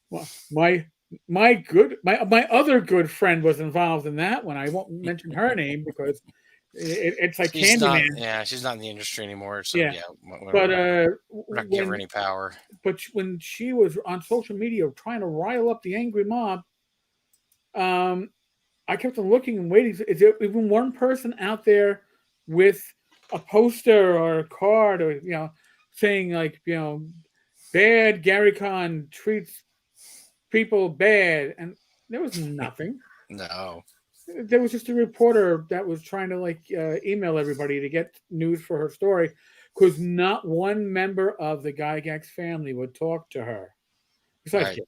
Well, my other good friend was involved in that one. I won't mention her name because it's like Candyman. She's not in the industry anymore. So but we're not giving her any power. But when she was on social media trying to rile up the angry mob, I kept on looking and waiting. Is there even one person out there with a poster or a card or saying like bad Gary Con treats people bad? And there was nothing. No. There was just a reporter that was trying to email everybody to get news for her story because not one member of the Gygax family would talk to her. Besides,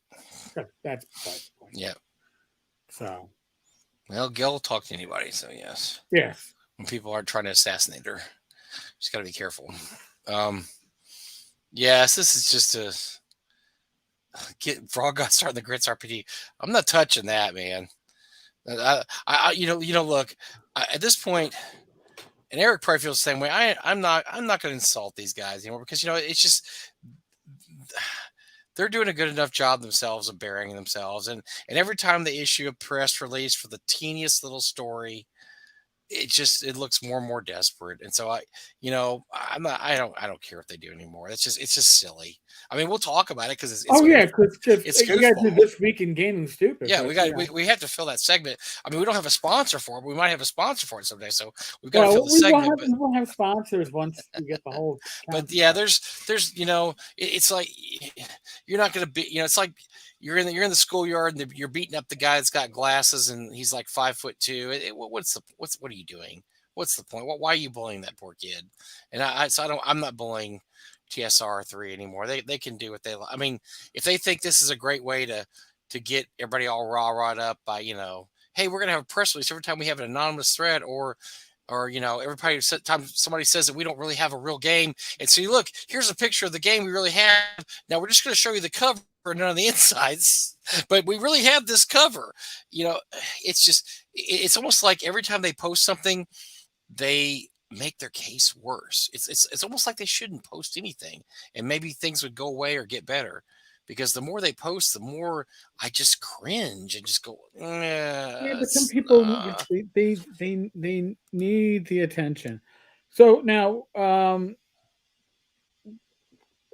that's besides the point. Yeah. So. Well, Gil will talk to anybody, so yes. Yes. When people are trying to assassinate her. Just got to be careful. Yes, this is just get Frog God starting the Grits RPG. I'm not touching that, man. Look, at this point, and Eric probably feels the same way. I'm not going to insult these guys anymore because it's just they're doing a good enough job themselves of burying themselves, and every time they issue a press release for the teeniest little story, it looks more and more desperate. And so I don't care what they do anymore. It's just silly. I mean, we'll talk about it because it's yeah, goofball. because It's you got to do goofball. this week in gaming stupid. Yeah, but, we have to fill that segment. I mean, we don't have a sponsor for it. But we might have a sponsor for it someday, so we've got to fill the segment. we will have sponsors once we get the whole. But yeah, there's it's like you're not going to be, it's like you're in the schoolyard and you're beating up the guy that's got glasses and he's like 5'2". What are you doing? What's the point? Why are you bullying that poor kid? And I'm not bullying TSR3 anymore. They can do what they like. I mean, if they think this is a great way to get everybody all rah-rahed up by, hey, we're going to have a press release every time we have an anonymous thread, or every time somebody says that we don't really have a real game, and so look, here's a picture of the game we really have. Now we're just going to show you the cover and none of the insides, but we really have this cover. It's almost like every time they post something, they make their case worse. It's almost like they shouldn't post anything, and maybe things would go away or get better. Because the more they post, the more I just cringe and just go. Yeah, but some people they need the attention. So now,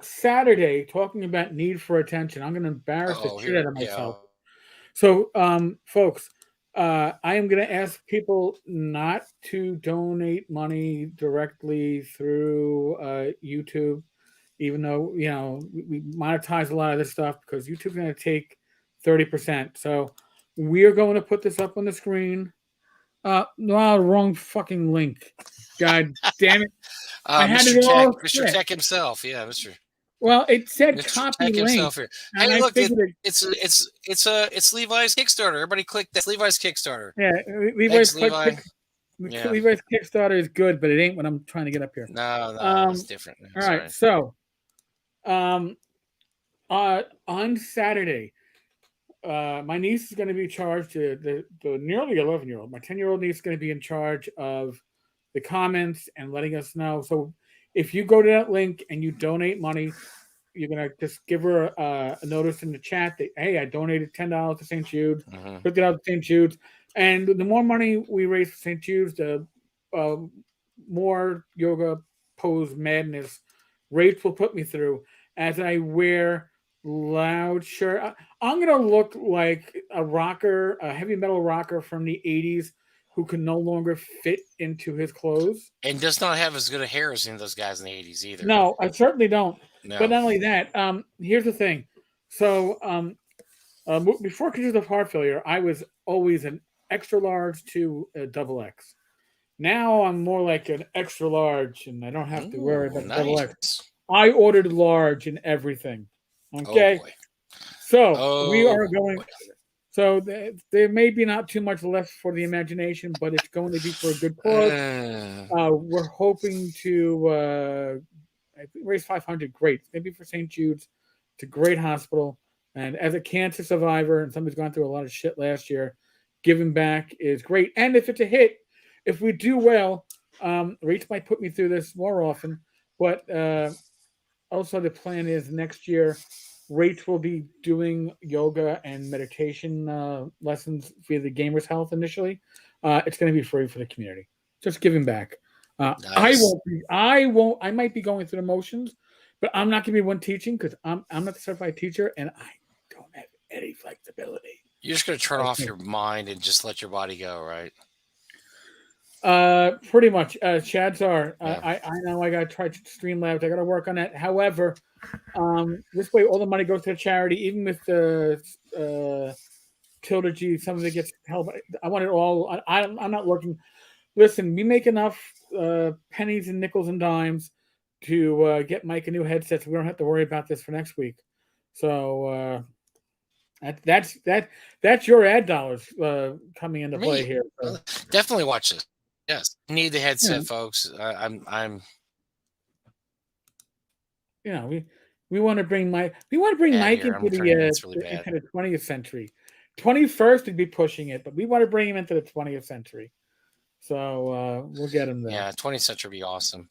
Saturday, talking about need for attention, I'm going to embarrass the shit out of myself. Yeah. So, folks, I am going to ask people not to donate money directly through YouTube, even though we monetize a lot of this stuff because YouTube's going to take 30%. So we are going to put this up on the screen. No, wrong fucking link. God damn it! I had Mr. Tech himself. Yeah, Mr. Well, it said Mr. copy Tech link. Himself here. Hey, look, it's Levi's Kickstarter. Everybody click that. Levi's Kickstarter. Yeah, Levi's Kickstarter is good, but it ain't what I'm trying to get up here. No, it's different. All right, so on Saturday, my niece is going to be charged. The nearly 11-year-old, my 10-year-old niece, is going to be in charge of the comments and letting us know. So if you go to that link and you donate money, you're going to just give her a notice in the chat that, hey, I donated $10 to St. Jude's, $50 to St. Jude's. And the more money we raise for St. Jude's, the more yoga pose madness rates will put me through as I wear loud shirt. I'm going to look like a rocker, a heavy metal rocker from the 80s who can no longer fit into his clothes. And does not have as good a hair as any of those guys in the 80s either. No, I certainly don't. No. But not only that, here's the thing. So before congestive heart failure, I was always an extra large to a double X. Now I'm more like an extra large, and I don't have to worry about double X. I ordered large in everything. Okay? Oh, boy. So we are going... Boy. So there may be not too much left for the imagination, but it's going to be for a good cause. We're hoping to raise $500. Great. Maybe for St. Jude's. It's a great hospital. And as a cancer survivor and somebody's gone through a lot of shit last year, giving back is great. And if it's a hit, if we do well, Rach might put me through this more often. But also the plan is next year, Rach will be doing yoga and meditation lessons via the Gamers Health initially. It's going to be free for the community. Just giving back. Nice. I might be going through the motions, but I'm not going to be one teaching because I'm not the certified teacher and I don't have any flexibility. You're just going to turn off your mind and just let your body go, right? Pretty much. Chads are. I know I got to try Streamlabs. I got to work on that. However, this way all the money goes to the charity, even with the Tilda, some of it gets held. I want it all. I'm not looking. Listen, we make enough pennies and nickels and dimes to get Mike a new headset, so we don't have to worry about this for next week. So that's your ad dollars coming into play here. So. Definitely watch this. Yes, need the headset, folks. I'm. We want to bring Mike. We want to bring Mike into the 20th century. 21st would be pushing it, but we want to bring him into the 20th century. So we'll get him there. Yeah, 20th century would be awesome.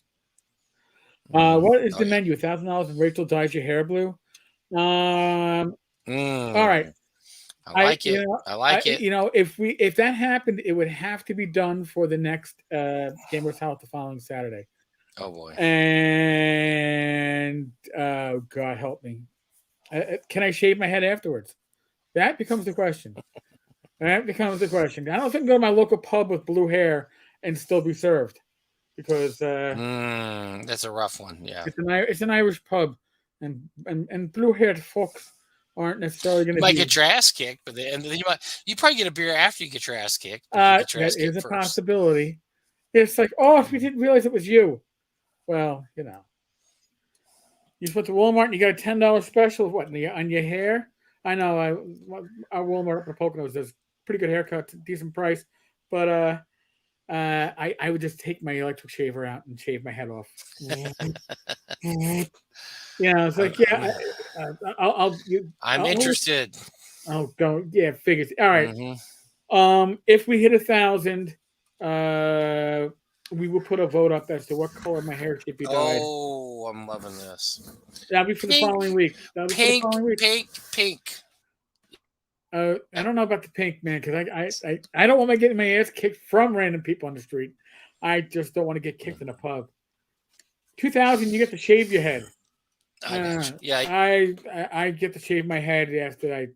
What is the menu? $1,000 and Rachel dyes your hair blue. All right. I like it. I like it. If that happened, it would have to be done for the next Gamers House the following Saturday. Oh boy. And God help me, can I shave my head afterwards? That becomes the question. That becomes the question. I don't think I can go to my local pub with blue hair and still be served, because that's a rough one. Yeah, it's an Irish pub, and blue haired folks aren't necessarily going you to might be. get your ass kicked, but then you probably get a beer after you get your ass kicked. That is a possibility. It's like, oh, if we didn't realize it was you. Well, you put to Walmart and you got a $10 special. What on your hair? I know. Our Walmart up in Poconos does pretty good haircut, decent price, but I would just take my electric shaver out and shave my head off. It's like, I'm interested. Oh, go, yeah, figures. All right. Mm-hmm. If we hit 1,000, we will put a vote up as to what color my hair should be dyed. Oh, I'm loving this. That'll be for the following week. Pink. I don't know about the pink, man, because I don't want to get my ass kicked from random people on the street. I just don't want to get kicked in a pub. 2,000, you get to shave your head. I get to shave my head after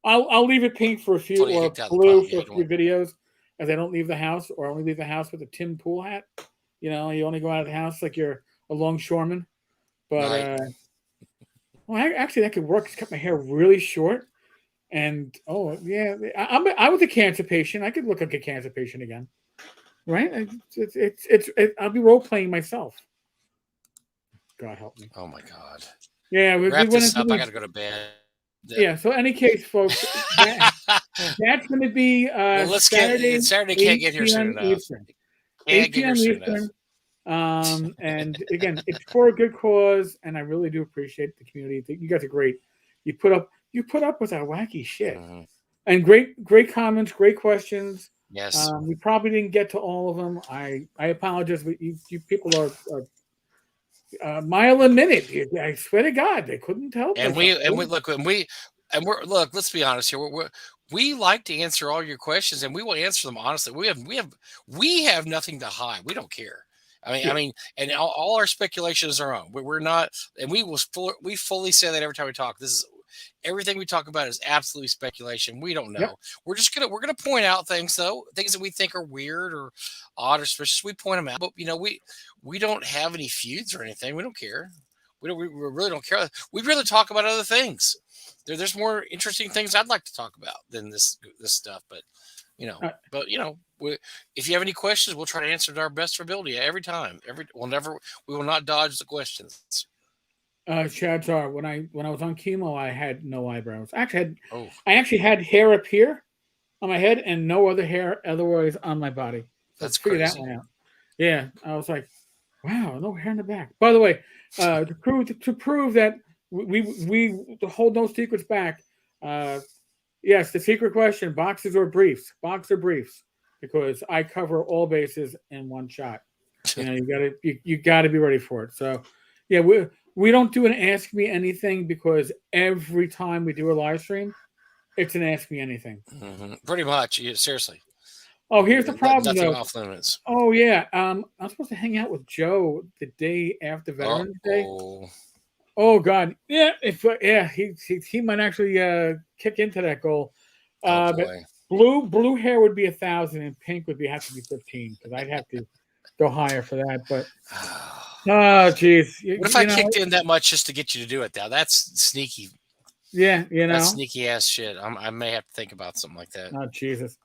I'll leave it pink for a few, or blue for a few videos, as I don't leave the house, or only leave the house with a Tim Pool hat. You only go out of the house like you're a longshoreman. But actually, that could work. Just cut my hair really short, and I was a cancer patient. I could look like a cancer patient again, right? I'll be role playing myself. God help me. Oh my God. Yeah, wrap this up. I gotta go to bed. Yeah. So, any case, folks, that's going to be Saturday. Saturday can't get here soon enough. 8 p.m. Eastern. And again, it's for a good cause, and I really do appreciate the community. You guys are great. You put up with our wacky shit, and great comments, great questions. Yes. We probably didn't get to all of them. I apologize, but you people are mile a minute. I swear to God, they couldn't help. And we're look. Let's be honest here. We like to answer all your questions, and we will answer them honestly. We have nothing to hide. We don't care. I mean, and all our speculations are on. We're not, and we fully say that every time we talk. This is everything we talk about is absolutely speculation. We don't know. Yep. We're gonna point out things that we think are weird or odd or suspicious. We point them out, but we don't have any feuds or anything. We don't care. We really don't care. We'd rather talk about other things. There's more interesting things I'd like to talk about than this stuff. But if you have any questions, we'll try to answer to our best ability every time. We will not dodge the questions. Chances are, when I was on chemo, I had no eyebrows. I actually had hair up here on my head and no other hair otherwise on my body. So That's crazy. That one out. Yeah, I was like, wow, no hair in the back. By the way, to prove that we hold no secrets back. Yes, the secret question: boxes or briefs? Box or briefs? Because I cover all bases in one shot. You gotta be ready for it. So, yeah, we don't do an Ask Me Anything, because every time we do a live stream, it's an Ask Me Anything. Mm-hmm. Pretty much, seriously. Oh, here's the problem, nothing though. Off limits. Oh yeah, I'm supposed to hang out with Joe the day after Veterans Day. Oh God, yeah. He might actually kick into that goal. But blue hair would be 1,000, and pink would have to be 15, because I'd have to go higher for that. But oh, geez. What if I kicked in that much just to get you to do it? Now that's sneaky. Yeah, that's sneaky ass shit. I may have to think about something like that. Oh Jesus.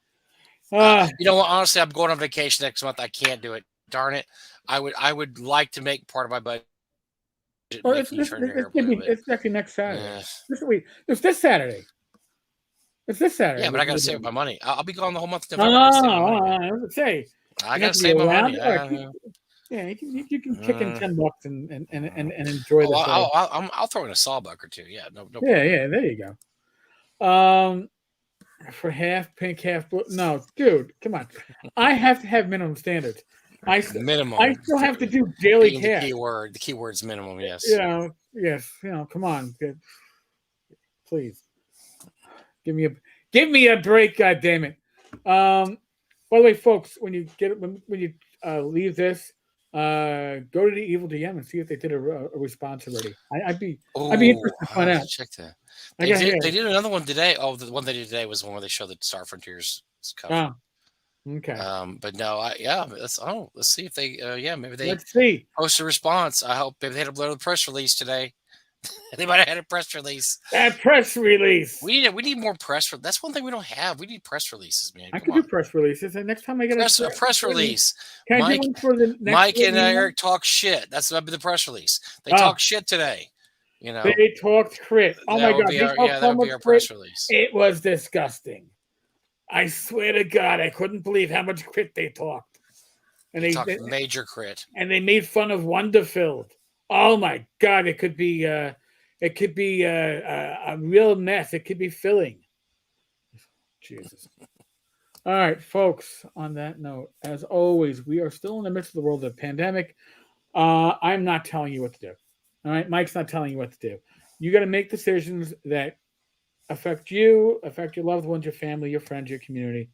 Honestly, I'm going on vacation next month. I can't do it. Darn it. I would like to make part of my budget. It's actually next Saturday. It's this Saturday. It's this Saturday. Yeah, but I got to save my money. I'll be gone the whole month of November. I got to save my money. Yeah, you can kick in $10 and enjoy the. I'll throw in a sawbuck or two. Yeah, no. Yeah, there you go. For half pink, half blue. No, dude, come on. I have to have minimum standards. Minimum. I still have to do daily tasks. The keyword's minimum. Yes. Yes. Come on, please. Give me a break, God damn it. By the way, folks, when you leave this, go to the Evil DM and see if they did a response already. I'd be interested to find out. Check that. I They gotta did. hear They it. did another one today. Oh, the one they did today was the one where they showed the Star Frontiers cover. Oh, okay. But no, let's see if they. Maybe they Let's see. post a response. I hope maybe they had a little press release today. They might have had a press release. That press release. We need more press. That's one thing we don't have. We need press releases, man. I Come could on. do press releases, and next time I get a press release. Can I do one for the next Mike and email? Eric talk shit. That's the press release. They Oh. talk shit today. You know, They talked crit. Oh my god! That would be our press release. It was disgusting. I swear to God, I couldn't believe how much crit they talked. And they talked major crit. And they made fun of Wonderfilled. Oh my god! It could be a real mess. It could be filling. Jesus. All right, folks. On that note, as always, we are still in the midst of the world of the pandemic. I'm not telling you what to do. All right, Mike's not telling you what to do. You got to make decisions that affect you, affect your loved ones, your family, your friends, your community.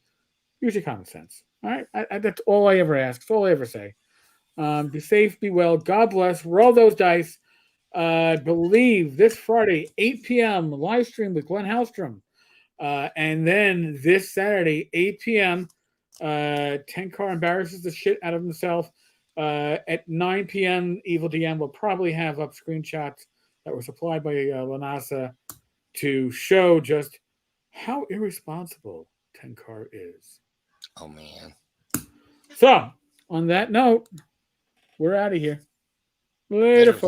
Use your common sense. All right, that's all I ever ask. That's all I ever say. Be safe, be well. God bless. Roll those dice. I believe this Friday, 8 p.m. live stream with Glenn Hallstrom. And then this Saturday, 8 p.m., Tenkar embarrasses the shit out of himself. At 9 p.m., Evil DM will probably have up screenshots that were supplied by Lanasa to show just how irresponsible Tenkar is. Oh, man. So, on that note, we're out of here. Later, folks.